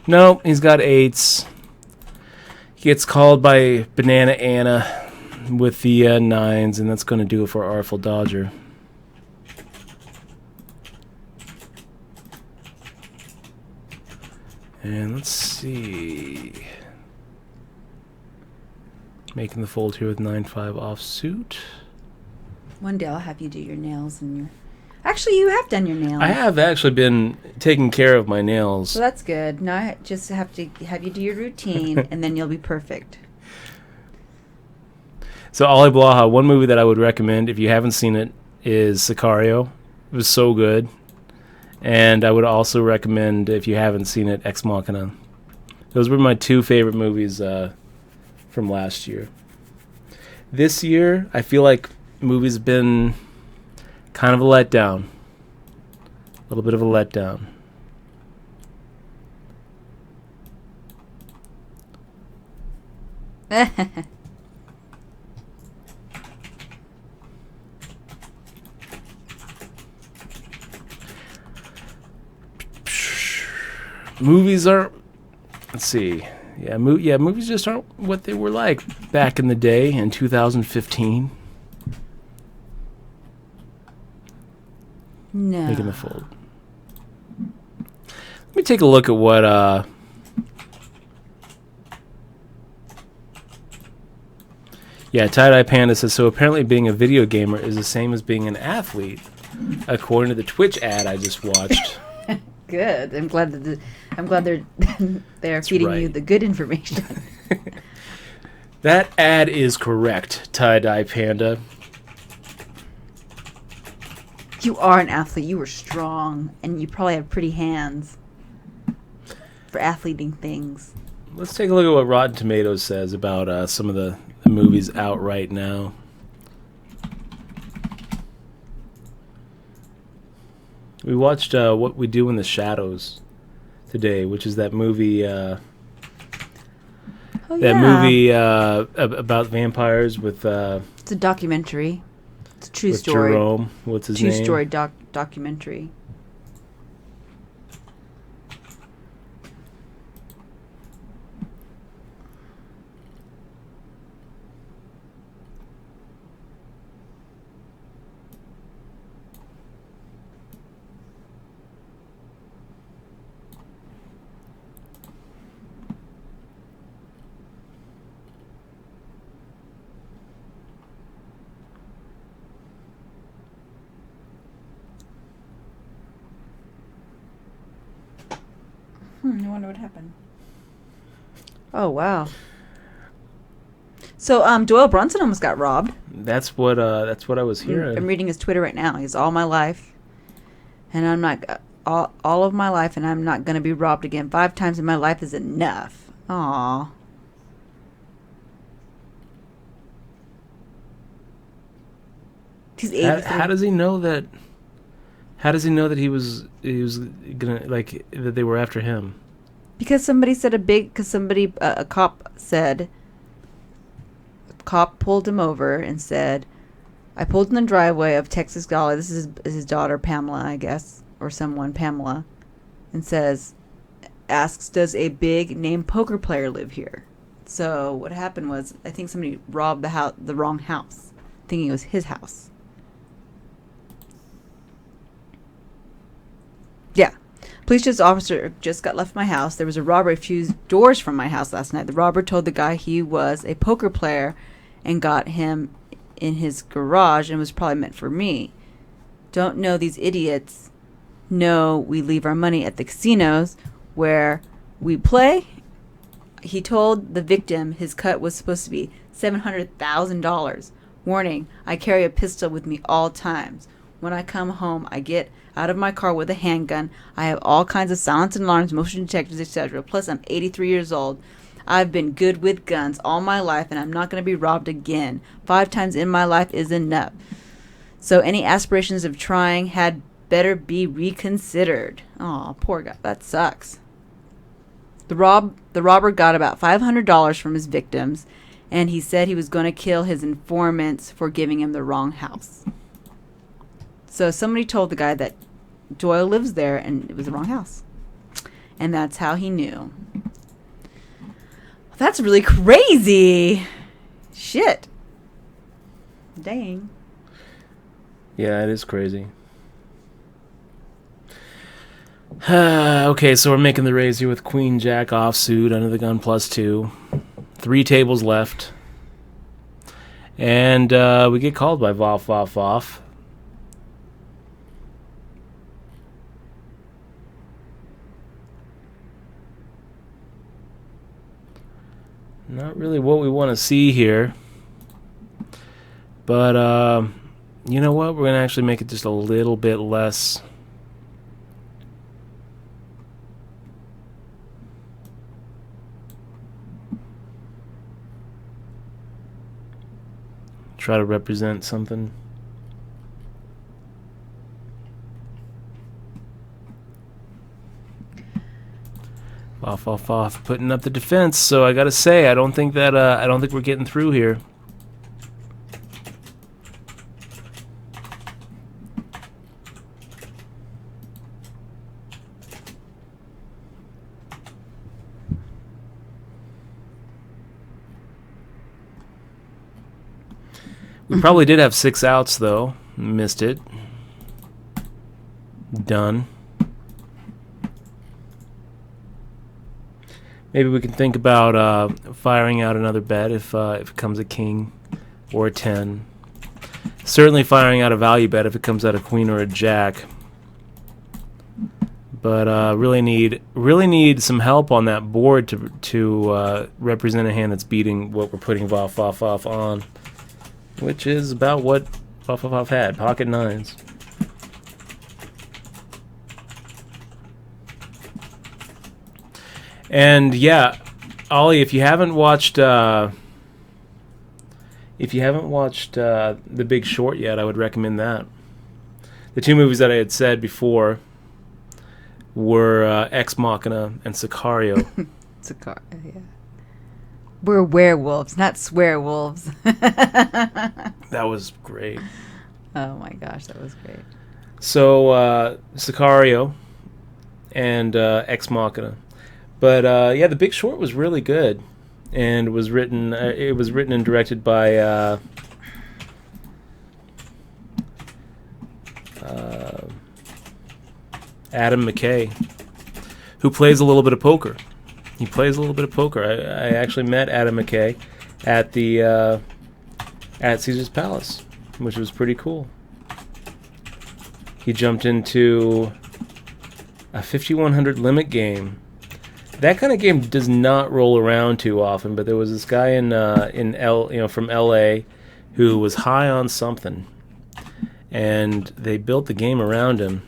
No, he's got 8s. He gets called by Banana Anna with the 9s, and that's going to do it for Artful Dodger. And let's see. Making the fold here with 9-5 offsuit. One day I'll have you do your nails and your... Actually, you have done your nails. I have actually been taking care of my nails. So that's good. Now I just have to have you do your routine, and then you'll be perfect. So Ali Blaha, one movie that I would recommend if you haven't seen it is Sicario. It was so good. And I would also recommend, if you haven't seen it, Ex Machina. Those were my 2 favorite movies from last year. This year, I feel like movies have been kind of a letdown. A little bit of a letdown. Movies are, let's see, movies just aren't what they were like back in the day in 2015. No. Making the fold. Let me take a look at what, Tie-Dye Panda says, so apparently being a video gamer is the same as being an athlete, according to the Twitch ad I just watched. Good. I'm glad that they're That's feeding right. you the good information. That ad is correct, Tie-Dye Panda. You are an athlete. You were strong, and you probably have pretty hands for athleting things. Let's take a look at what Rotten Tomatoes says about some of the movies out right now. We watched What We Do in the Shadows today, which is that movie. About vampires with. It's a documentary. It's a true with story. Jerome. What's his name? True story documentary. I wonder what happened. Oh, wow. So, Doyle Brunson almost got robbed. That's what I was hearing. I'm reading his Twitter right now. He's all my life, and I'm not all of my life, and I'm not going to be robbed again. 5 times in my life is enough. Aw. He's 83. How does he know that? How does he know that he was gonna that they were after him? Because somebody said a cop pulled him over and said, I pulled in the driveway of Texas Dolly. This is his daughter, Pamela, I guess, or someone, Pamela, and asks, does a big name poker player live here? So what happened was, I think somebody robbed the wrong house, thinking it was his house. Yeah. Police officer just got left my house. There was a robber a few doors from my house last night. The robber told the guy he was a poker player and got him in his garage and was probably meant for me. Don't know these idiots. No, we leave our money at the casinos where we play. He told the victim his cut was supposed to be $700,000. Warning, I carry a pistol with me all times. When I come home, I get out of my car with a handgun. I have all kinds of silence and alarms, motion detectors, etc. Plus, I'm 83 years old. I've been good with guns all my life, and I'm not going to be robbed again. 5 times in my life is enough. So any aspirations of trying had better be reconsidered. Aw, poor guy. That sucks. The robber got about $500 from his victims, and he said he was going to kill his informants for giving him the wrong house. So somebody told the guy that Doyle lives there and it was the wrong house. And that's how he knew. That's really crazy. Shit. Dang. Yeah, it is crazy. Okay, so we're making the raise here with Queen Jack offsuit, under the gun +2. 3 tables left. And we get called by Voff. Not really what we want to see here. But, you know what? We're going to actually make it just a little bit less. Try to represent something. Off, putting up the defense. So I gotta say, I don't think we're getting through here. We probably did have 6 outs though. Missed it. Done. Maybe we can think about firing out another bet if it comes a king or a 10. Certainly firing out a value bet if it comes out a queen or a jack. But really need some help on that board to represent a hand that's beating what we're putting Voff on, which is about what Voff had, pocket nines. And yeah, Ollie, if you haven't watched The Big Short yet, I would recommend that. The two movies that I had said before were Ex Machina and Sicario. Yeah. We're werewolves, not swearwolves. That was great. Oh my gosh, that was great. So Sicario and Ex Machina. But yeah, The Big Short was really good, and was written. It was written and directed by Adam McKay, who plays a little bit of poker. He plays a little bit of poker. I actually met Adam McKay at the at Caesar's Palace, which was pretty cool. He jumped into a 5100 limit game. That kind of game does not roll around too often, but there was this guy from LA who was high on something, and they built the game around him.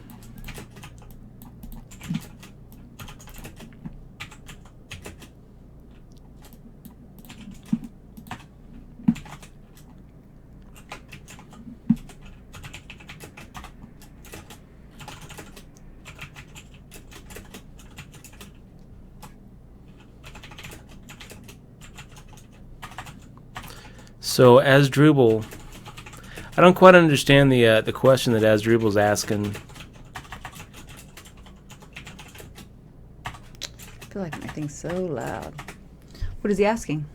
So Asdrubal, I don't quite understand the question that Asdrubal's asking. I feel like my thing's so loud. What is he asking?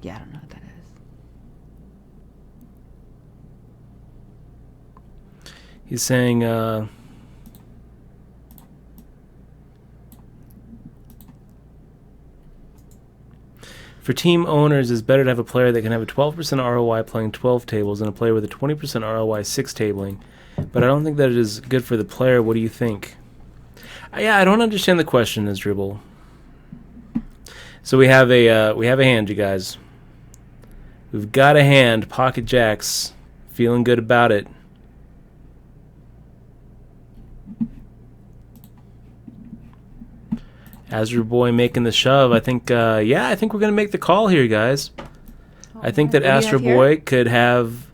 Yeah, I don't know what that is. He's saying, for team owners, it's better to have a player that can have a 12% ROI playing 12 tables than a player with a 20% ROI 6 tabling. But I don't think that it is good for the player. What do you think? Yeah, I don't understand the question, Asdrubal. So we have a hand, you guys. We've got a hand, pocket jacks, feeling good about it. Azure Boy making the shove. I think we're going to make the call here, guys. I think that Astro Boy could have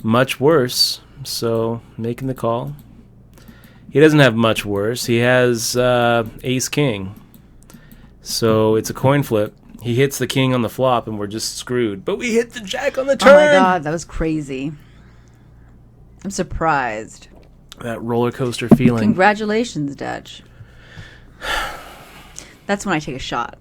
much worse, so making the call. He doesn't have much worse. He has Ace King, so it's a coin flip. He hits the king on the flop, and we're just screwed. But we hit the jack on the turn. Oh my god, that was crazy. I'm surprised. That roller coaster feeling. Congratulations, Dutch. That's when I take a shot.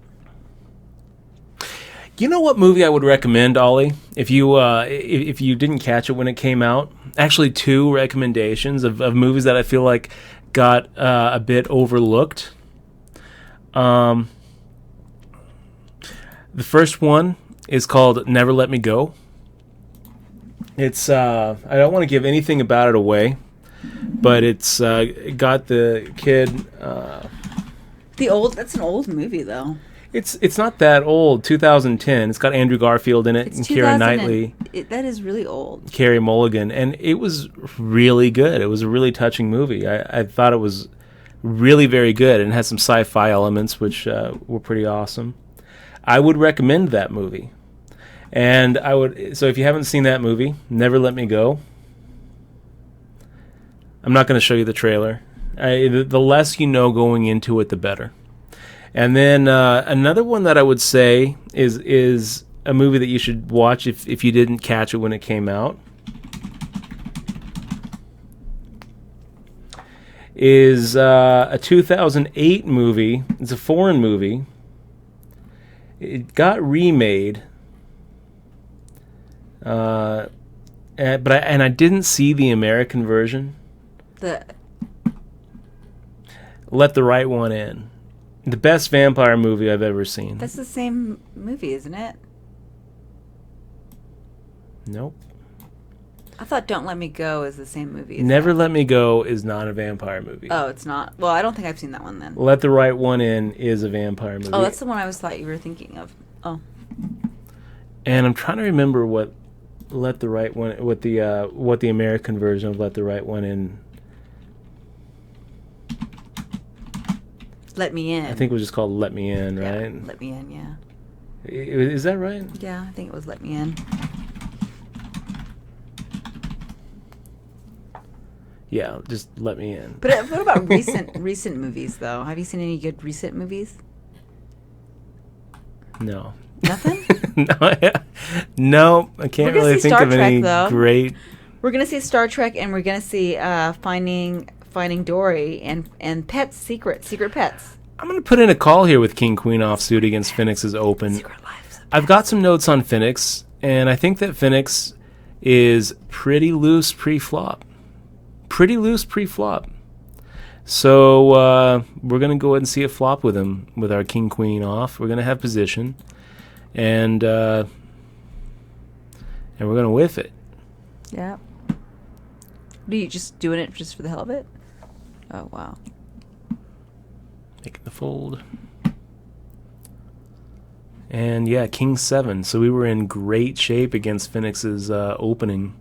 You know what movie I would recommend, Ollie? If you didn't catch it when it came out, actually two recommendations of movies that I feel like got a bit overlooked. The first one is called Never Let Me Go. It's I don't want to give anything about it away, but it's got the kid. That's an old movie though. It's not that old. 2010. It's got Andrew Garfield in it and Keira Knightley. That is really old. Carey Mulligan, and it was really good. It was a really touching movie. I thought it was really very good, and it has some sci-fi elements which were pretty awesome. I would recommend that movie, and so if you haven't seen that movie, Never Let Me Go. I'm not going to show you the trailer. The less you know going into it, the better. And then another one that I would say is a movie that you should watch if you didn't catch it when it came out. Is a 2008 movie. It's a foreign movie. It got remade. But I didn't see the American version. Let the Right One In. The best vampire movie I've ever seen. That's the same movie, isn't it? Nope. I thought Don't Let Me Go is the same movie. Never Let Me Go is not a vampire movie. Oh, it's not. Well, I don't think I've seen that one then. Let the Right One In is a vampire movie. Oh, that's the one I thought you were thinking of. Oh. And I'm trying to remember what Let the Right One, what the American version of Let the Right One In. Let Me In. I think it was just called Let Me In, right? Yeah, Let Me In, yeah. Is that right? Yeah, I think it was Let Me In. Yeah, just Let Me In. But what about recent movies, though? Have you seen any good recent movies? No. Nothing? No, I can't really think Star of Trek, any though. great. We're going to see Star Trek, and we're going to see Finding Dory and Pets, Secret Pets. I'm going to put in a call here with King Queen offsuit against Phoenix's Open. Secret Lives of I've got some notes on Phoenix, and I think that Phoenix is pretty loose pre-flop. So we're going to go ahead and see a flop with him with our King Queen off. We're going to have position, and we're going to whiff it. Yeah. Are you just doing it just for the hell of it? Oh, wow. Making the fold. And yeah, King 7. So we were in great shape against Phoenix's opening.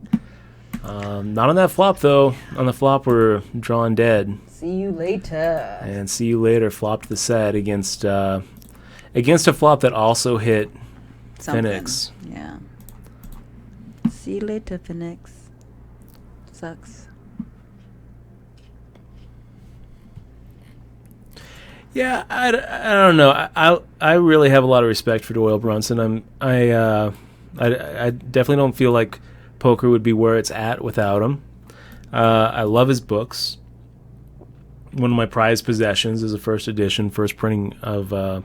Not on that flop, though. On the flop, we're drawing dead. See you later. And see you later. Flopped the set against a flop that also hit Phoenix. Yeah. See you later, Phoenix. Sucks. Yeah, I don't know. I really have a lot of respect for Doyle Brunson. I definitely don't feel like poker would be where it's at without him. I love his books. One of my prized possessions is a first printing of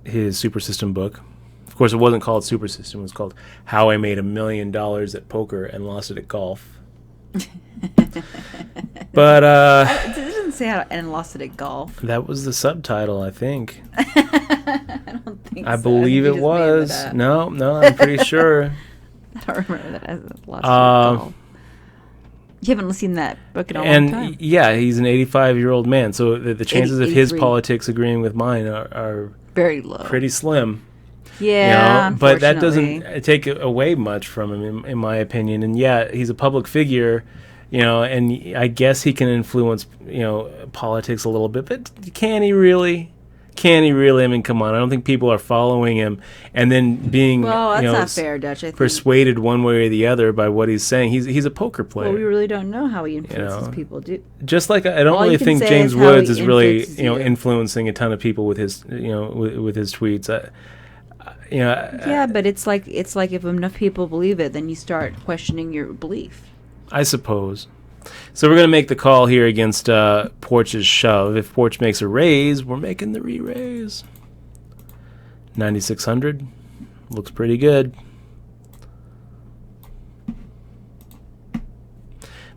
his Super System book. Of course, it wasn't called Super System. It was called How I Made $1 Million at Poker and Lost It at Golf. But It doesn't say how and lost it at golf. That was the subtitle, I think. I don't think so. I believe think it you just made was. that up. No, I'm pretty sure. I don't remember that as lost it at golf. You haven't seen that book in a long time. And yeah, he's an 85-year-old man, so the chances of his 83. politics agreeing with mine are Very low. pretty slim. Yeah, but that unfortunately. doesn't take away much from him, in my opinion. And yeah, he's a public figure, and I guess he can influence, politics a little bit. But can he really? Can he really? I mean, come on. I don't think people are following him and then being, Well, that's not fair, Dutch. I think. persuaded one way or the other by what he's saying. He's a poker player. Well, we really don't know how he influences people. Just like I don't All really you can think say James is how Woods he is really, influences you. influencing a ton of people with his, with his tweets. Yeah, but it's like if enough people believe it, then you start questioning your belief. I suppose. So we're going to make the call here against Porch's shove. If Porch makes a raise, we're making the re-raise. 9,600. Looks pretty good.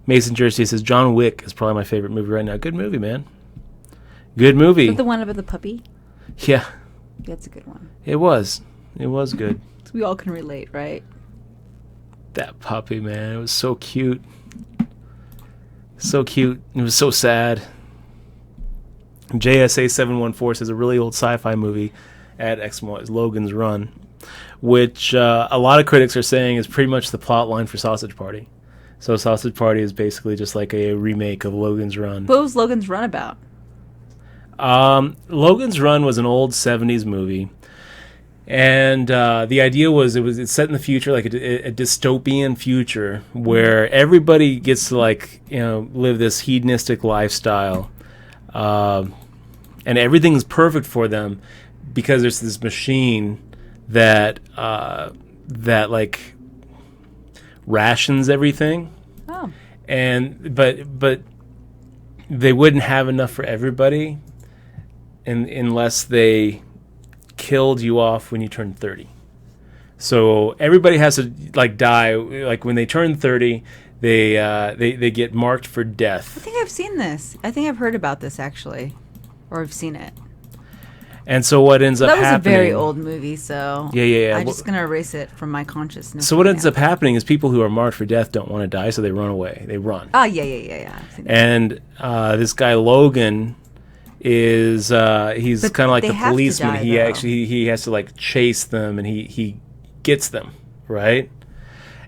Mason Jersey says, John Wick is probably my favorite movie right now. Good movie, man. Good movie. Is that the one about the puppy? Yeah. That's a good one. It was. It was good. So we all can relate, right? That puppy, man. It was so cute. So cute. It was so sad. JSA714 says a really old sci-fi movie at is Logan's Run, which a lot of critics are saying is pretty much the plot line for Sausage Party. So Sausage Party is basically just like a remake of Logan's Run. What was Logan's Run about? Logan's Run was an old 70s movie. And the idea was it's set in the future, like a dystopian future where everybody gets to live this hedonistic lifestyle, and everything's perfect for them because there's this machine that rations everything. Oh, And but they wouldn't have enough for everybody, unless they killed you off when you turn 30. So everybody has to die. Like when they turn 30, they get marked for death. I think I've seen this. I think I've heard about this actually, or I've seen it. And so what ends up That was happening... a very old movie, so Yeah. I'm just going to erase it from my consciousness. So what ends up happening is people who are marked for death don't want to die, so they run away. They run. Oh, yeah. I've seen that. And this guy Logan is he's kind of like they the have to policeman. die, He though. actually he has to like chase them, and he gets them, right?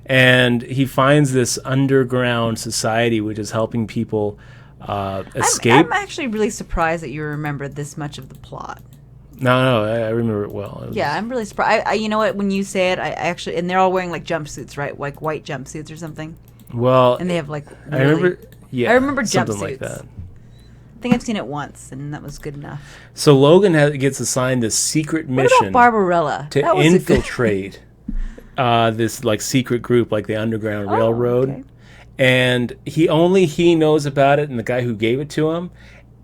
And he finds this underground society which is helping people escape. I'm actually really surprised that you remember this much of the plot. No, I remember it well. It was- Yeah, I'm really surprised. You know what? When you say it, I actually, and they're all wearing like jumpsuits, right? Like white jumpsuits or something. Well, And they have like. I remember. Yeah, I remember something jumpsuits. like that. I think I've seen it once, and that was good enough. So Logan gets assigned this secret What mission about Barbarella? to That was a good- infiltrate this like secret group, like the Underground Oh, Railroad. okay. And only he knows about it, and the guy who gave it to him,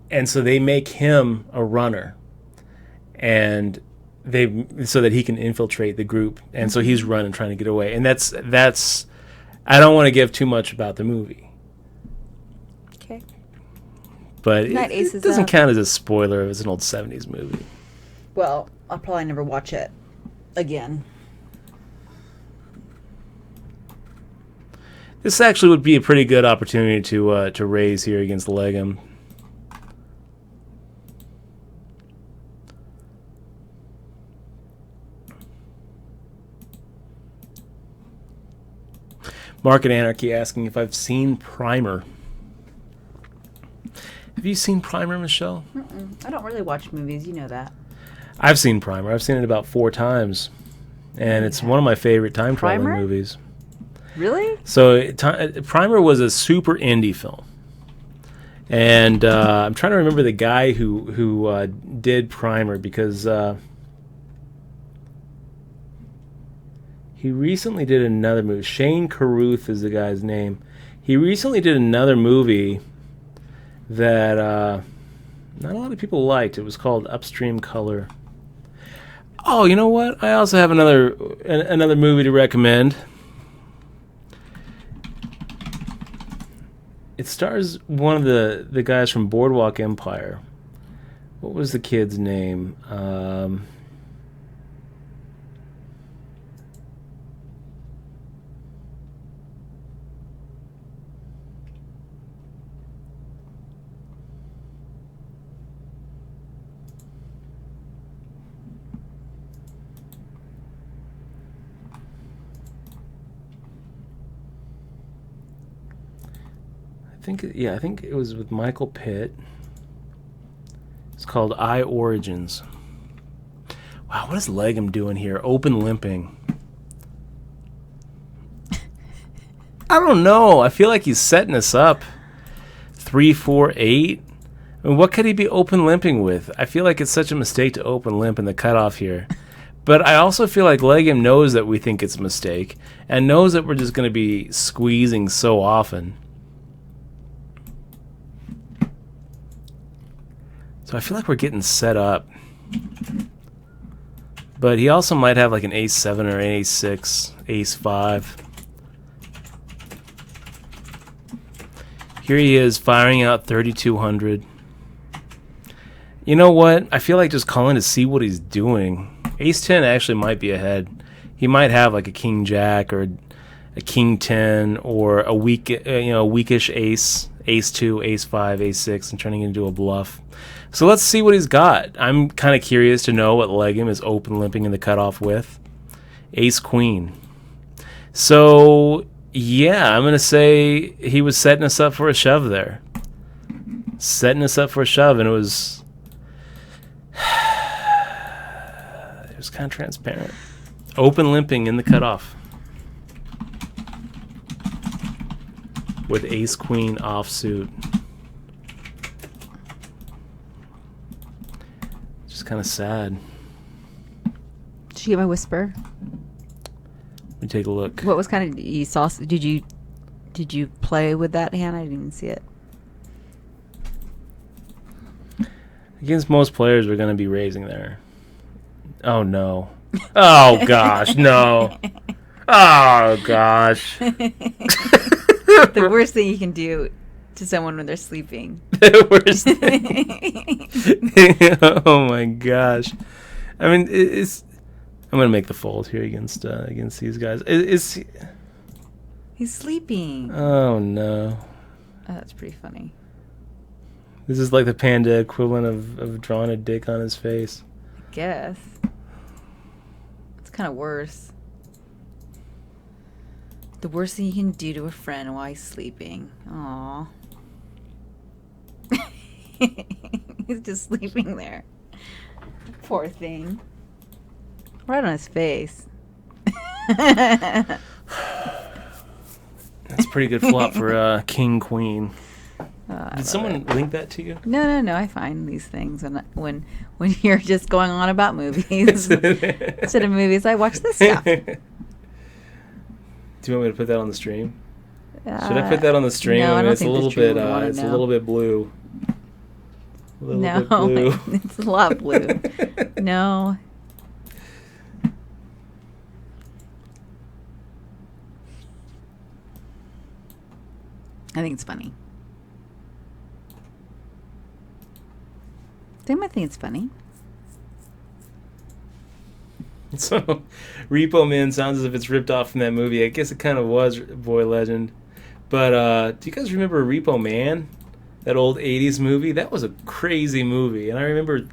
and so they make him a runner, and so that he can infiltrate the group, and so he's running, trying to get away. And that's I don't want to give too much about the movie, Okay. but Night it Aces doesn't up. count as a spoiler if it's an old '70s movie. Well, I'll probably never watch it again. This actually would be a pretty good opportunity to raise here against Legum. Market Anarchy asking if I've seen Primer. Have you seen Primer, Michelle? I don't really watch movies, you know that. I've seen Primer. I've seen it about 4 times, and it's one of my favorite time traveling Primer? movies. Really? So Primer was a super indie film, and I'm trying to remember the guy who did Primer because he recently did another movie. Shane Carruth is the guy's name. He recently did another movie that not a lot of people liked. It was called Upstream Color. Oh, you know what? I also have another movie to recommend. It stars one of the guys from Boardwalk Empire. What was the kid's name? I think it was with Michael Pitt. It's called I Origins. Wow, what is Legum doing here? Open limping. I don't know. I feel like he's setting us up. 3, 4, 8. I mean, what could he be open limping with? I feel like it's such a mistake to open limp in the cutoff here. But I also feel like Legum knows that we think it's a mistake and knows that we're just going to be squeezing so often. So I feel like we're getting set up. But he also might have like an ace-7 or an ace-6, ace-5. Here he is firing out 3,200. You know what? I feel like just calling to see what he's doing. Ace-10 actually might be ahead. He might have like a king-jack or a king-10 or a weakish ace, ace-2, ace-5, ace-6, and turning it into a bluff. So let's see what he's got. I'm kind of curious to know what Legum is open limping in the cutoff with. Ace-queen. So, yeah, I'm going to say he was setting us up for a shove there. Setting us up for a shove, and it was kind of transparent. Open limping in the cutoff. With ace-queen offsuit. Just kind of sad. Did you get my whisper? Let me take a look. What was kind of you saw? Did you play with that hand? I didn't even see it. Against most players, we're going to be raising there. Oh, no. Oh, gosh, no. Oh, gosh. The worst thing you can do to someone when they're sleeping. the worst thing. Oh my gosh! I mean, it's. I'm gonna make the fold here against these guys. He's sleeping. Oh no! Oh, that's pretty funny. This is like the panda equivalent of drawing a dick on his face. I guess. It's kind of worse. The worst thing you can do to a friend while he's sleeping. Aww. He's just sleeping there. Poor thing. Right on his face. That's a pretty good flop for King Queen. Did someone link that to you? No. I find these things when you're just going on about movies. Instead of movies, I watch this stuff. Do you want me to put that on the stream? Should I put that on the stream? No, I don't it's a think little the stream bit. would wanna It's a know. little bit blue. No, it's a lot blue. No. I think it's funny. They might think it's funny. So, Repo Man sounds as if it's ripped off from that movie. I guess it kind of was Boy Legend. But do you guys remember Repo Man? That old 80s movie? That was a crazy movie. And I remember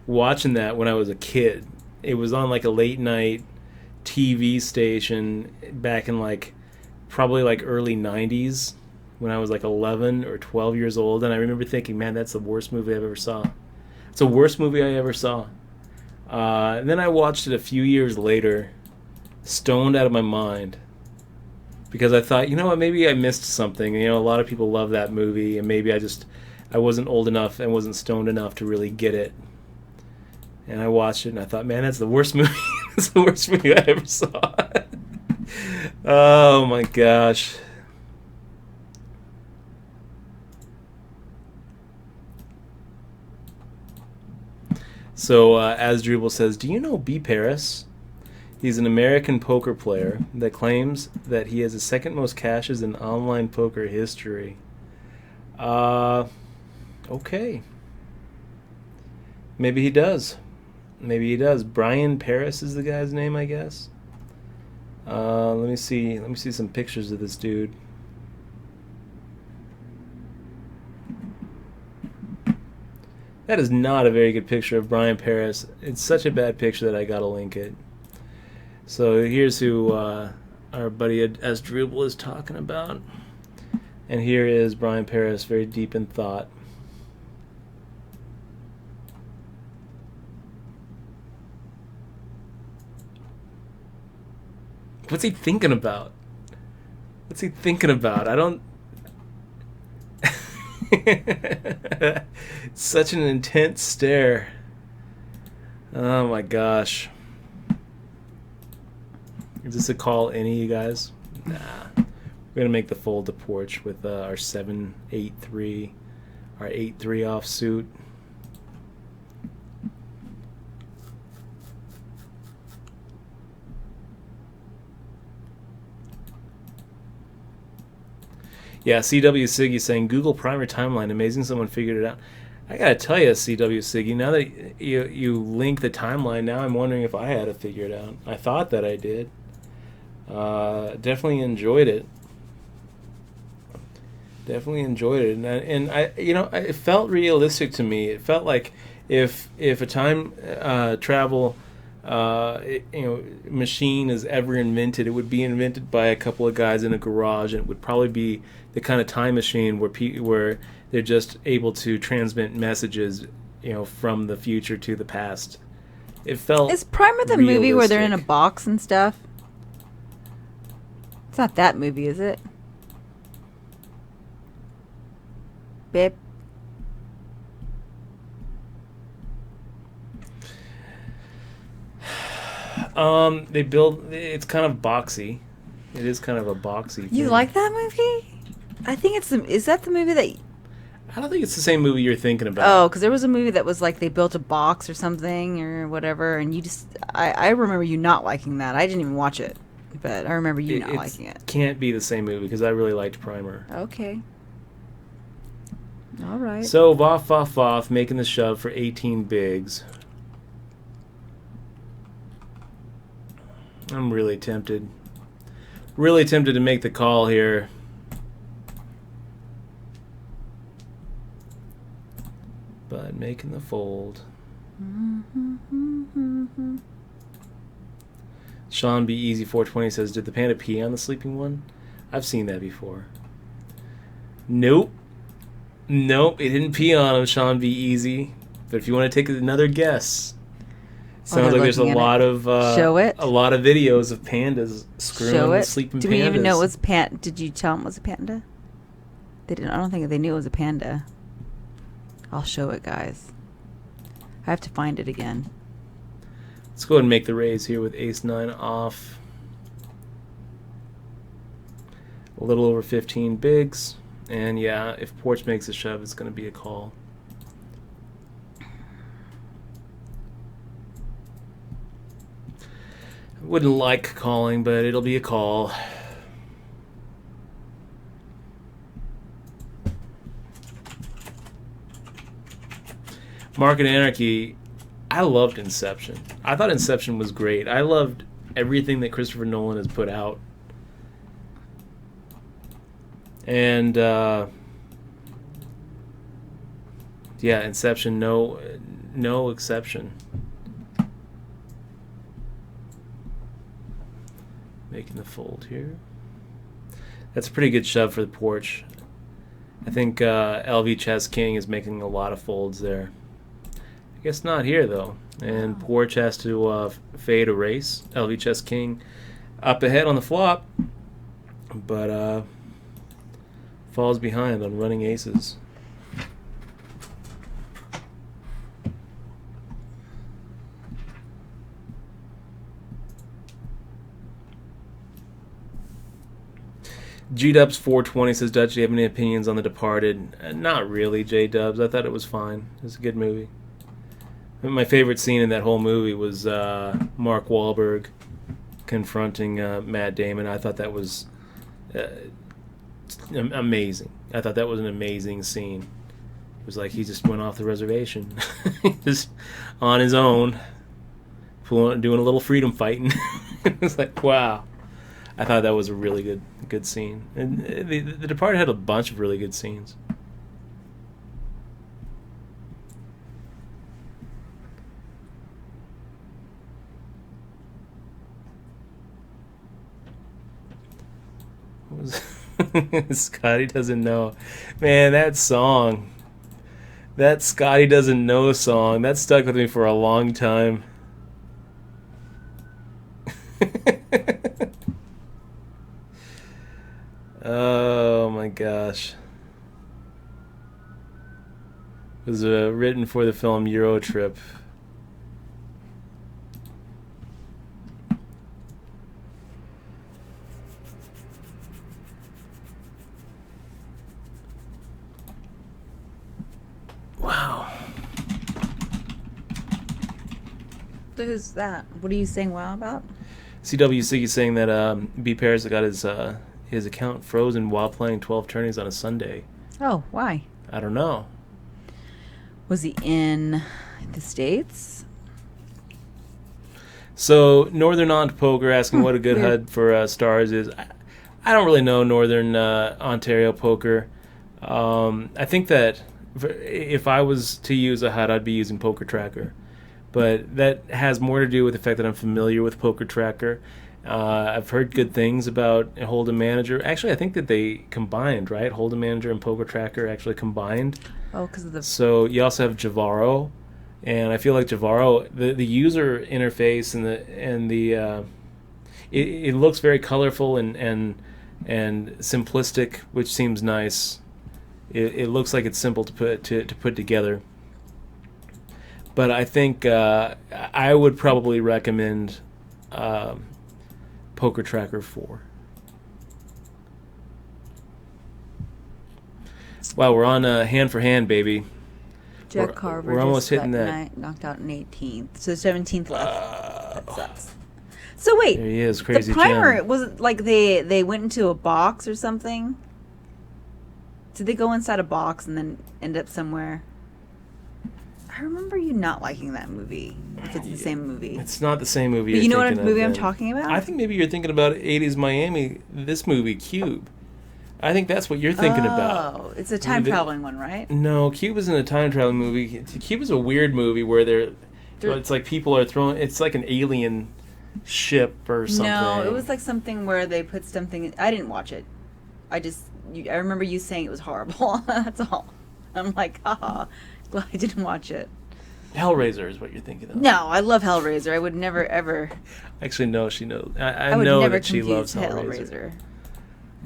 watching that when I was a kid. It was on like a late night TV station back in probably early 90s when I was 11 or 12 years old. And I remember thinking, man, that's the worst movie I've ever saw. It's the worst movie I ever saw. And then I watched it a few years later, stoned out of my mind, because I thought, you know what, maybe I missed something. A lot of people love that movie, and maybe I wasn't old enough and wasn't stoned enough to really get it. And I watched it, and I thought, man, that's the worst movie. That's the worst movie I ever saw. Oh my gosh. So, as Drupal says, do you know B. Paris? He's an American poker player that claims that he has the second most cashes in online poker history. Okay. Maybe he does. Brian Paris is the guy's name, I guess. Let me see some pictures of this dude. That is not a very good picture of Brian Paris. It's such a bad picture that I gotta link it. So here's who our buddy Asdrubal is talking about. And here is Brian Paris, very deep in thought. What's he thinking about? I don't... Such an intense stare. Oh my gosh. Is this a call, any of you guys? Nah. We're gonna make the fold to porch with our 7-8-3, our 8-3 offsuit. Yeah, CW Siggy saying Google Primer timeline. Amazing, someone figured it out. I gotta tell you, CW Siggy, now that you link the timeline, now I'm wondering if I had to figure it out. I thought that I did. Definitely enjoyed it. And I it felt realistic to me. It felt like if a time travel machine is ever invented, it would be invented by a couple of guys in a garage, and it would probably be the kind of time machine where they're just able to transmit messages, from the future to the past. It felt Is Primer the realistic. movie where they're in a box and stuff? It's not that movie, is it? Babe. It's kind of boxy. It is kind of a boxy thing. You like that movie? I think is that the movie that... I don't think it's the same movie you're thinking about. Oh, because there was a movie that was like they built a box or something or whatever, and you just... I remember you not liking that. I didn't even watch it, but I remember you not liking it. Can't be the same movie because I really liked Primer. Okay. All right. So, Voff, making the shove for 18 bigs. I'm really tempted. Really tempted to make the call here. But making the fold. Sean B. Easy 420 says, did the panda pee on the sleeping one? I've seen that before. Nope. Nope, it didn't pee on him, Sean B. Easy. But if you want to take another guess, sounds like there's a lot of Show it. a lot of videos of pandas screwing the sleeping pandas. Do we even know it was Did you tell them it was a panda? They didn't. I don't think they knew it was a panda. I'll show it, guys. I have to find it again. Let's go ahead and make the raise here with ace-9 off. A little over 15 bigs. And yeah, if Porch makes a shove, it's going to be a call. Wouldn't like calling, but it'll be a call. Market Anarchy, I loved Inception. I thought Inception was great. I loved everything that Christopher Nolan has put out. And, yeah, Inception, no exception. Making the fold here. That's a pretty good shove for the Porch. I think LV Chess King is making a lot of folds there. I guess not here, though. And Porch has to fade a race. LV Chess King up ahead on the flop, but falls behind on running aces. G-Dubs 420 says, Dutch, do you have any opinions on The Departed? Not really, J-Dubs. I thought it was fine. It was a good movie. My favorite scene in that whole movie was Mark Wahlberg confronting Matt Damon. I thought that was amazing. I thought that was an amazing scene. It was like he just went off the reservation. Just on his own, doing a little freedom fighting. It was like, wow. I thought that was a really good scene. And The Departed had a bunch of really good scenes. Scotty doesn't know. Man, that song. That Scotty doesn't know song. That stuck with me for a long time. Oh my gosh. It was written for the film Euro Trip. Wow. Who's that? What are you saying wow about? CWC is saying that B. Paris got his account frozen while playing 12 tourneys on a Sunday. Oh, why? I don't know. Was he in the States? So, Northern On Poker asking what a good HUD for Stars is. I don't really know Northern Ontario Poker. I think that if I was to use a HUD, I'd be using Poker Tracker. But that has more to do with the fact that I'm familiar with Poker Tracker. I've heard good things about Hold'em Manager. Actually, I think that they combined, right? Hold'em Manager and Poker Tracker actually combined. Oh, because of the... So you also have Javaro, and I feel like Javaro, the user interface and the it looks very colorful and simplistic, which seems nice. It looks like it's simple to put together. But I think I would probably recommend Poker Tracker 4. Wow, we're on hand for hand, baby. Jack Carver we're almost hitting that. Knocked out in 18th. So 17th left. That sucks. So wait. There he is, Crazy The primer, Jim. was it like they went into a box or something Did they go inside a box and then end up somewhere? I remember you not liking that movie. If it's the same movie. It's not the same movie. But you know what movie I'm then. talking about? I think maybe you're thinking about 80s Miami, this movie, Cube. I think that's what you're thinking about. Oh, it's a time-traveling one, right? No, Cube isn't a time-traveling movie. Cube is a weird movie where it's like people are throwing... It's like an alien ship or something. No, it was like something where they put something... I didn't watch it. I remember you saying it was horrible. That's all. I'm like, glad I didn't watch it. Hellraiser is what you're thinking of. No, I love Hellraiser. I would never, ever... Actually, no, she knows. I would know never that she loves Hellraiser.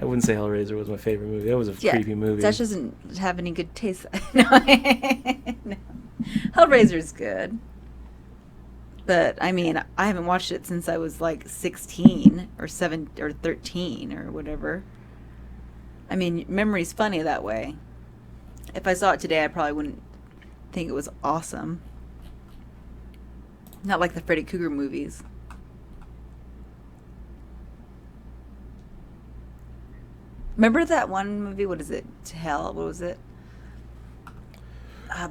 I wouldn't say Hellraiser was my favorite movie. That was a creepy movie. That doesn't have any good taste. No. Hellraiser's good. But, I mean, I haven't watched it since I was like 16 or 7 or 13 or whatever. I mean, memory's funny that way. If I saw it today, I probably wouldn't think it was awesome. Not like the Freddy Krueger movies. Remember that one movie? What is it? Hell? What was it?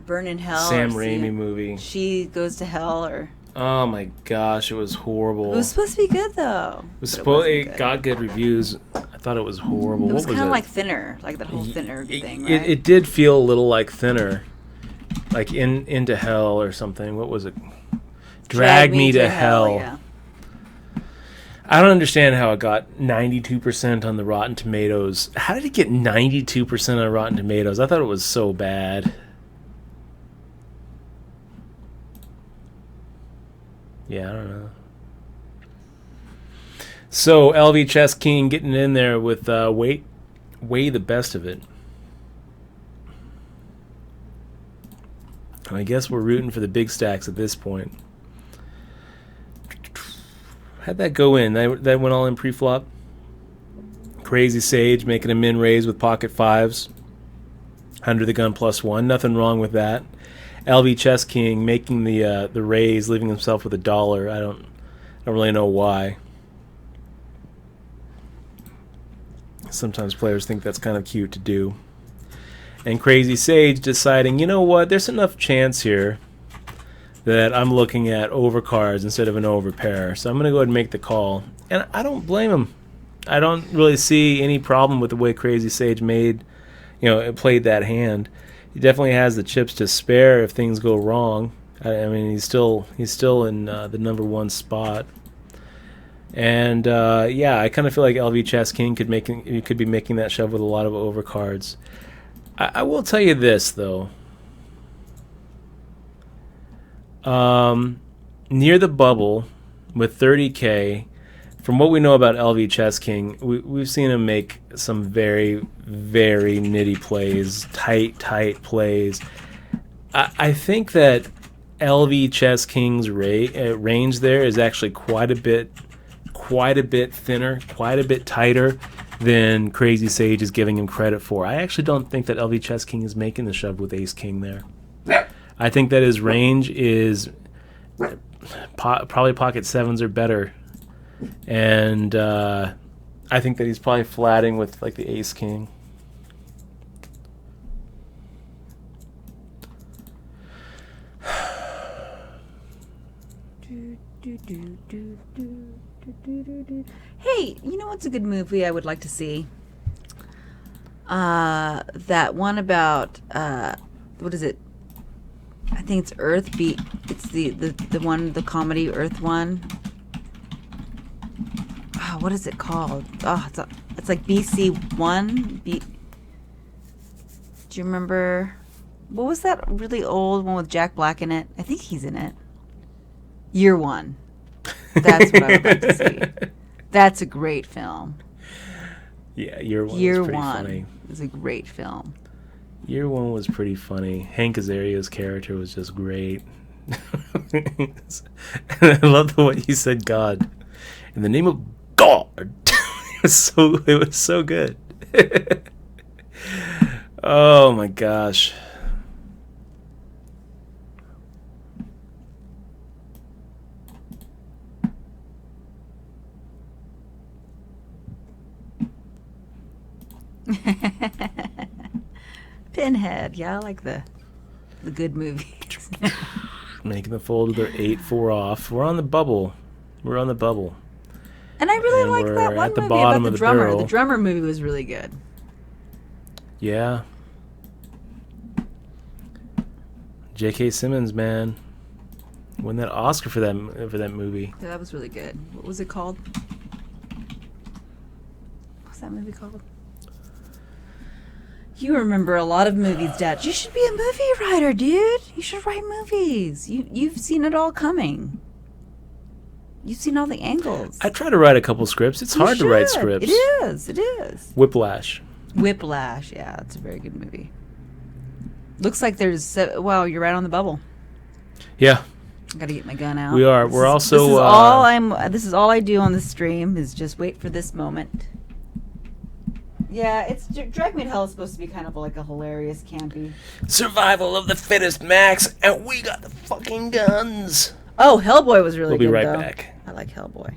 Burn in Hell. Sam Raimi movie. She goes to hell, or... Oh my gosh, it was horrible. It was supposed to be good, though. It got good reviews. I thought it was horrible. It was kind of like Thinner, like that whole Thinner thing, right? It did feel a little like Thinner, like Into Hell or something. What was it? Drag Me to Hell. Yeah. I don't understand how it got 92% on the Rotten Tomatoes. How did it get 92% on Rotten Tomatoes? I thought it was so bad. Yeah, I don't know. So, LV Chess King getting in there with way the best of it. And I guess we're rooting for the big stacks at this point. How'd that go in? That went all in pre-flop? Crazy Sage making a min raise with pocket fives. Under the gun +1. Nothing wrong with that. LV Chess King making the raise, leaving himself with $1. I don't really know why. Sometimes players think that's kind of cute to do. And Crazy Sage deciding, you know what, there's enough chance here that I'm looking at overcards instead of an overpair. So I'm going to go ahead and make the call. And I don't blame him. I don't really see any problem with the way Crazy Sage played that hand. He definitely has the chips to spare if things go wrong. I mean, he's still in the number one spot. And I kind of feel like LV Chess King could be making that shove with a lot of overcards. I will tell you this though. Near the bubble with 30K, from what we know about LV Chess King, we've seen him make some very, very nitty plays, tight plays. I think that LV Chess King's range there is actually quite a bit thinner, quite a bit tighter than Crazy Sage is giving him credit for. I actually don't think that LV Chess King is making the shove with Ace King there. I think that his range is probably pocket sevens or better. And I think that he's probably flatting with like the Ace King. Hey, you know what's a good movie I would like to see? That one about what is it? I think it's Earth Beat. It's the one, the comedy Earth one. Oh, what is it called? Oh, it's like BC1. Do you remember? What was that really old one with Jack Black in it? I think he's in it. Year One. That's what I would like to see. That's a great film. Yeah, Year One Year was pretty One funny. is a great film. Year One was pretty funny. Hank Azaria's character was just great. And I love the way he said God. In the name of God. It was so good. Oh my gosh. Pinhead. Yeah, I like the good movies. Making the fold with their 8-4 off. We're on the bubble. We're on the bubble. And I really And like that we're one at the movie bottom about of the the drummer. barrel. The drummer movie was really good. Yeah. J.K. Simmons, man, won that Oscar for that movie. Yeah, that was really good. What was it called? What's that movie called? You remember a lot of movies, Dad. You should be a movie writer, dude. You should write movies. You've seen it all coming. You've seen all the angles. I try to write a couple scripts. It's hard to write scripts. It is. It is. Whiplash. Whiplash. Yeah, it's a very good movie. Looks like there's. Wow, you're right on the bubble. Yeah. I gotta get my gun out. We are. We're also. This is all I'm. This is all I do on the stream is just wait for this moment. Yeah, it's Drag Me to Hell is supposed to be kind of like a hilarious, campy. Survival of the fittest, Max, and we got the fucking guns. Oh, Hellboy was really good. We'll be right though. back. I like Hellboy.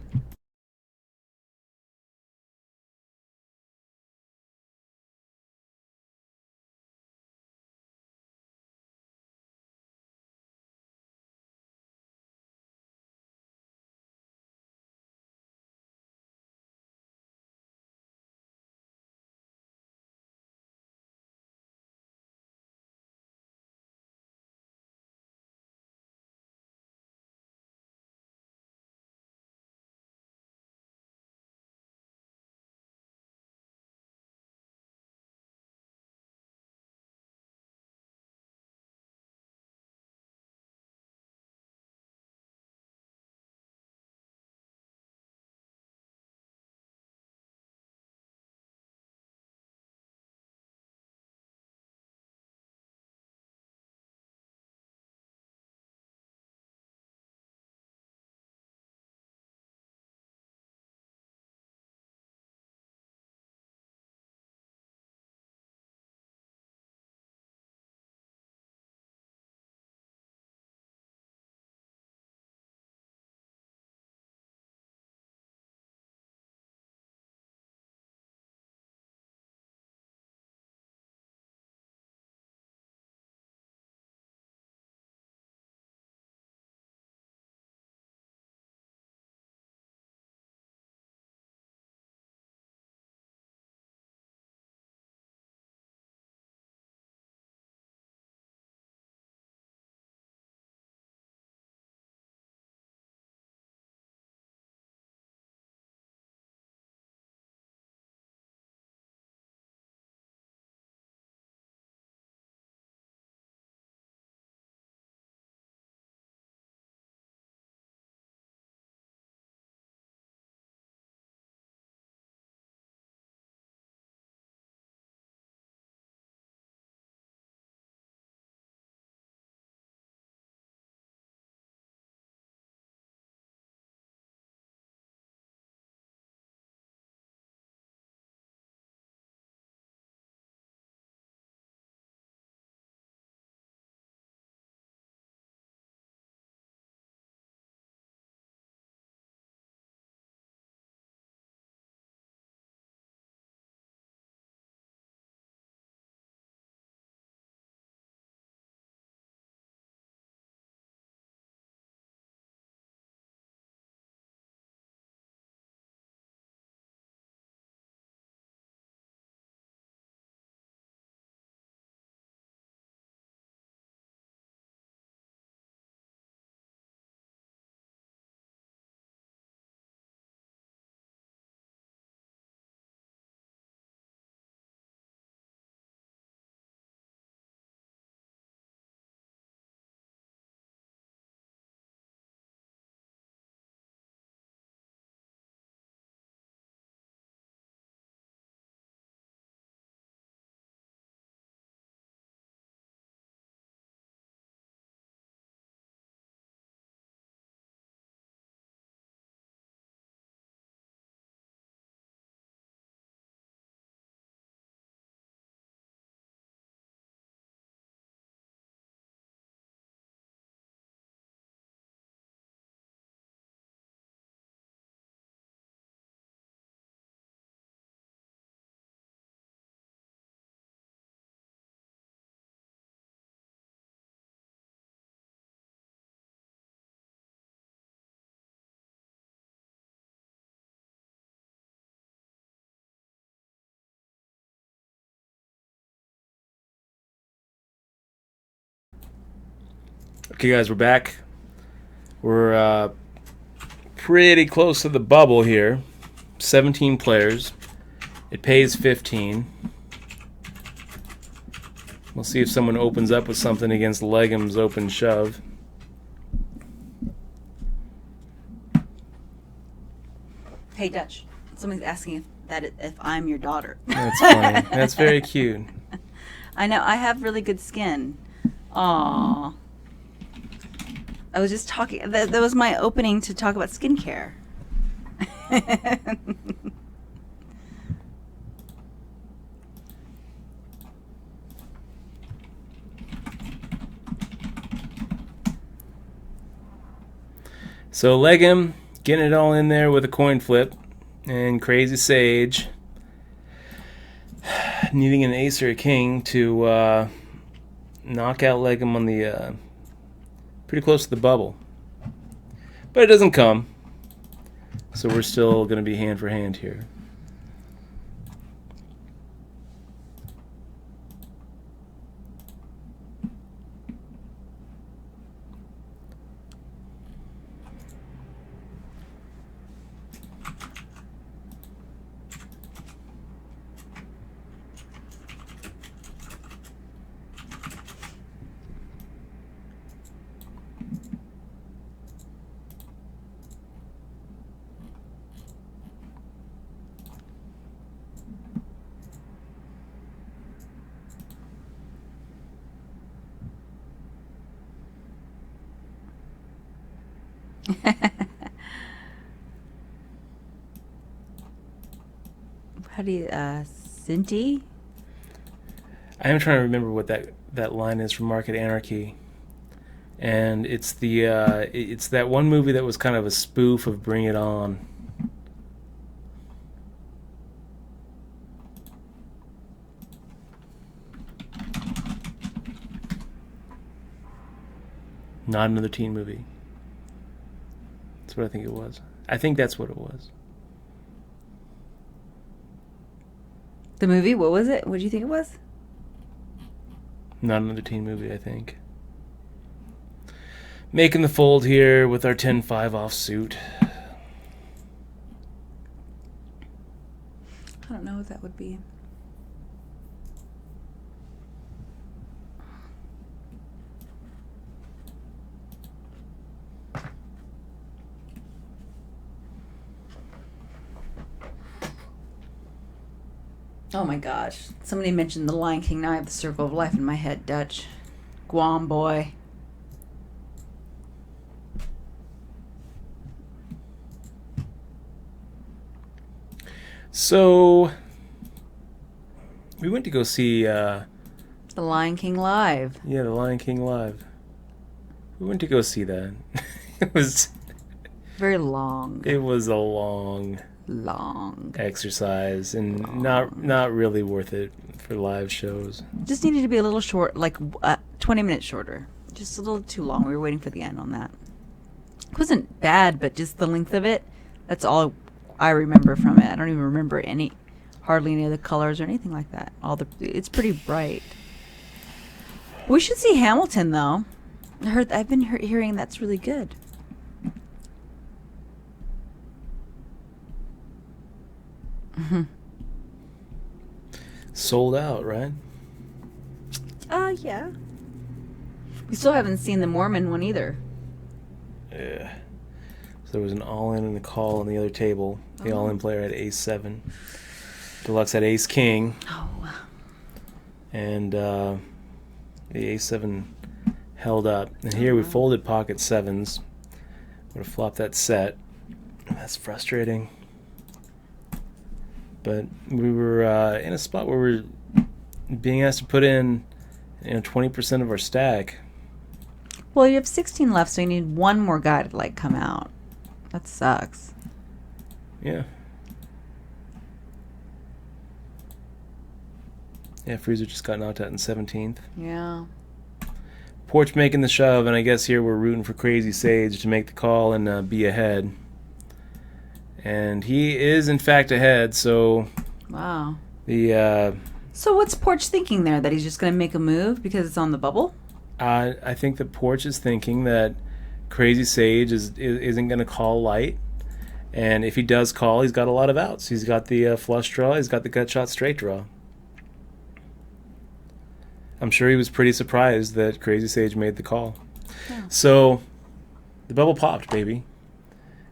Okay, guys, we're back. We're pretty close to the bubble here. 17 players. It pays 15. We'll see if someone opens up with something against Legham's open shove. Hey, Dutch. Someone's asking if I'm your daughter. That's funny. That's very cute. I know. I have really good skin. Aww. I was just talking. That was my opening to talk about skincare. So Legham getting it all in there with a coin flip, and Crazy Sage needing an ace or a king to knock out Legham on the pretty close to the bubble. But it doesn't come, so we're still going to be hand for hand here. How do you, Cinti? I am trying to remember what that line is from Market Anarchy, and it's it's that one movie that was kind of a spoof of Bring It On. Not another teen movie. That's what I think it was. I think that's what it was. The movie? What was it? What do you think it was? Not another teen movie, I think. Making the fold here with our 10-5 offsuit. I don't know what that would be. Oh my gosh. Somebody mentioned The Lion King. Now I have the Circle of Life in my head, Dutch. Guam boy. So, we went to go see... The Lion King live. Yeah, The Lion King live. We went to go see that. It was... Very long. It was a long exercise, and not really worth it for live shows. Just needed to be a little short, like 20 minutes shorter. Just a little too long. We were waiting for the end on that. It wasn't bad, but just the length of it, that's all I remember from it. I don't even remember hardly any of the colors or anything like that. It's pretty bright. We should see Hamilton, though. I've been hearing that's really good. Mm-hmm. Sold out, right? Yeah. We still haven't seen the Mormon one either. Yeah. So there was an all-in and a call on the other table. The all-in player had ace-7. Deluxe had ace-king. Oh. And the ace-7 held up. And here we folded pocket sevens. Would have flopped that set. That's frustrating. But we were in a spot where we're being asked to put in 20% of our stack. Well, you have 16 left, so you need one more guy to come out. That sucks. Yeah. Yeah, Freezer just got knocked out in 17th. Yeah. Porch making the shove, and I guess here we're rooting for Crazy Sage to make the call and be ahead. And he is, in fact, ahead, so... Wow. So what's Porch thinking there? That he's just going to make a move because it's on the bubble? I think that Porch is thinking that Crazy Sage isn't going to call light. And if he does call, he's got a lot of outs. He's got the flush draw. He's got the gut shot straight draw. I'm sure he was pretty surprised that Crazy Sage made the call. Yeah. So the bubble popped, baby.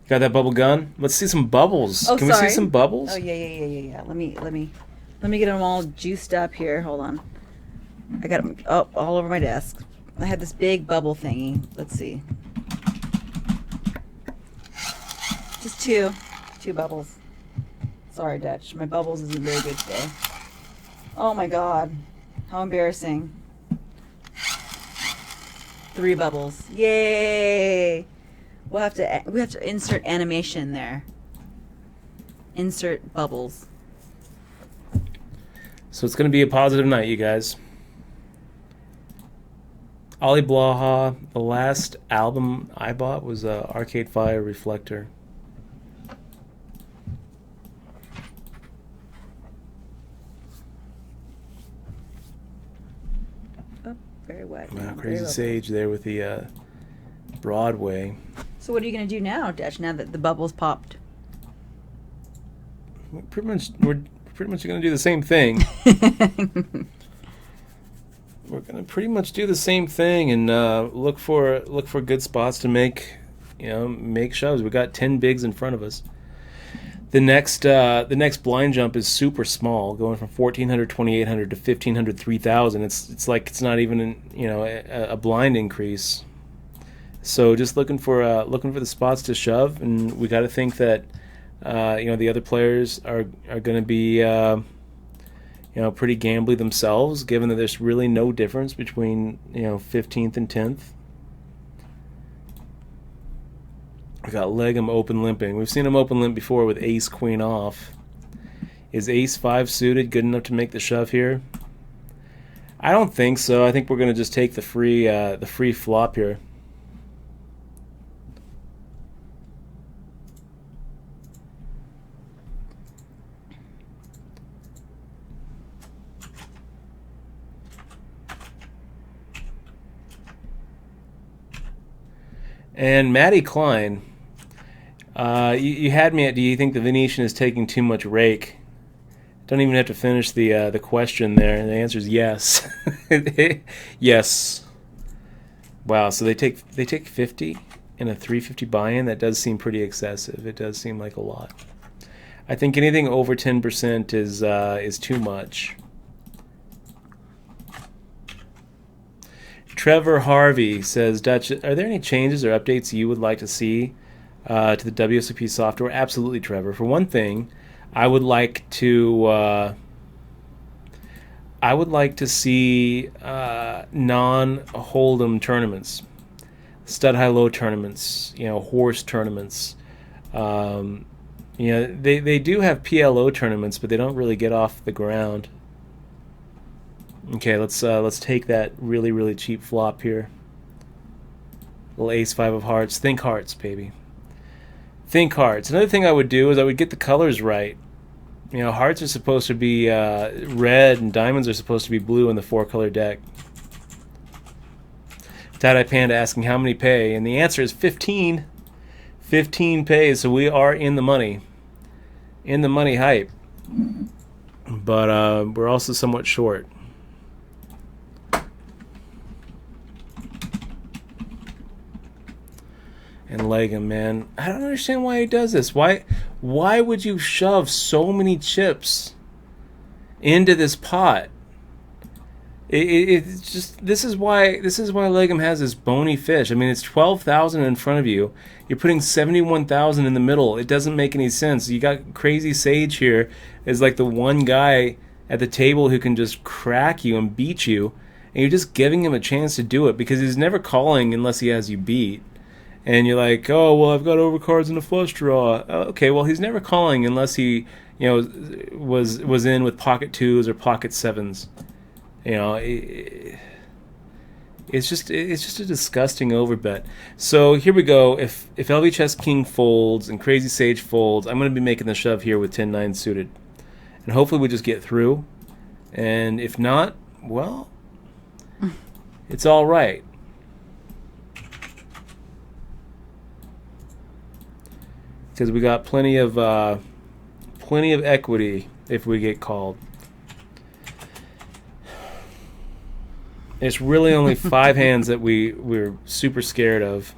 Got that bubble gun? Let's see some bubbles. Oh, Can we see some bubbles? Oh, yeah. Let me get them all juiced up here. Hold on. I got them up all over my desk. I had this big bubble thingy. Let's see. Just two bubbles. Sorry, Dutch. My bubbles isn't very good today. Oh my God, how embarrassing! 3 bubbles. Yay! We have to insert animation there. Insert bubbles. So it's going to be a positive night, you guys. Ali Blaha, the last album I bought was Arcade Fire Reflector. Oh, very wet. Wow, Crazy Sage there with the Broadway. So what are you going to do now, Dutch, now that the bubbles popped? We're pretty much going to do the same thing. We're going to pretty much do the same thing and look for good spots to make shoves. We got 10 bigs in front of us. The next blind jump is super small, going from 1400, 2800 to 1500, 3000. It's like it's not even a blind increase. So just looking for the spots to shove, and we got to think that the other players are going to be pretty gambly themselves, given that there's really no difference between 15th and 10th. We got Legum open limping. We've seen him open limp before with ace queen off. Is ace 5 suited good enough to make the shove here? I don't think so. I think we're going to just take the free flop here. And Matty Klein, you had me at, do you think the Venetian is taking too much rake? Don't even have to finish the question there. And the answer is yes. Yes. Wow, so they take 50 in a 350 buy-in? That does seem pretty excessive. It does seem like a lot. I think anything over 10% is too much. Trevor Harvey says, Dutch, are there any changes or updates you would like to see to the wsop software? Absolutely, Trevor. For one thing, I would like to see non-hold'em tournaments, stud high-low tournaments, horse tournaments. They do have PLO tournaments, but they don't really get off the ground. Okay, let's take that really, really cheap flop here. Little ace 5 of hearts. Think hearts, baby. Think hearts. Another thing I would do is I would get the colors right. Hearts are supposed to be red and diamonds are supposed to be blue in the 4-color deck. Tie-Dye Panda asking how many pay, and the answer is 15. 15 pays, so we are in the money. In the money hype. But we're also somewhat short. And Legum, man, I don't understand why he does this. Why would you shove so many chips into this pot? It's just this is why Legum has this bony fish. I mean, it's 12,000 in front of you. You're putting 71,000 in the middle. It doesn't make any sense. You got Crazy Sage here as like the one guy at the table who can just crack you and beat you, and you're just giving him a chance to do it because he's never calling unless he has you beat. And you're like, oh, well, I've got overcards in a flush draw. Okay, well, he's never calling unless he, was in with pocket 2s or pocket 7s. It's just a disgusting overbet. So here we go. If LV Chess King folds and Crazy Sage folds, I'm going to be making the shove here with 10-9 suited. And hopefully we just get through. And if not, well, It's all right. Because we got plenty of equity if we get called. It's really only 5 hands that we're super scared of.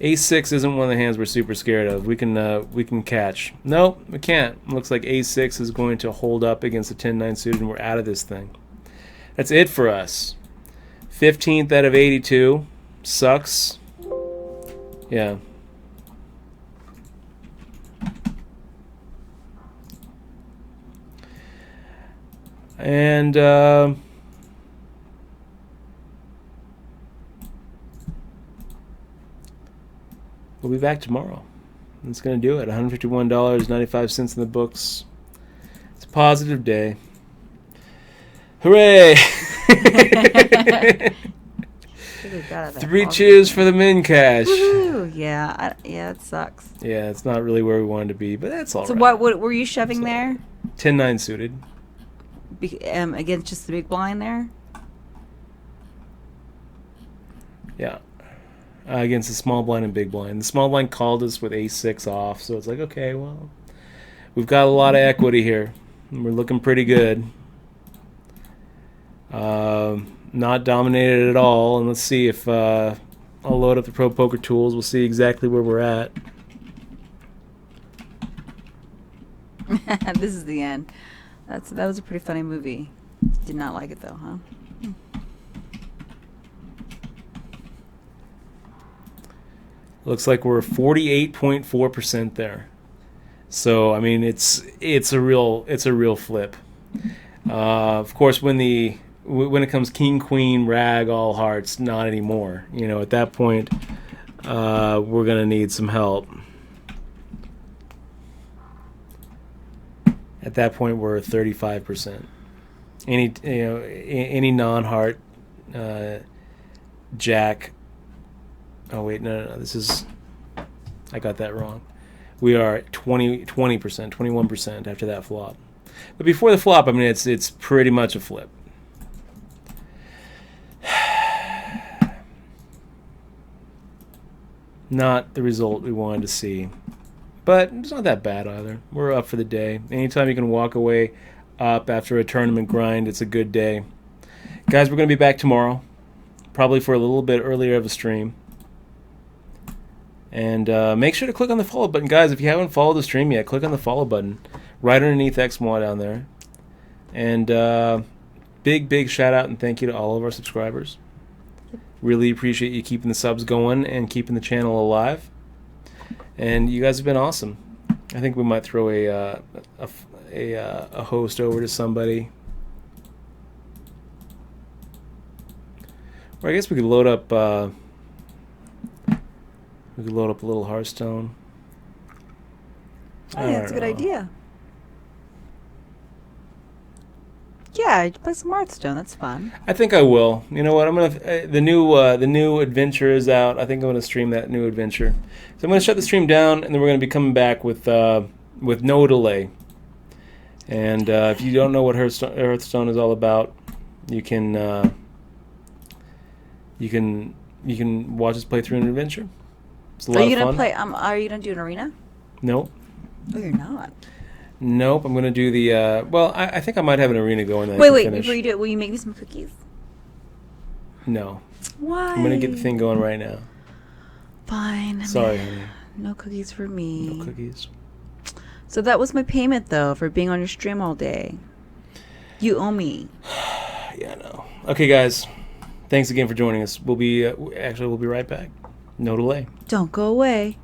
A6 isn't one of the hands we're super scared of. We can catch. Nope, we can't. Looks like A6 is going to hold up against the 10-9 suited, and we're out of this thing. That's it for us. 15th out of 82. Sucks. Yeah. And we'll be back tomorrow. That's going to do it. $151.95 in the books. It's a positive day. Hooray! 3 cheers for the min cash. Woohoo! Yeah, it sucks. Yeah, it's not really where we wanted to be, but that's all right. So what were you shoving there? 10-9 suited. Against just the big blind there? Yeah. Against the small blind and big blind. The small blind called us with A6 off, so it's like, okay, well, we've got a lot of equity here. And we're looking pretty good. Not dominated at all, and let's see if I'll load up the Pro Poker Tools. We'll see exactly where we're at. This is the end. That was a pretty funny movie. Did not like it though, huh? Looks like we're 48.4% there. So I mean, it's a real flip. Of course, when it comes king, queen, rag, all hearts, not anymore. You know, at that point, we're gonna need some help. At that point, we're 35%. Any non-heart, jack. Oh wait, no. This is. I got that wrong. We are at 20%, 21% after that flop. But before the flop, I mean, it's pretty much a flip. Not the result we wanted to see. But it's not that bad either. We're up for the day. Anytime you can walk away up after a tournament grind, it's a good day. Guys, we're going to be back tomorrow. Probably for a little bit earlier of a stream. And make sure to click on the follow button. Guys, if you haven't followed the stream yet, click on the follow button right underneath XMOA down there. And big shout out and thank you to all of our subscribers. Really appreciate you keeping the subs going and keeping the channel alive. And you guys have been awesome. I think we might throw a host over to somebody. Or I guess we could load up. We could load up a little Hearthstone. Oh, yeah, that's a good idea. Yeah, play some Hearthstone. That's fun. I think I will. You know what? I'm gonna the new adventure is out. I think I'm gonna stream that new adventure. So I'm gonna shut the stream down, and then we're gonna be coming back with no delay. And if you don't know what Hearthstone is all about, you can watch us play through an adventure. It's a lot of fun. Are you gonna do an arena? Nope. Oh, you're not. Nope. I'm gonna do the. I think I might have an arena going. That Wait. Before you do it, will you make me some cookies? No. Why? I'm gonna get the thing going right now. Fine. Sorry, honey. No cookies for me. No cookies. So that was my payment, though, for being on your stream all day. You owe me. Yeah, I know. Okay, guys. Thanks again for joining us. We'll be right back. No delay. Don't go away.